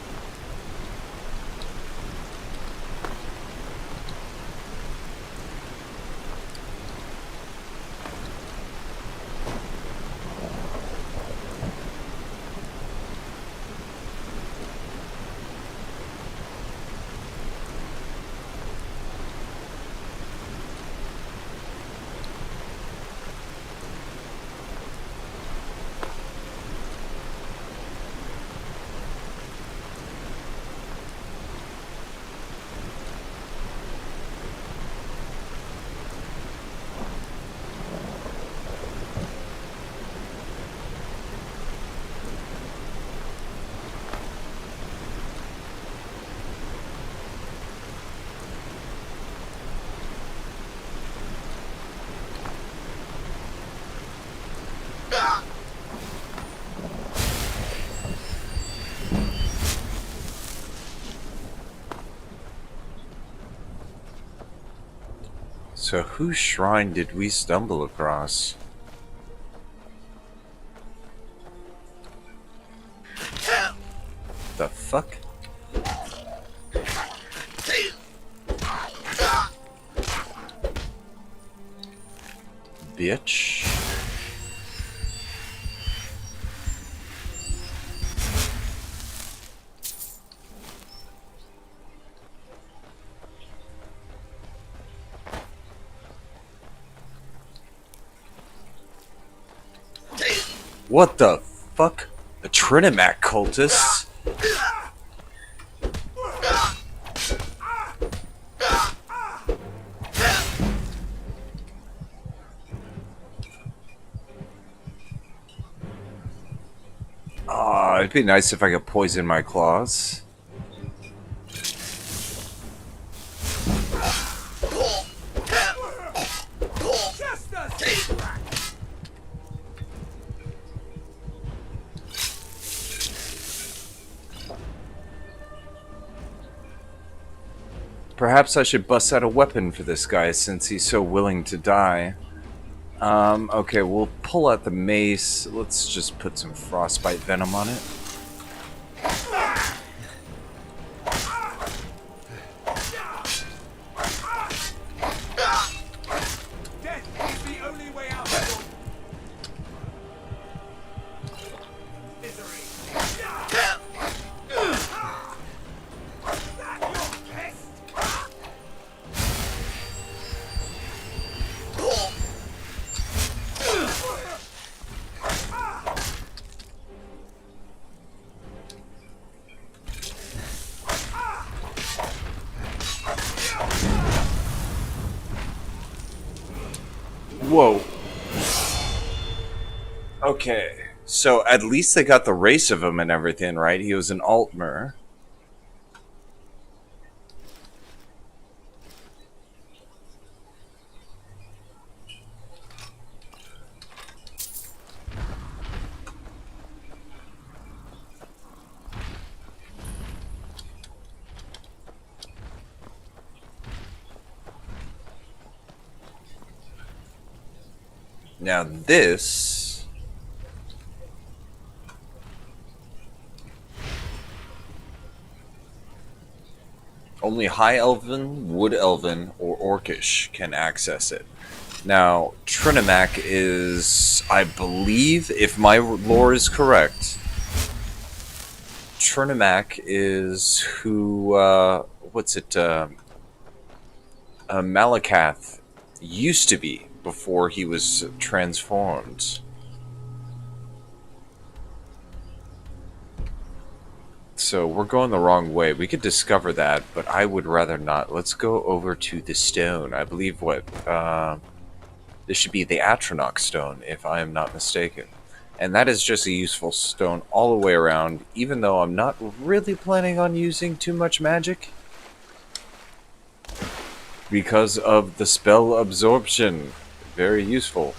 So whose shrine did we stumble across? The fuck? Bitch. What the fuck? A Atronach cultist? Aw, it'd be nice if I could poison my claws. Perhaps I should bust out a weapon for this guy since he's so willing to die. Okay, we'll pull out the mace. Let's just put some frostbite venom on it. Whoa. Okay, so at least they got the race of him and everything, right? He was an Altmer. Now this only High Elven, Wood Elven, or Orcish can access it. Now Atronach is, I believe, if my lore is correct, Atronach is who, what's it, Malakath used to be before he was transformed. So we're going the wrong way. We could discover that, but I would rather not. Let's go over to the stone. I believe this should be the Atronach Stone, if I am not mistaken. And that is just a useful stone all the way around, even though I'm not really planning on using too much magic. Because of the spell absorption. Very useful.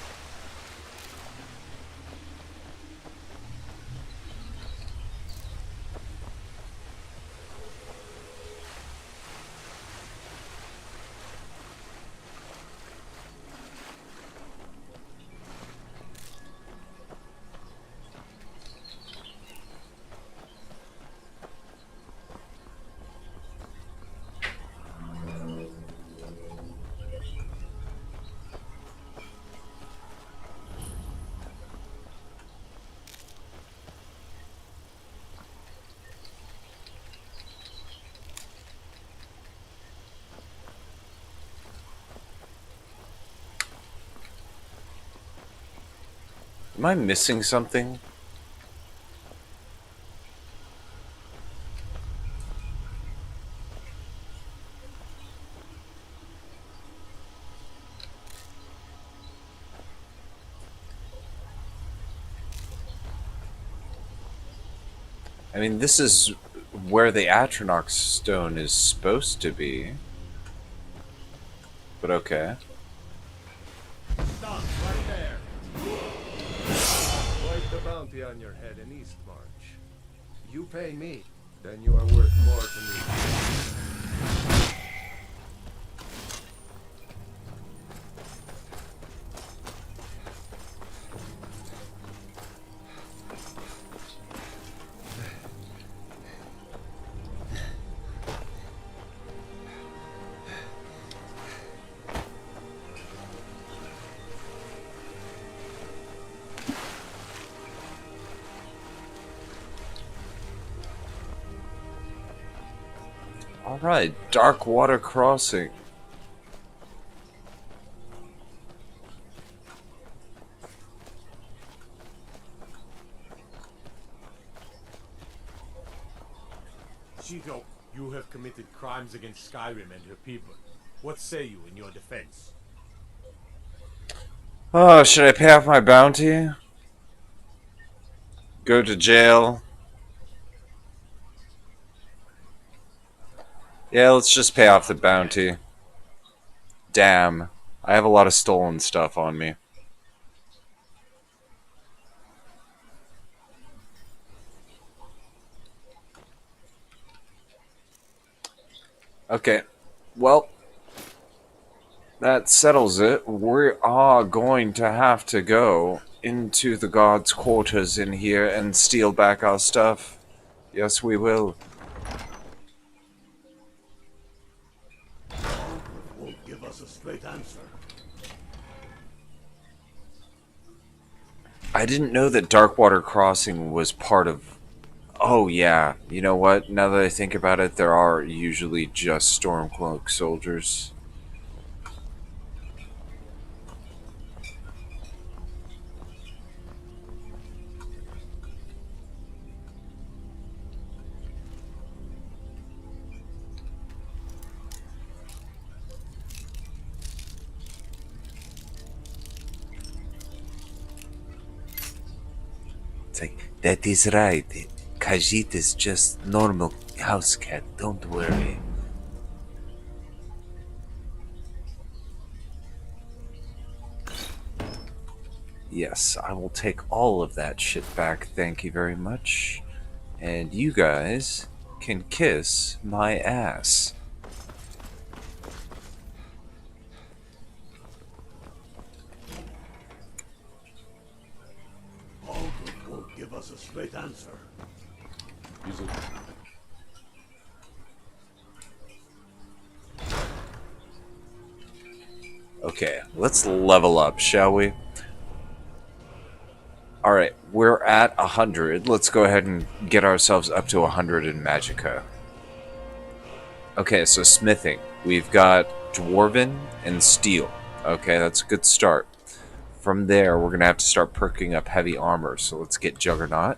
Am I missing something? I mean, this is where the Atronach Stone is supposed to be. But okay. Stop right there. Quite the bounty on your head in Eastmarch. You pay me, then you are worth more to me. Alright, Dark Water Crossing. Chico, you have committed crimes against Skyrim and her people. What say you in your defense? Oh, should I pay off my bounty? Go to jail? Yeah, let's just pay off the bounty. Damn. I have a lot of stolen stuff on me. Okay. Well, that settles it. We are going to have to go into the guards' quarters in here and steal back our stuff. Yes, we will. Won't give us a straight answer. I didn't know that Darkwater Crossing was part of... Oh, yeah. You know what? Now that I think about it, there are usually just Stormcloak soldiers. It's like, that is right. Khajiit is just normal house cat, don't worry. Yes, I will take all of that shit back, thank you very much. And you guys can kiss my ass. Aldrich won't give us a straight answer. Okay, let's level up, shall we? Alright, we're at 100. Let's go ahead and get ourselves up to 100 in Magicka. Okay, so smithing. We've got Dwarven, and Steel. Okay, that's a good start. From there, we're going to have to start perking up heavy armor. So let's get Juggernaut.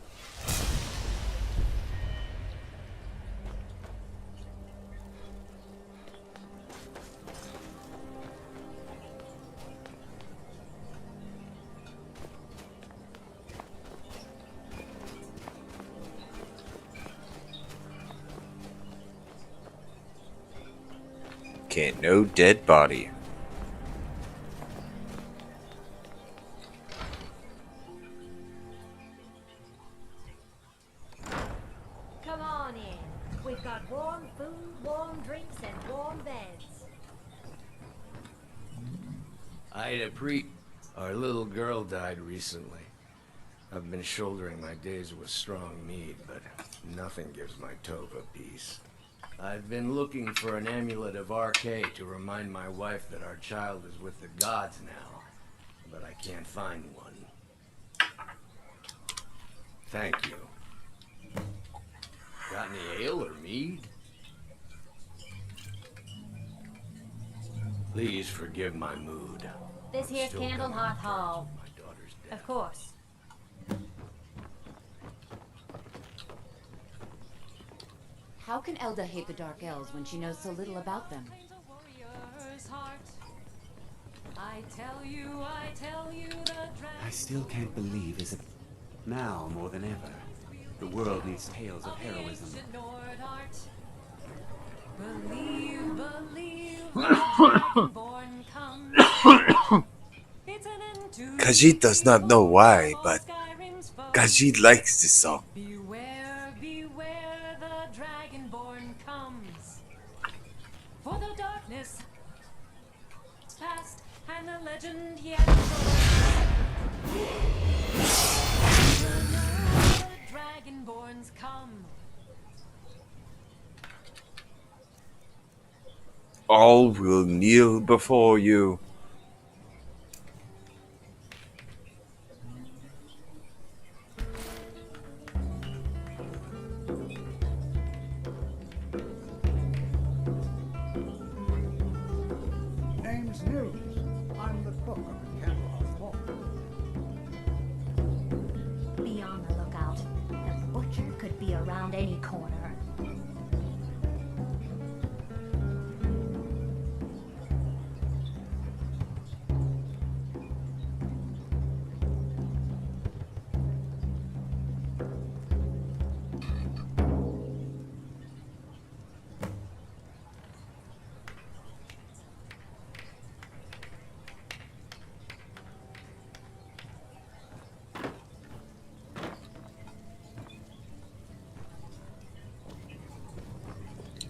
Okay, no dead body. Come on in. We've got warm food, warm drinks, and warm beds. Our little girl died recently. I've been shouldering my days with strong mead, but nothing gives my Tova peace. I've been looking for an amulet of RK to remind my wife that our child is with the gods now, but I can't find one. Thank you. Got any ale or mead? Please forgive my mood. This here's Still Candlehearth coming Hall. my daughter's death. Of course. How can Elda hate the Dark Elves when she knows so little about them? I still can't believe is it now more than ever. The world needs tales of heroism. Khajiit does not know why, but Khajiit likes this song. Beware, beware, the Dragonborn comes. For the darkness is past, and the legend yet grows. The Dragonborns come. All will kneel before you. Name's News. I'm the cook of the Candlehearth Hall. Be on the lookout. The butcher could be around any corner.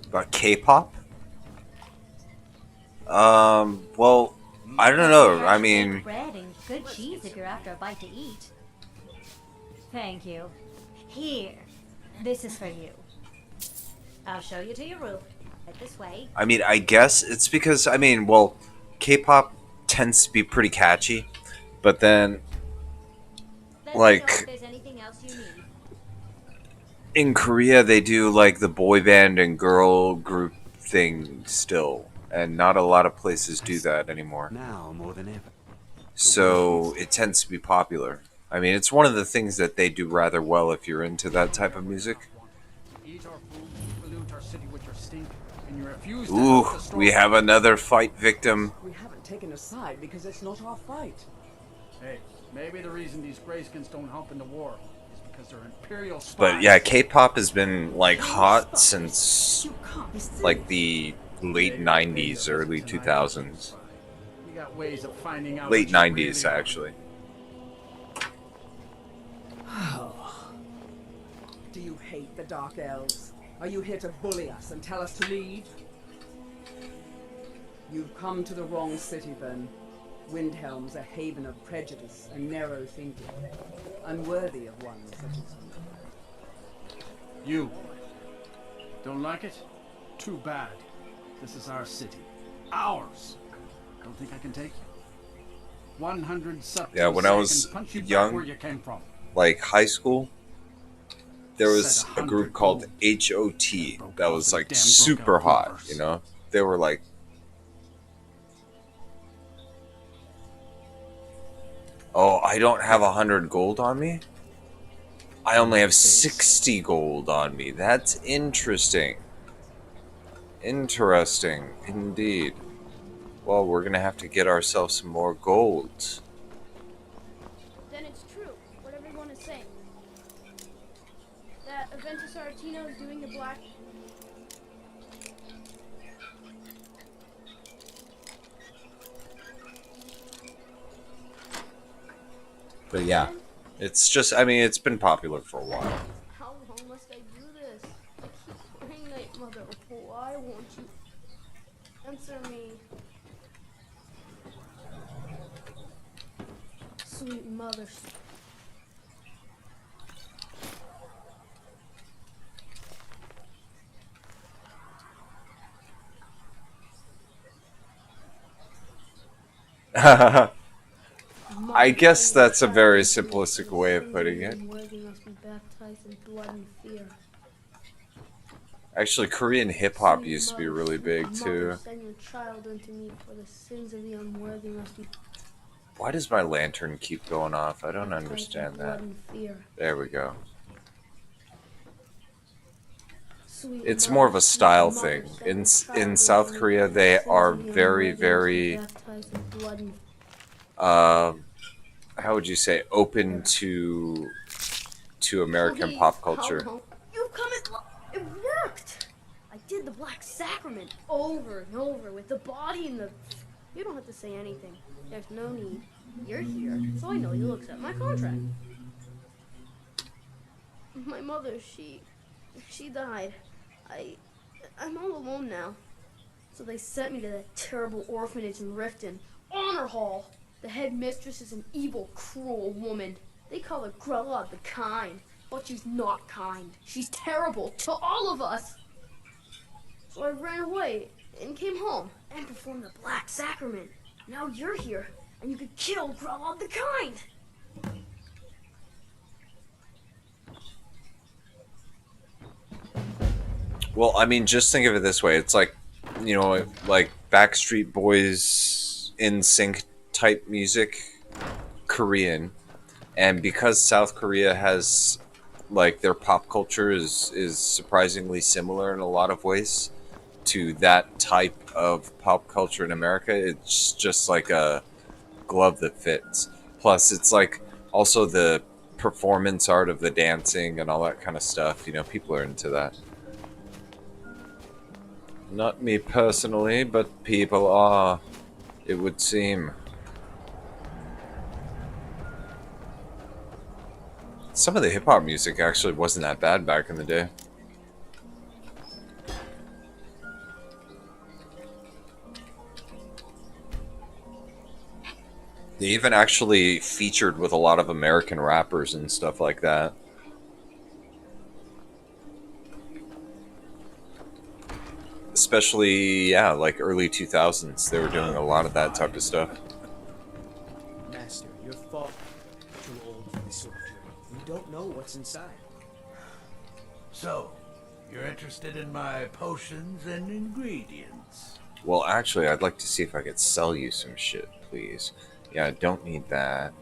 About K-pop? Well, I don't know. I mean, Bread and good cheese if you're after a bite to eat. Thank you. Here. This is for you. I'll show you to your room. Right this way. I guess it's because, well, K-pop tends to be pretty catchy, but then, Let me know if like, there's anything else you need. in Korea, they do, like, the boy band and girl group thing still, and not a lot of places do that anymore. Now more than ever. So it tends to be popular. It's one of the things that they do rather well if you're into that type of music. Eat our food, pollute our city with your stink, and you refuse to Ooh, help the storm. we have another fight victim. We haven't taken a side because it's not our fight. Hey, maybe the reason these Greyskins don't help in the war is because they're imperial spies. But yeah, K-pop has been, like, hot since, like, the late 90s, early 2000s. We got ways of finding out. Late what you 90s, really are. actually. Do you hate the Dark Elves? Are you here to bully us and tell us to leave? You've come to the wrong city, then. Windhelm's a haven of prejudice and narrow thinking, unworthy of one such as you. You don't like it? Too bad. This is our city. Ours. Don't think I can take you. 100 subs. Yeah, when I was punch you back young, where you came from. like high school, there was a group called HOT that was like super hot, you know? They were like Oh, I don't have 100 gold on me? I only have 60 gold on me. That's interesting. Interesting, indeed. Well, we're gonna have to get ourselves some more gold. Then it's true, what everyone is saying. That Aventus Aretino is doing the black... But yeah, it's just, I mean, it's been popular for a while. How long must I do this? I keep praying, Night Mother. Why won't you answer me? Sweet mother. I guess that's a very simplistic way of putting it. Actually, Korean hip-hop used to be really big, too. Why does my lantern keep going off? I don't understand that. There we go. It's more of a style thing. In South Korea, they are very, very... how would you say, open to American pop culture. You've come it worked! I did the Black Sacrament over and over with the body and the... You don't have to say anything. There's no need. You're here, so I know you'll accept my contract. My mother, she died. I'm all alone now. So they sent me to that terrible orphanage in Riften. Honor Hall! The head mistress is an evil, cruel woman. They call her Grella the Kind, but she's not kind. She's terrible to all of us. So I ran away and came home and performed the Black Sacrament. Now you're here, and you could kill Grella the Kind. Well, I mean, just think of it this way. It's like, you know, like Backstreet Boys in sync type music, Korean. And because South Korea has, like, their pop culture is surprisingly similar in a lot of ways to that type of pop culture in America, it's just like a glove that fits. Plus, it's like also the performance art of the dancing and all that kind of stuff. You know, people are into that. Not me personally, but people are, it would seem. Some of the hip-hop music actually wasn't that bad back in the day. They even actually featured with a lot of American rappers and stuff like that. Especially, yeah, like early 2000s. They were doing a lot of that type of stuff. Master, you're far too old for this sort of journey. You don't know what's inside. So, you're interested in my potions and ingredients? Well, actually, I'd like to see if I could sell you some shit, please. Yeah, I don't need that.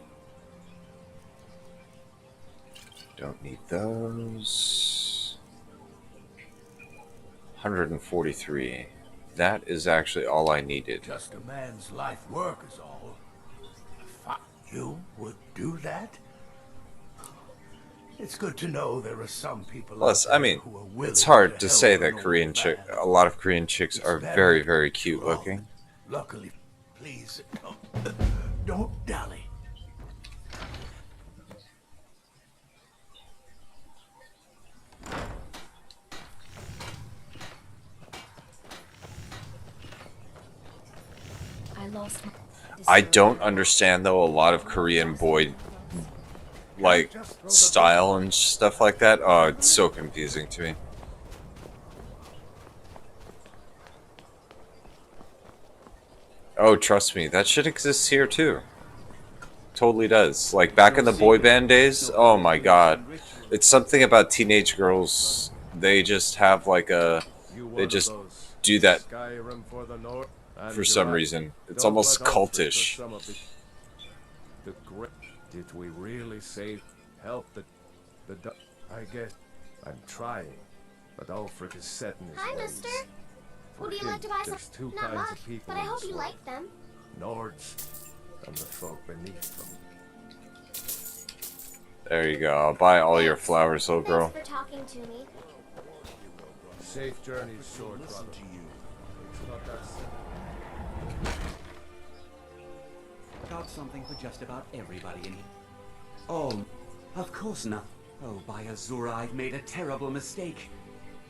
Don't need those. 143. That is actually all I needed. Just a man's life work is all. You would do that? It's good to know there are some people. Plus, I mean, it's hard to say that a lot of Korean chicks are very, very cute looking. Luckily, please don't dally. I don't understand though a lot of Korean boy like style and stuff like that. Oh, it's so confusing to me. Oh, trust me, that shit exists here too. Totally does. Like back in the boy band days, oh my god. It's something about teenage girls. They just have like a, they just do that for some reason. It's almost cultish. Did we really save? Help the I guess I'm trying, but Alfred is set in his Hi, ways. mister. For Would you him, like to buy some? there's two Not kinds much, of people but I in hope this you world. like them. Nords and the folk beneath them. There you go. I'll buy all your flowers, little girl. Thanks for talking to me. Safe journeys, sword brother. It's not that simple. Got something for just about everybody in here. Oh, of course not. Oh, by Azura, I've made a terrible mistake.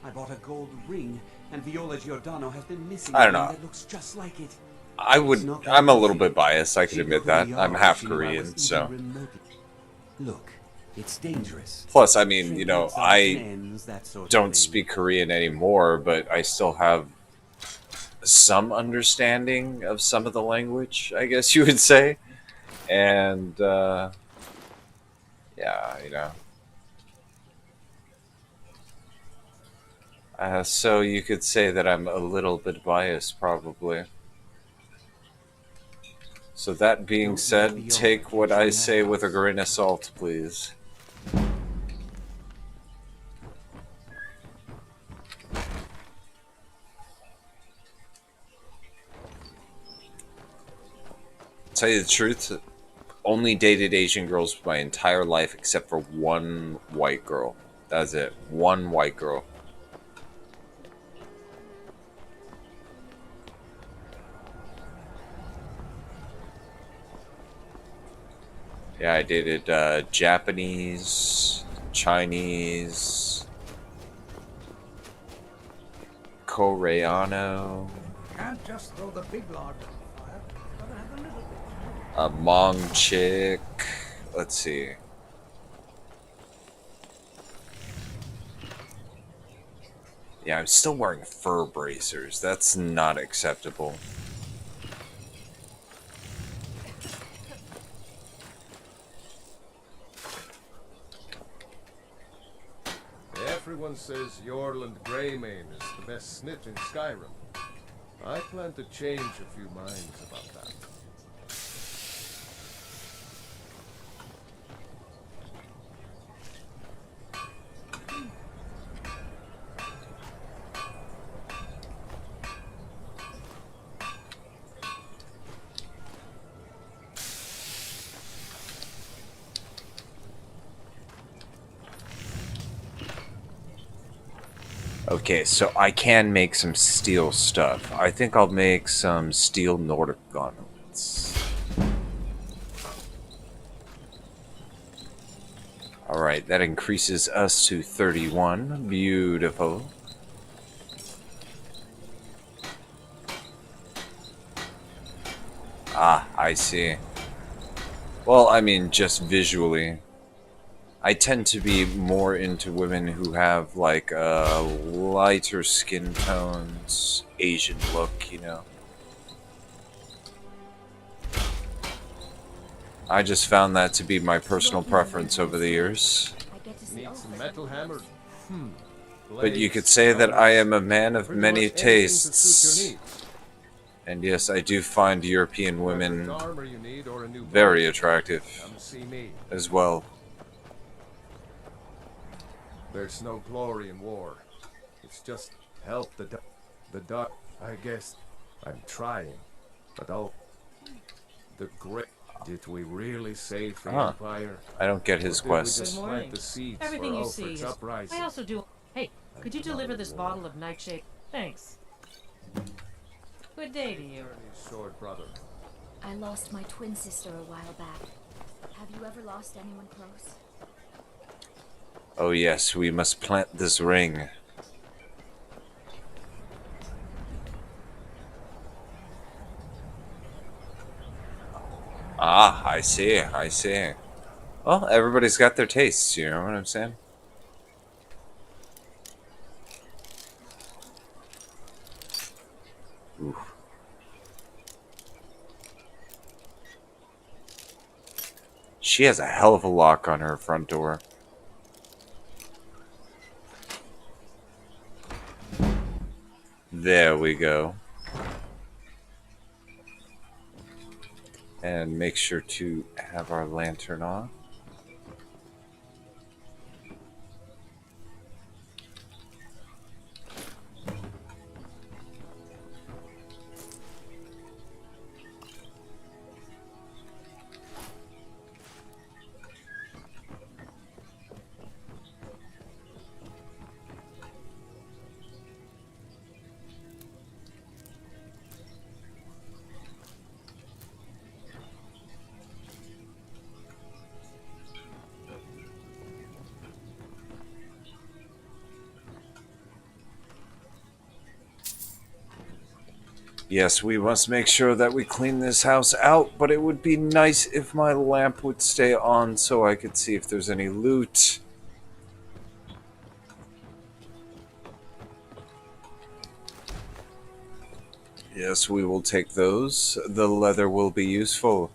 I bought a gold ring, and Viola Giordano has been missing I don't a ring know. that looks just like it. I'm a little bit biased, I can admit that. I'm half Korean, so. Look, it's dangerous. Plus, I mean, you know, I don't speak Korean anymore, but I still have some understanding of some of the language, I guess you would say. And, yeah, you know. So you could say that I'm a little bit biased, probably. So that being said, take what I say with a grain of salt, please. Tell you the truth, only dated Asian girls my entire life except for one white girl. That's it. One white girl. Yeah, I dated Japanese, Chinese, Koreano, Can't just throw the big log on the fire. Gotta have a little bit. a Hmong chick. Let's see. Yeah, I'm still wearing fur bracers. That's not acceptable. Everyone says Yorland Greymane is the best smith in Skyrim. I plan to change a few minds about that. Okay, so I can make some steel stuff. I think I'll make some steel Nordic gauntlets. Alright, that increases us to 31. Beautiful. Ah, I see. Well, I mean, just visually. I tend to be more into women who have, like, lighter skin tones, Asian look, you know. I just found that to be my personal preference over the years. Need some metal hammer? But you could say that I am a man of many tastes. And yes, I do find European women very attractive as well. There's no glory in war. It's just help the dark. I guess I'm trying, but the great. Did we really save the Empire? I don't get his quest. Good morning. The seeds Everything for you see Alfred's is... uprising. I also do... Hey, could you deliver this bottle of nightshade? Thanks. Good day to you. Sword brother. I lost my twin sister a while back. Have you ever lost anyone close? Oh yes, we must plant this ring. Ah, I see, I see. Well, everybody's got their tastes, you know what I'm saying? Oof. She has a hell of a lock on her front door. There we go. And make sure to have our lantern on. Yes, we must make sure that we clean this house out, but it would be nice if my lamp would stay on so I could see if there's any loot. Yes, we will take those. The leather will be useful.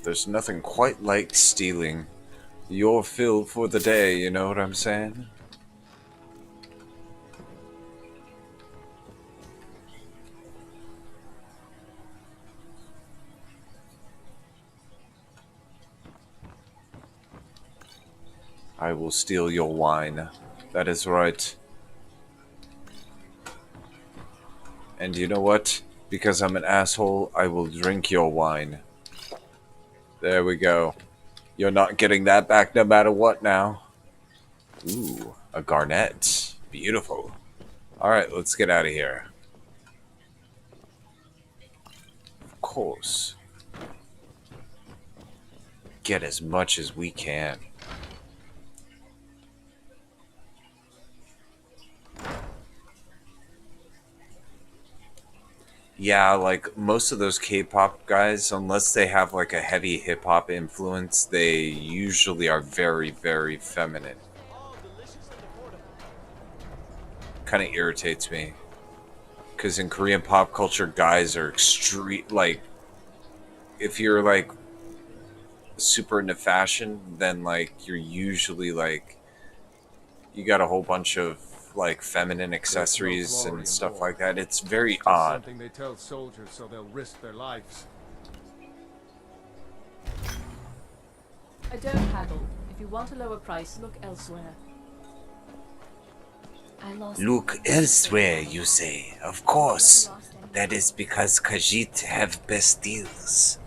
There's nothing quite like stealing your fill for the day, you know what I'm saying? I will steal your wine. That is right. And you know what? Because I'm an asshole, I will drink your wine. There we go. You're not getting that back no matter what now. Ooh, a garnet. Beautiful. Alright, let's get out of here. Of course. Get as much as we can. Yeah, like most of those K-pop guys, unless they have like a heavy hip-hop influence, they usually are very, very feminine. Kind of irritates me. Because in Korean pop culture, guys are extreme, like, if you're like super into fashion, then like you're usually like, you got a whole bunch of like feminine accessories and stuff like that. It's very odd. Something they tell soldiers so they'll risk their lives. I don't haggle. If you want a lower price, look elsewhere. Look elsewhere, you say. Of course. That is because Khajiit have best deals.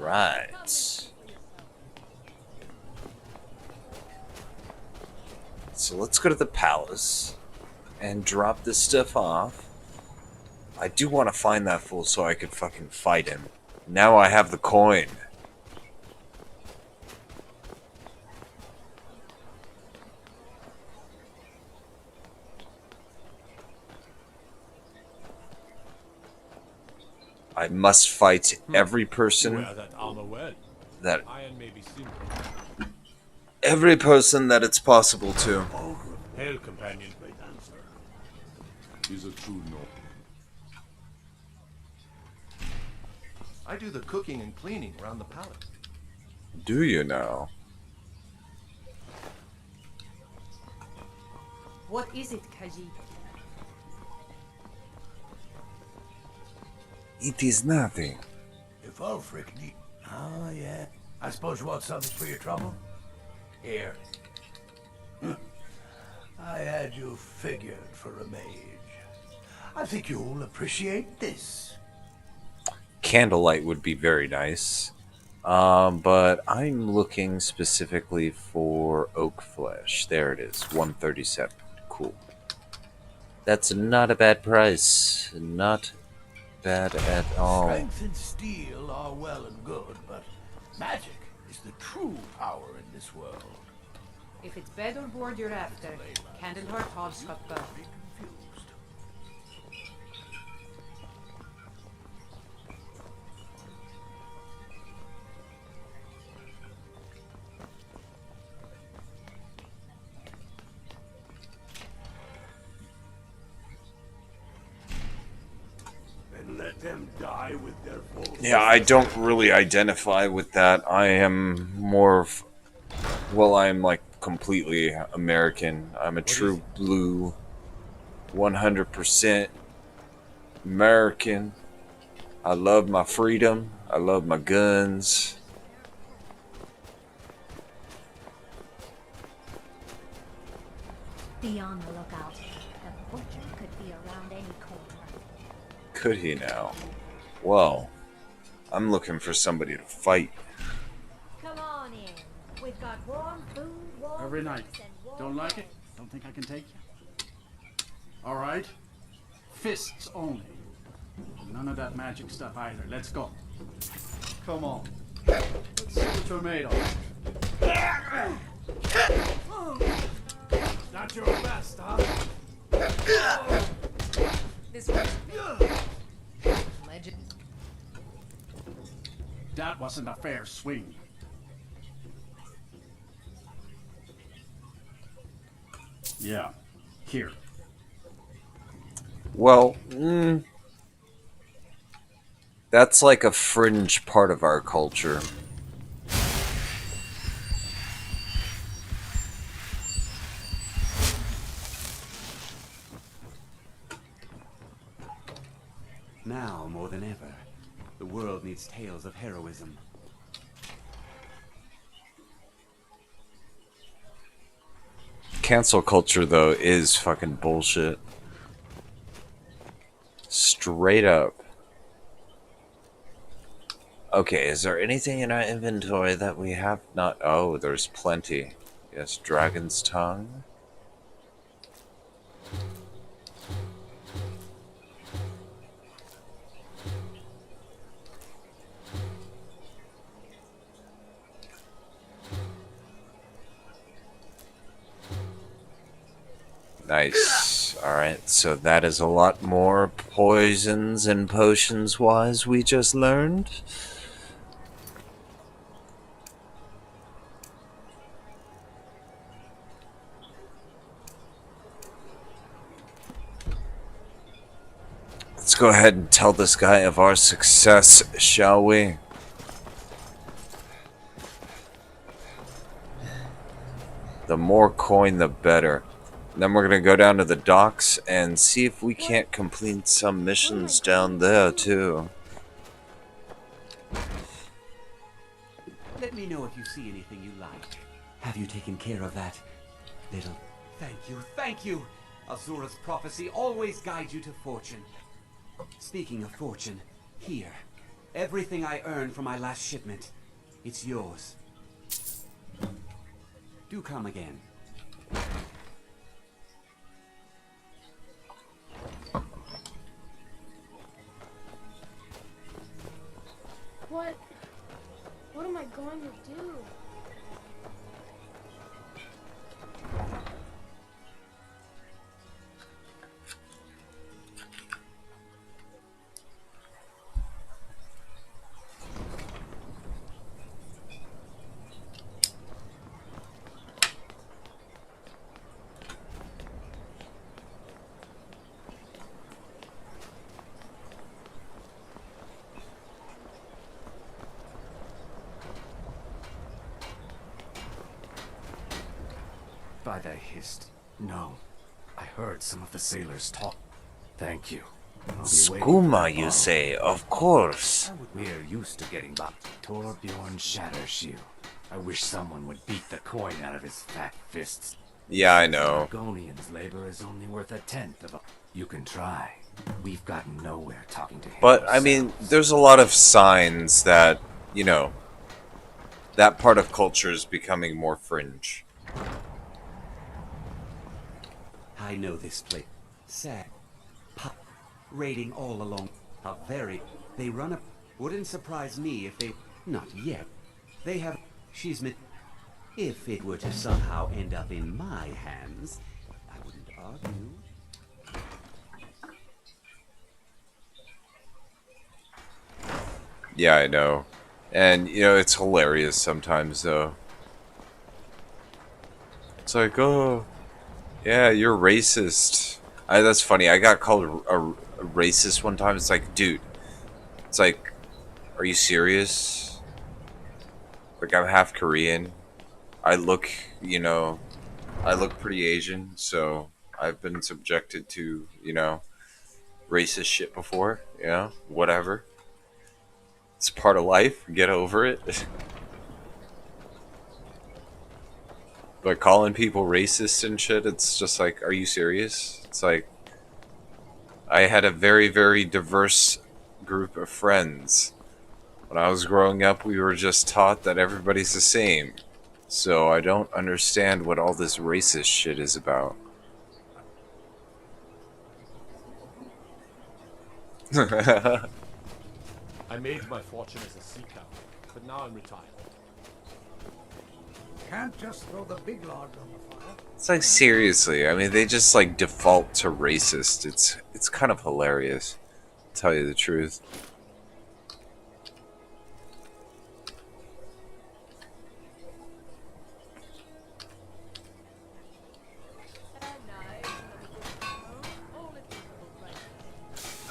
Alright. So let's go to the palace and drop this stuff off. I do want to find that fool so I could fucking fight him. Now I have the coin. I must fight every person that every person that it's possible to. Hail, companion. He's a true no. I do the cooking and cleaning around the palace. Do you now? What is it, Khajiit? It is nothing. If Ulfric need... Oh, yeah. I suppose you want something for your trouble? Here. I had you figured for a mage. I think you'll appreciate this. Candlelight would be very nice. But I'm looking specifically for oak flesh. There it is, 137. Cool. That's not a bad price. Not bad at all. Strength and steel are well and good, but magic is the true power in this world. If it's bed or board you're after, Candleheart Hall's got both. them die with their full Yeah, I don't really identify with that. I am more of, well, I'm like completely American. I'm a true blue, 100% American. I love my freedom. I love my guns. Be on the lookout. The butcher could be around any corner. Could he now? Well, I'm looking for somebody to fight. Come on in. We've got warm food, warm Every night. drinks, and warm Don't like it? Don't think I can take you? All right. Fists only. None of that magic stuff either. Let's go. Come on. Let's see what you're made of. Not your best, huh? This way. Legend. That wasn't a fair swing. Yeah. Here. Well, that's like a fringe part of our culture. Now, more than ever, the world needs tales of heroism. Cancel culture, though, is fucking bullshit. Straight up. Okay, is there anything in our inventory that we have not? Oh, there's plenty. Yes, Dragon's Tongue. Nice. Alright, so that is a lot more poisons and potions wise we just learned. Let's go ahead and tell this guy of our success, shall we? The more coin, the better. Then we're going to go down to the docks and see if we can't complete some missions down there, too. Let me know if you see anything you like. Have you taken care of that little... Thank you, thank you! Azura's prophecy always guides you to fortune. Speaking of fortune, here. Everything I earned from my last shipment. It's yours. Do come again. What am I going to do? By the hist. No. I heard some of the sailors talk. Thank you. I'll be Skooma, waiting you tomorrow. say? Of course. We're used to getting by. Torbjorn Shattershield. I wish someone would beat the coin out of his fat fists. Yeah, I know. Argonian's labor is only worth a tenth of a... You can try. We've gotten nowhere talking to him. But, I mean, there's a lot of signs that, you know, that part of culture is becoming more fringe. I know this place. Sad. Pop. Raiding all along. A very... They run a... Wouldn't surprise me if they... Not yet. They have... She's mit... If it were to somehow end up in my hands, I wouldn't argue. Yeah, I know. And, you know, it's hilarious sometimes, though. It's like, oh, yeah, you're racist. That's funny. I got called a racist one time. It's like, dude, It's like, are you serious? Like, I'm half Korean. I look, you know, I look pretty Asian, so I've been subjected to, you know, racist shit before, you know, whatever. It's part of life, get over it. But calling people racist and shit, it's just like, are you serious? It's like, I had a very, very diverse group of friends. When I was growing up, we were just taught that everybody's the same. So I don't understand what all this racist shit is about. I made my fortune as a sea captain, but now I'm retired. Can't just throw the big logs on the fire. It's like, seriously, I mean, they just like default to racist. It's kind of hilarious, to tell you the truth.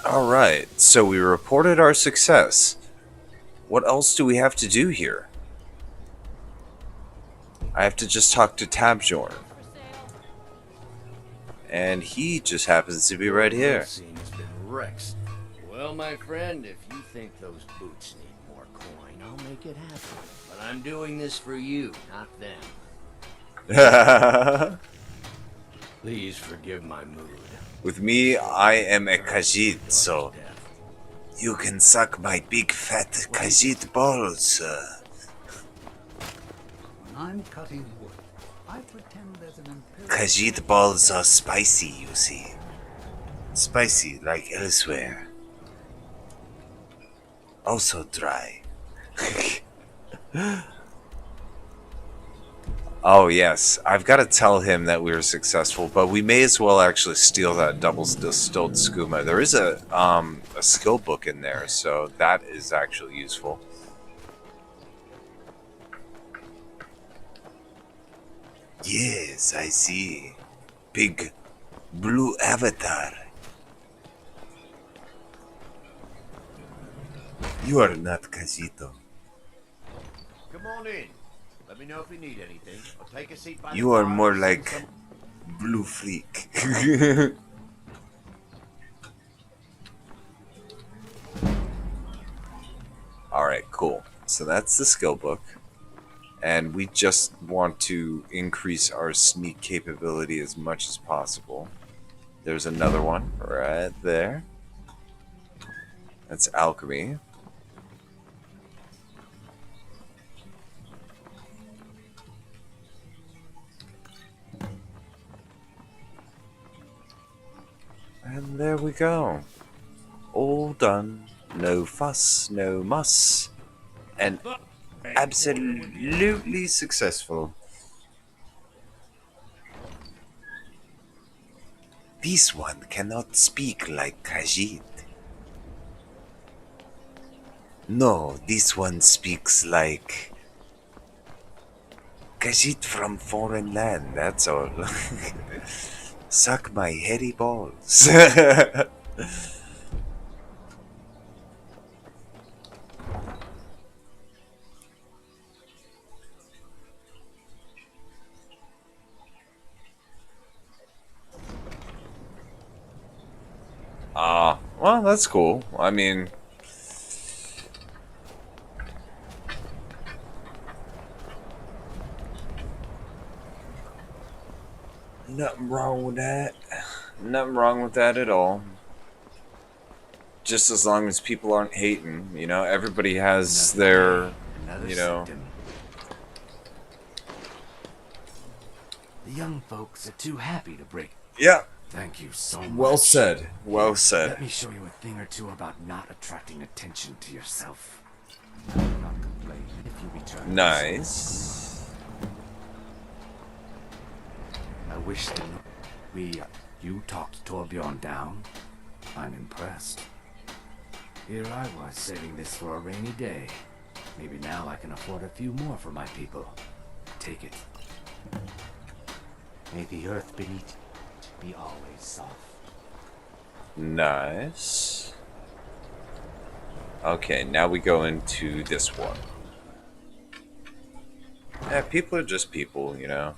Alright, so we reported our success. What else do we have to do here? I have to just talk to Tabjorn. And he just happens to be right here. Scene has been wrecked. Well, my friend, if you think those boots need more coin, I'll make it happen. But I'm doing this for you, not them. Please forgive my mood. With me, I am a Khajiit, so you can suck my big fat Khajiit balls. When I'm cutting wood, I pretend there's an imperial... Khajiit balls are spicy, you see. Spicy like elsewhere. Also dry. Oh yes, I've got to tell him that we were successful, but we may as well actually steal that double distilled skooma. There is a skill book in there, so that is actually useful. Yes, I see. Big blue avatar. You are not Khajiito. Come on in. Let me know if you need anything. I'll take a seat by You the are fire more and like some- blue freak. Alright, cool. So that's the skill book. And we just want to increase our sneak capability as much as possible. There's another one right there. That's alchemy. And there we go. All done. No fuss, no muss. And absolutely successful. This one cannot speak like Khajiit. No, this one speaks like Khajiit from foreign land, that's all. Suck my hairy balls. Well, that's cool. I mean, nothing wrong with that. Nothing wrong with that at all. Just as long as people aren't hating, you know, everybody has their, you know. The young folks are too happy to break. Yeah. Thank you so much. Well said. Well said. Let me show you a thing or two about not attracting attention to yourself. I will not complain if you return. Nice. I wish to know you talked Torbjorn down. I'm impressed. Here I was saving this for a rainy day. Maybe now I can afford a few more for my people. Take it. May the earth beneath be always soft. Nice. Okay, now we go into this one. Yeah, people are just people, you know.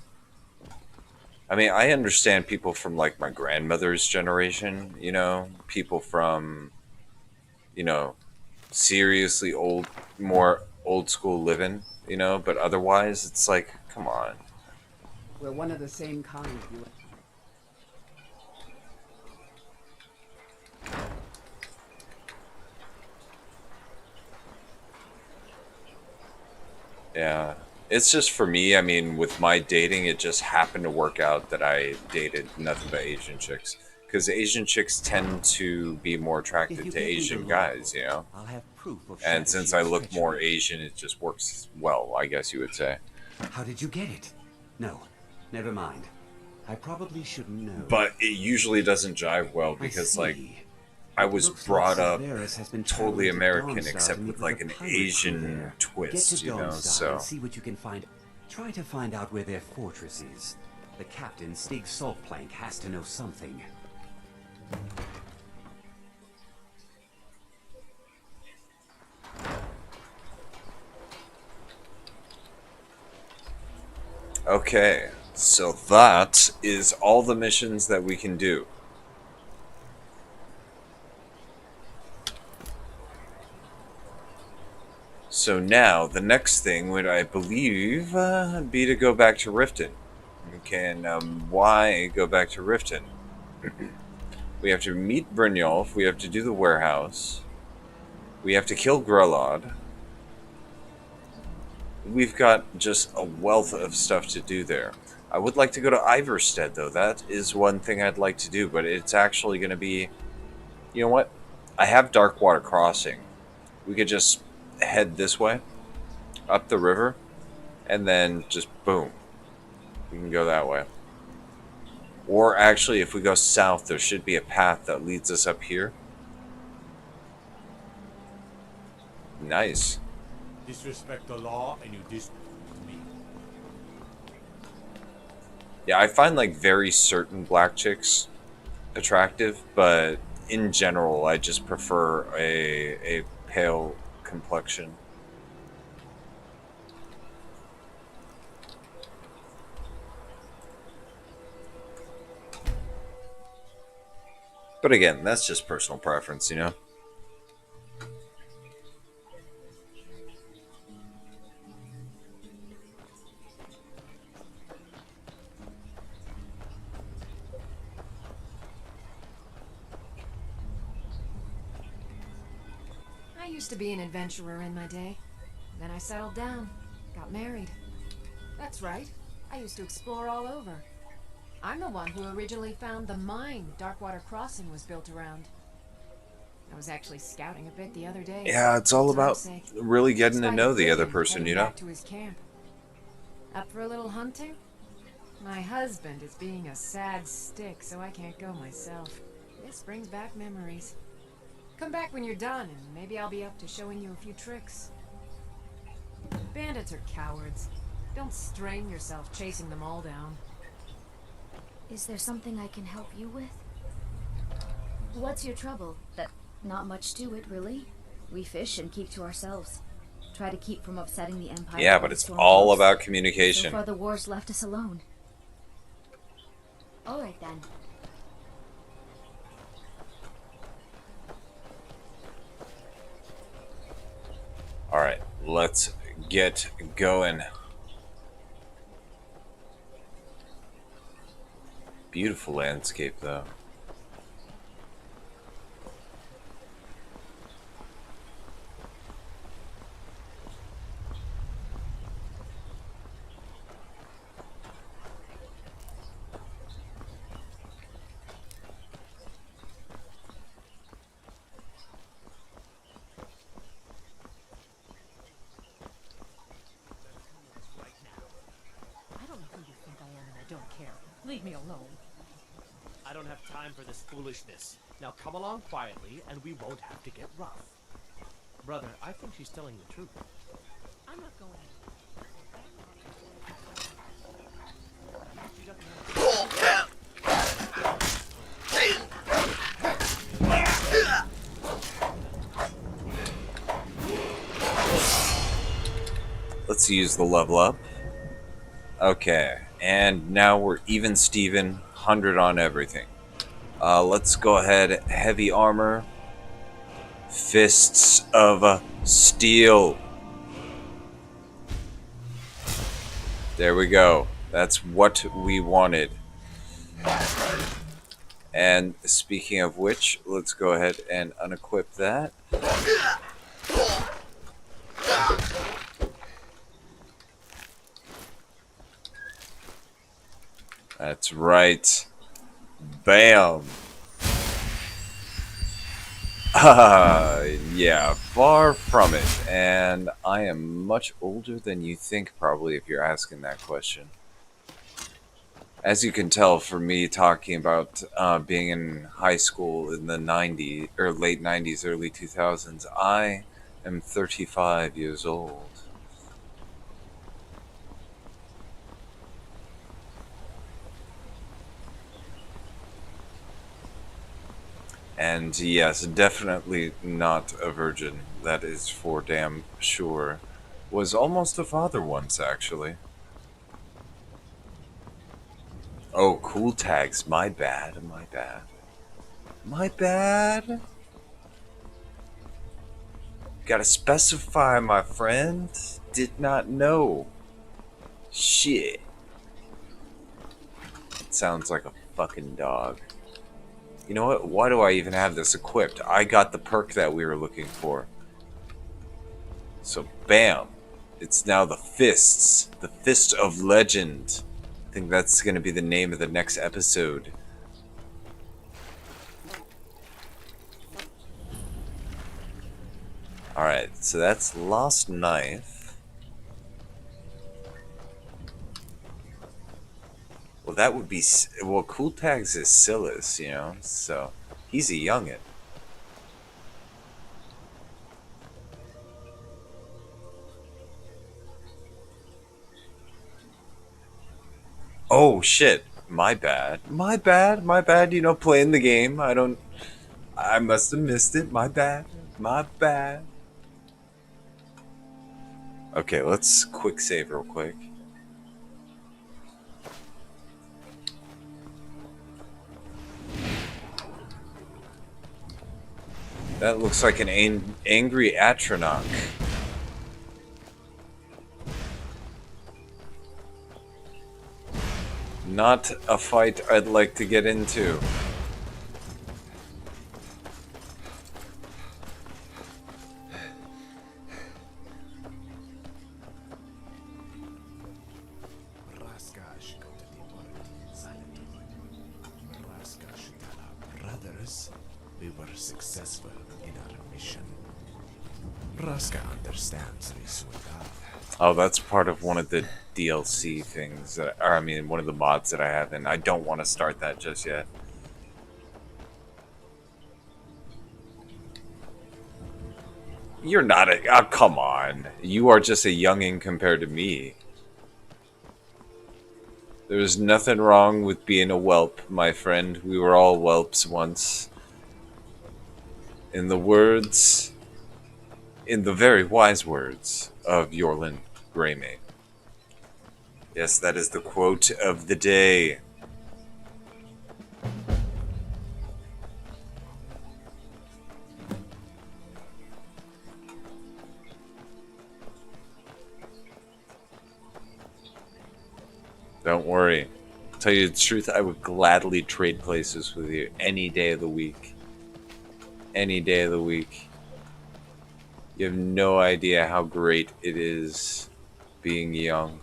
I mean, I understand people from like my grandmother's generation, you know, people from, you know, seriously old, more old school living, you know, but otherwise it's like, come on. We're one of the same kind, you. Yeah. It's just for me, I mean, with my dating, it just happened to work out that I dated nothing but Asian chicks. Because Asian chicks tend to be more attracted to Asian guys, you know? I'll have proof of And since I Shadowshield's look more treachery. Asian, it just works well, I guess you would say. How did you get it? No, never mind. I probably shouldn't know. But it usually doesn't jive well because, like, I was brought up totally American except with, like, an Asian twist, you know, so... See what you can find. Try to find out where their fortress is. The captain, Stig Saltplank, has to know something. Okay, so that is all the missions that we can do. So now, the next thing would, I believe, be to go back to Riften. Okay, and why go back to Riften? We have to meet Brynjolf, we have to do the warehouse, we have to kill Grelod. We've got just a wealth of stuff to do there. I would like to go to Iverstead, though. That is one thing I'd like to do, but it's actually going to be... You know what? I have Darkwater Crossing. We could just head this way, up the river, and then just boom. We can go that way. Or actually, if we go south, there should be a path that leads us up here. Nice. Disrespect the law and you disrespect me. Yeah, I find like very certain black chicks attractive, but in general, I just prefer a pale complexion. But again, that's just personal preference, you know? I used to be an adventurer in my day. Then I settled down, got married. That's right, I used to explore all over. I'm the one who originally found the mine Darkwater Crossing was built around. I was actually scouting a bit the other day. Yeah, it's all about really getting to know the other person, you know? Back to his camp. Up for a little hunting? My husband is being a sad stick, so I can't go myself. This brings back memories. Come back when you're done, and maybe I'll be up to showing you a few tricks. Bandits are cowards. Don't strain yourself chasing them all down. Is there something I can help you with? What's your trouble? That not much to it, really. We fish and keep to ourselves. Try to keep from upsetting the Empire. Yeah, but it's all about communication. So far the war's left us alone. Alright then. Alright, let's get going. Beautiful landscape, though. I don't know who you think I am, and I don't care. Leave me alone. I don't have time for this foolishness. Now come along quietly, and we won't have to get rough. Brother, I think she's telling the truth. I'm not going Let's use the level up. Okay, and now we're even Steven, 100 on everything. Let's go ahead, heavy armor, fists of steel. There we go. That's what we wanted. And speaking of which, let's go ahead and unequip that. That's right. Bam. Yeah, far from it. And I am much older than you think, probably, if you're asking that question. As you can tell from me talking about being in high school in the 90s, or late 90s, early 2000s, I am 35 years old. And yes, definitely not a virgin. That is for damn sure. Was almost a father once, actually. Oh, cool tags. My bad. My bad. My bad. Gotta specify, my friend. Did not know. Shit. Sounds like a fucking dog. You know what? Why do I even have this equipped? I got the perk that we were looking for. So, bam. It's now the Fists. The Fist of Legend. I think that's going to be the name of the next episode. Alright, so that's Lost Knife. Well, that would be... Well, Cool Tags is Silas, you know, so he's a youngin'. Oh, shit. My bad. My bad. My bad. You know, playing the game. I must have missed it. My bad. My bad. Okay, let's quick save real quick. That looks like an angry Atronach. Not a fight I'd like to get into. Brothers, we were successful in our mission. Raska understands this without. Oh, that's part of one of the DLC things, or I mean, one of the mods that I have, and I don't want to start that just yet. You're not a... Oh, come on. You are just a youngin' compared to me. There's nothing wrong with being a whelp, my friend. We were all whelps once. In the very wise words of Yorlin Greymane. Yes, that is the quote of the day. Don't worry. Tell you the truth, I would gladly trade places with you any day of the week. Any day of the week. You have no idea how great it is being young.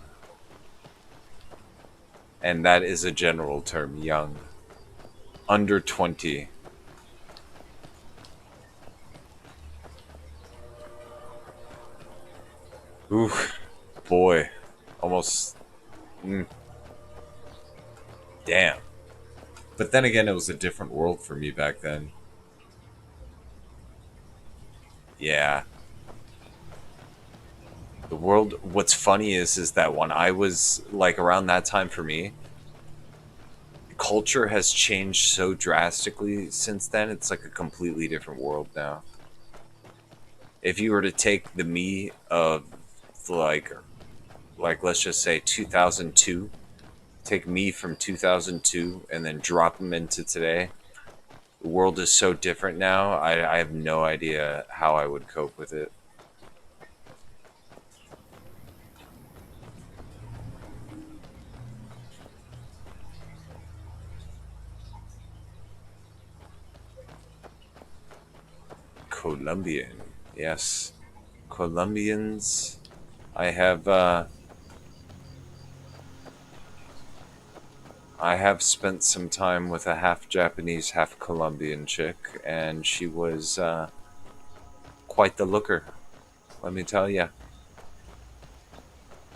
And that is a general term, young. Under 20. Ooh, boy. Almost... Damn. But then again, it was a different world for me back then. Yeah. The world, what's funny is that when I was, like, around that time for me, culture has changed so drastically since then. It's like a completely different world now. If you were to take the me of, like, like, let's just say 2002, take me from 2002 and then drop them into today, the world is so different now. I have no idea how I would cope with it. Colombian, yes, Colombians. I have spent some time with a half Japanese, half Colombian chick, and she was quite the looker, let me tell ya.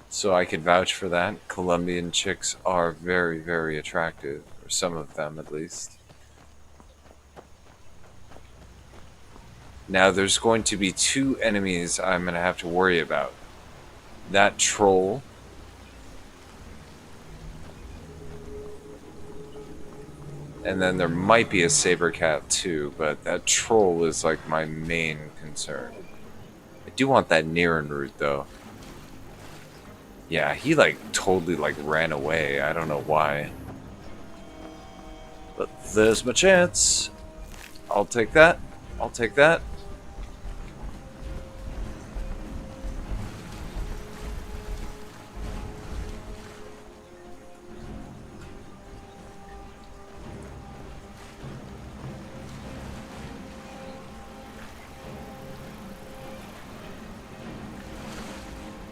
So I could vouch for that. Colombian chicks are very, very attractive, or some of them at least. Now there's going to be two enemies I'm going to have to worry about. That troll. And then there might be a saber cat too, but that troll is like my main concern. I do want that Niran root though. Yeah, he like totally like ran away. I don't know why. But there's my chance. I'll take that. I'll take that.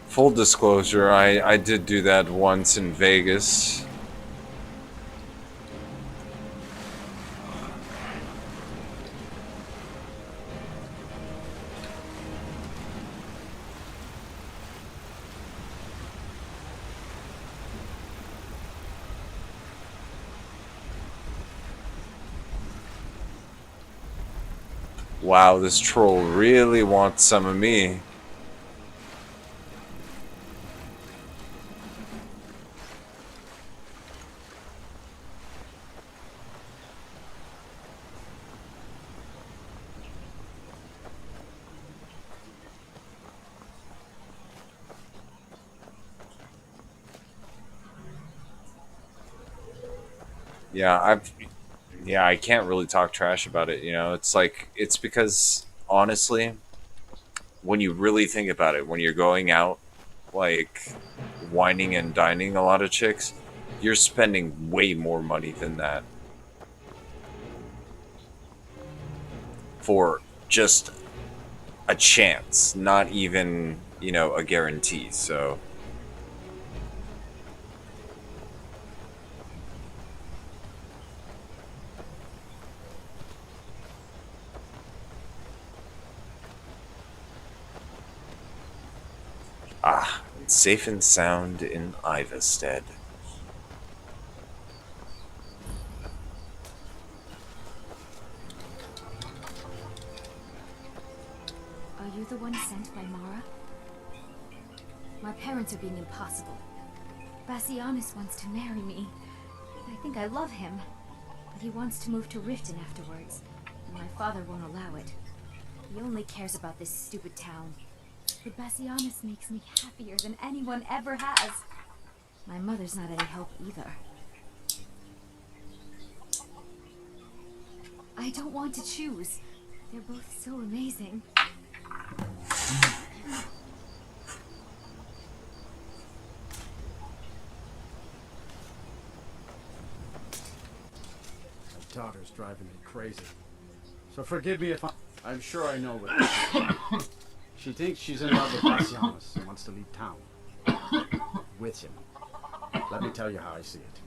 Full disclosure, I did do that once in Vegas. Wow, this troll really wants some of me. Yeah, I can't really talk trash about it, you know. It's like, it's because honestly, when you really think about it, when you're going out like whining and dining a lot of chicks, you're spending way more money than that for just a chance, not even, you know, a guarantee. So safe and sound in Ivestead. Are you the one sent by Mara? My parents are being impossible. Bassianus wants to marry me. I think I love him. But he wants to move to Riften afterwards, and my father won't allow it. He only cares about this stupid town. But Bassianus makes me happier than anyone ever has. My mother's not any help either. I don't want to choose. They're both so amazing. My daughter's driving me crazy. So forgive me if I'm sure I know what she thinks she's in love with Bassianus and wants to leave town. With him. Let me tell you how I see it.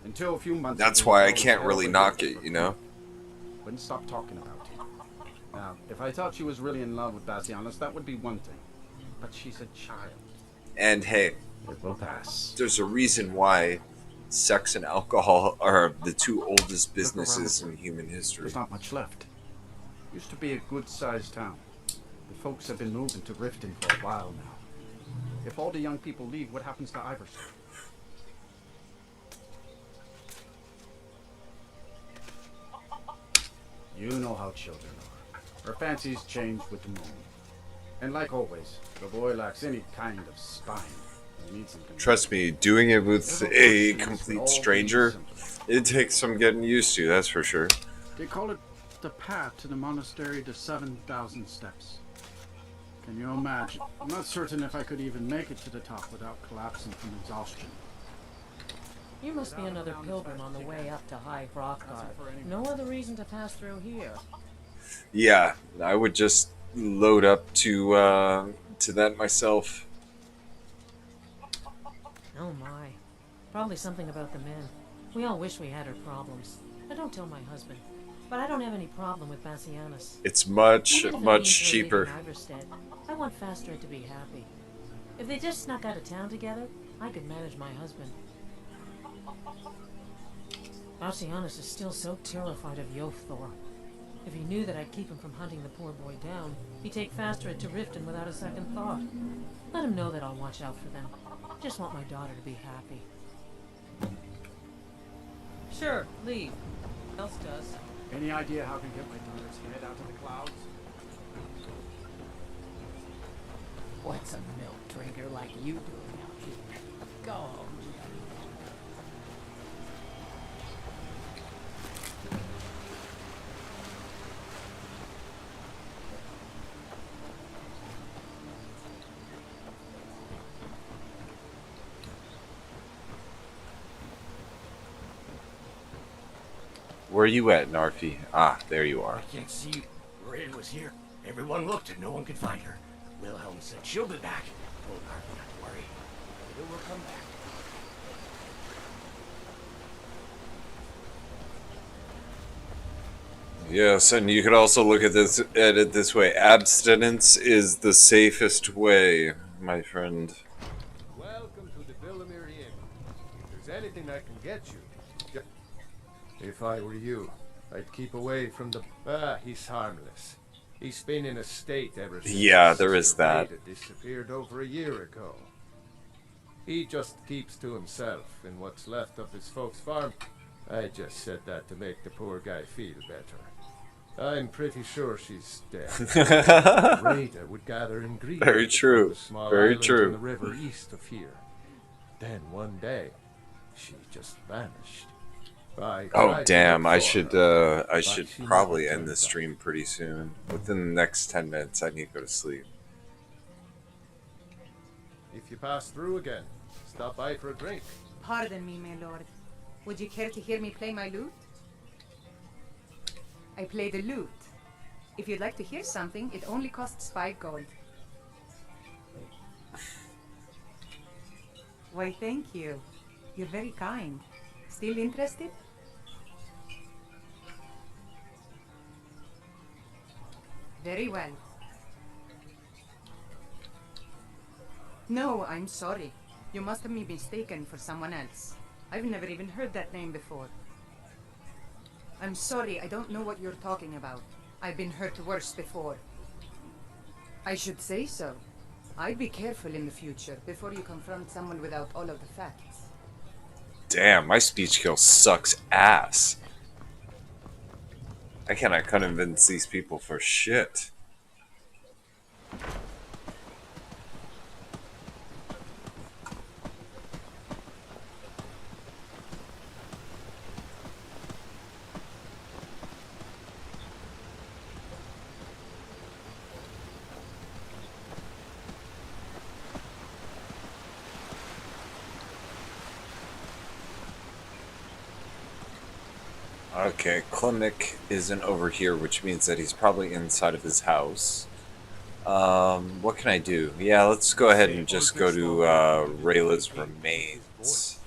Until a few months that's ago, why I can't really knock it, you know? Wouldn't stop talking about it. Now, if I thought she was really in love with Bassianus, that would be one thing. But she's a child. And hey, it will pass. There's a reason why sex and alcohol are the two oldest businesses in human history. There's not much left. Used to be a good-sized town. The folks have been moving to Riften for a while now. If all the young people leave, what happens to Iverson? You know how children are. Her fancies change with the moon. And like always, the boy lacks any kind of spine. Trust me, doing it with a complete stranger, it takes some getting used to, that's for sure. They call it the path to the monastery to 7,000 steps. Can you imagine? I'm not certain if I could even make it to the top without collapsing from exhaustion. You must be another pilgrim on the way up to High Hrothgar. No other reason to pass through here. Yeah, I would just load up to that myself. Oh my. Probably something about the men. We all wish we had her problems. I don't tell my husband. But I don't have any problem with Bassianus. It's much cheaper. I want Fastred to be happy. If they just snuck out of town together, I could manage my husband. Bassianus is still so terrified of Yofthor. If he knew that I'd keep him from hunting the poor boy down, he'd take Fastred to Riften without a second thought. Let him know that I'll watch out for them. Just want my daughter to be happy. Sure, leave. Else does. Any idea how I can get my daughter's head out of the clouds? What's a milk drinker like you doing out here? Go home. Where are you at, Narfi? Ah, there you are. I can't see you. Raid was here. Everyone looked and no one could find her. Wilhelm said she'll be back. Told Harvey not to worry. It will come back. Yes, and you could also look at it this way. Abstinence is the safest way, my friend. Welcome to the Villamere Inn. If there's anything I can get you... If I were you, I'd keep away from the... he's harmless. He's been in a state ever since... Yeah, there is that. Disappeared over a year ago. He just keeps to himself in what's left of his folks' farm. I just said that to make the poor guy feel better. I'm pretty sure she's dead. Rada would gather in grief. Very true. Very true. On the river east of here. Then one day, she just vanished. Oh damn! I should probably end this stream pretty soon. Within the next 10 minutes, I need to go to sleep. If you pass through again, stop by for a drink. Pardon me, my lord. Would you care to hear me play my lute? I play the lute. If you'd like to hear something, it only costs 5 gold. Why, thank you. You're very kind. Still interested? Very well. No, I'm sorry. You must have me mistaken for someone else. I've never even heard that name before. I'm sorry, I don't know what you're talking about. I've been hurt worse before. I should say so. I'd be careful in the future before you confront someone without all of the facts. Damn, my speech skill sucks ass. I cannot convince these people for shit. Okay, Klimek isn't over here, which means that he's probably inside of his house. What can I do? Yeah, let's go ahead and just go to Rayla's remains.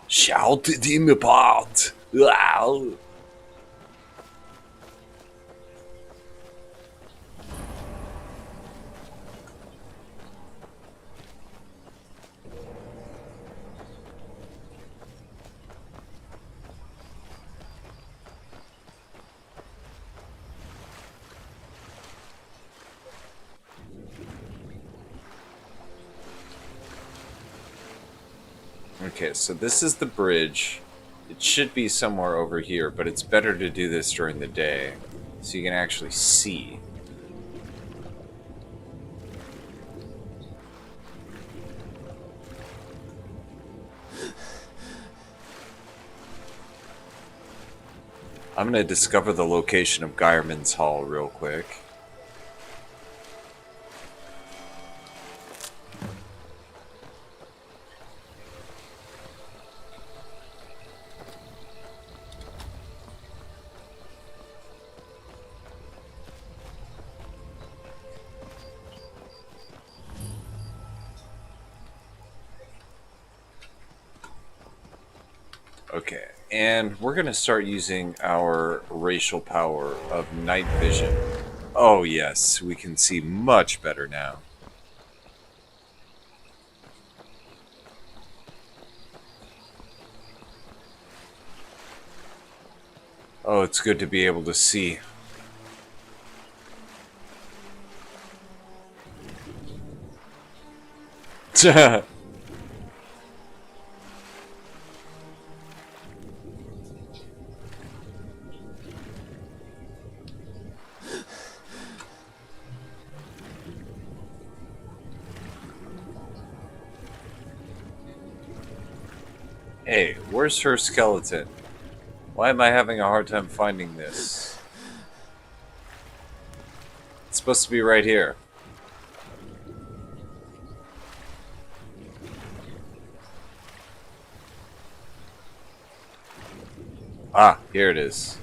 Shouted him apart! Wow. Okay, so this is the bridge. It should be somewhere over here, but it's better to do this during the day, so you can actually see. I'm gonna discover the location of Geirman's Hall real quick. Okay, and we're gonna start using our racial power of night vision. Oh yes, we can see much better now. Oh, it's good to be able to see. Hey, where's her skeleton? Why am I having a hard time finding this? It's supposed to be right here. Ah, here it is.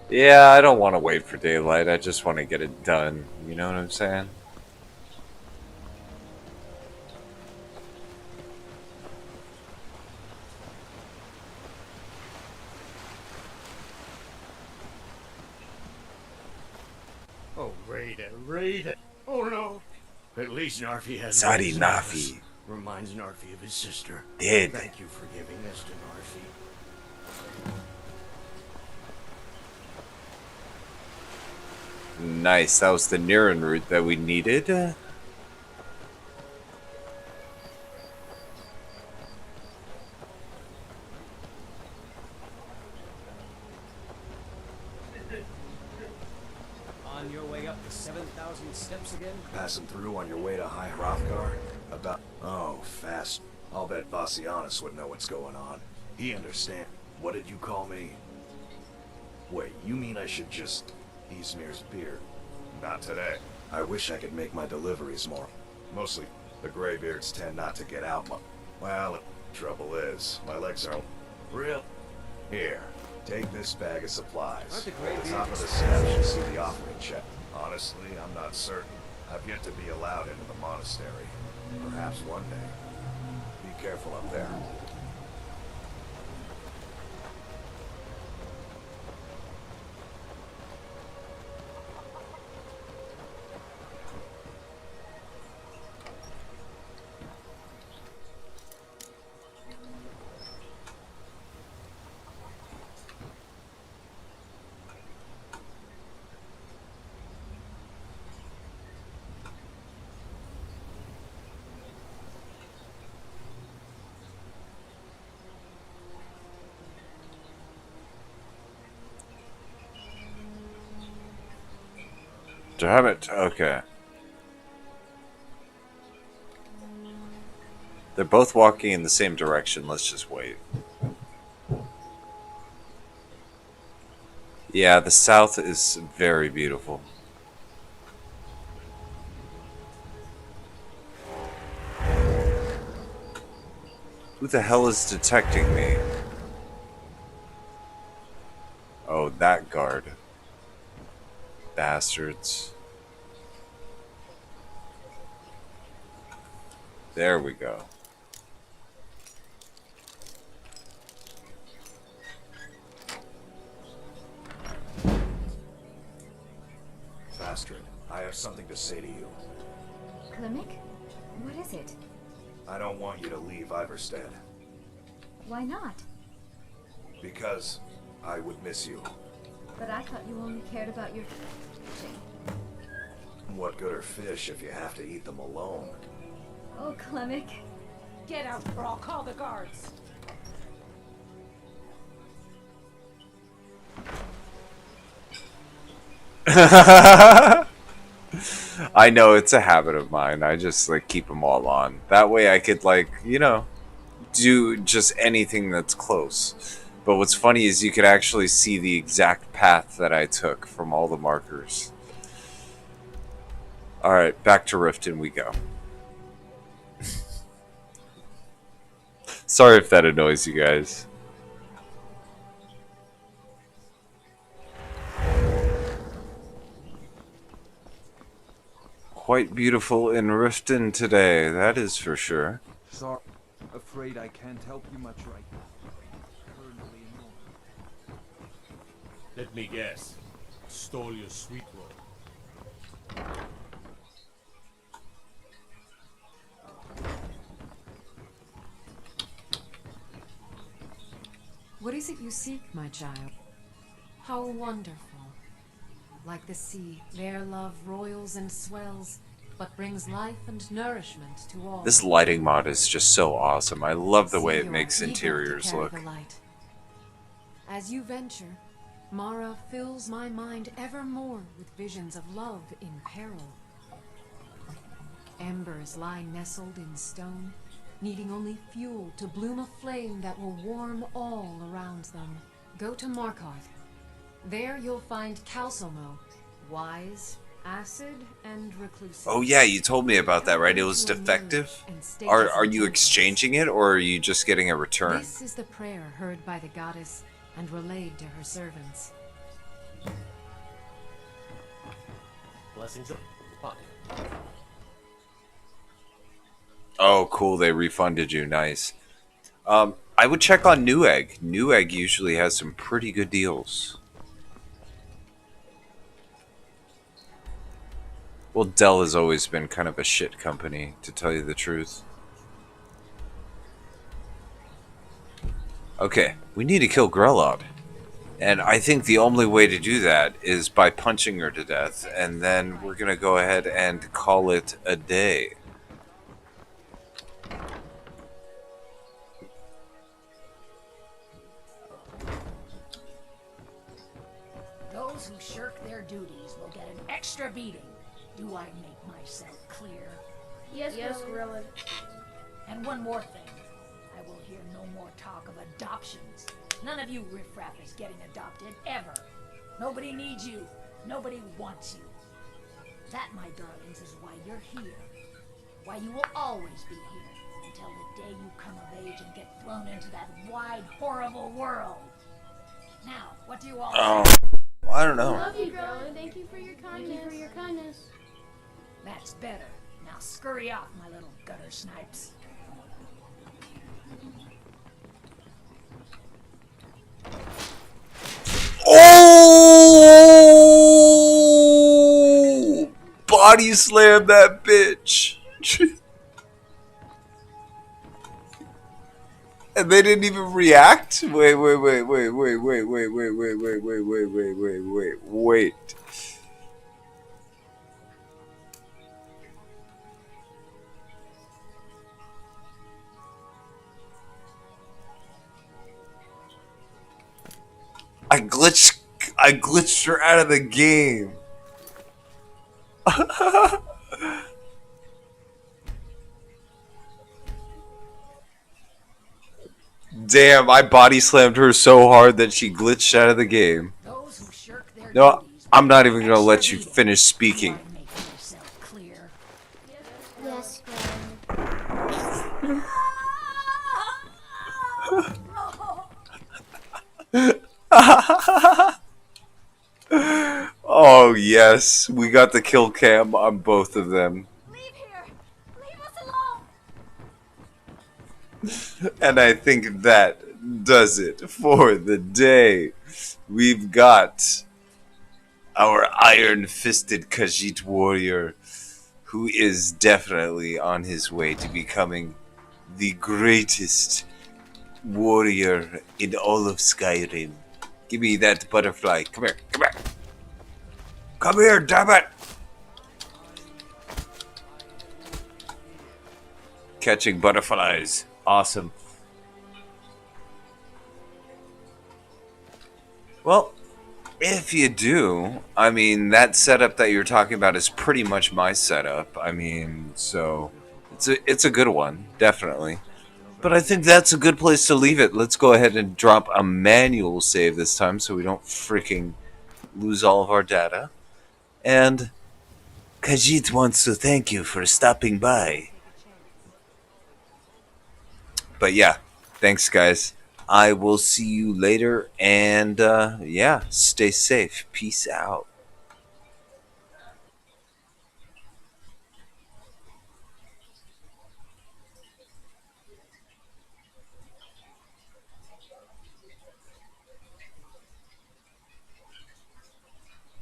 Yeah, I don't want to wait for daylight. I just want to get it done. You know what I'm saying? Oh, Raiden. Oh no. At least Narfi has. Sorry, Narfi. Reminds Narfi of his sister. Dead. Thank you for giving this to Narfi. Nice, that was the Niran route that we needed. On your way up the 7,000 steps again? Passing through on your way to High Hrothgar? About... Oh, fast. I'll bet Bassianus would know what's going on. He understand. What did you call me? Wait, you mean I should just... Easmir's beard? Not today. I wish I could make my deliveries more. Mostly, the Greybeards tend not to get out much. Well, the trouble is, my legs are... Real? Here, take this bag of supplies. At the top of the steps, you'll see the offering check. Honestly, I'm not certain. I've yet to be allowed into the monastery. Perhaps one day. Be careful up there. Damn it, okay. They're both walking in the same direction, let's just wait. Yeah, the south is very beautiful. Who the hell is detecting me? Oh, that guard. Bastards. There we go. Astrid, I have something to say to you. Klimek? What is it? I don't want you to leave Iverstead. Why not? Because I would miss you. But I thought you only cared about your fishing. What good are fish if you have to eat them alone? Oh, Klimek. Get out or I'll call the guards. I know, it's a habit of mine. I just like keep them all on. That way I could like, do just anything that's close. But what's funny is you could actually see the exact path that I took from all the markers. Alright, back to Riften we go. Sorry if that annoys you guys. Quite beautiful in Riften today, that is for sure. Sorry, afraid I can't help you much right now. Currently in Let me guess. Stole your sweet roll. What is it you seek, my child? How wonderful. Like the sea, their love roils and swells, but brings life and nourishment to all. This lighting mod is just so awesome. I love the way it You makes are eager to interiors carry look. the light. As you venture, Mara fills my mind evermore with visions of love in peril. Embers lie nestled in stone, needing only fuel to bloom a flame that will warm all around them. Go to Markarth. There you'll find Calsomo, wise, acid, and reclusive. Oh yeah, you told me about that, right? It was defective? Are you exchanging it, or are you just getting a return? This is the prayer heard by the goddess and relayed to her servants. Blessings upon you. Oh, cool, they refunded you, nice. I would check on Newegg. Newegg usually has some pretty good deals. Well, Dell has always been kind of a shit company, to tell you the truth. Okay, we need to kill Grelod. And I think the only way to do that is by punching her to death, and then we're gonna go ahead and call it a day. Those who shirk their duties will get an extra beating. Do I make myself clear? Yes, Gorilla. And one more thing. I will hear no more talk of adoptions. None of you riffraff is getting adopted, ever. Nobody needs you. Nobody wants you. That, my darlings, is why you're here. Why you will always be here, until the day you come of age and get thrown into that wide, horrible world. Now, what do you all Oh, I don't know. Love you, girl. Thank you for your kindness. That's better. Now scurry off, my little gutter snipes. Oh! Body slam that bitch. And they didn't even react? Wait. I glitched her out of the game. Damn, I body slammed her so hard that she glitched out of the game. No, I'm not even gonna let you finish speaking. Yes, Oh yes, we got the kill cam on both of them. And I think that does it for the day. We've got our iron-fisted Khajiit warrior, who is definitely on his way to becoming the greatest warrior in all of Skyrim. Give me that butterfly. Come here, come here. Come here, damn it! Catching butterflies. Awesome. Well, If you do, I mean, that setup that you're talking about is pretty much my setup. I mean, so it's a good one, definitely. But I think that's a good place to leave it. Let's go ahead and drop a manual save this time so we don't freaking lose all of our data. And Khajiit wants to thank you for stopping by. But yeah, thanks guys. I will see you later, and yeah, stay safe. Peace out.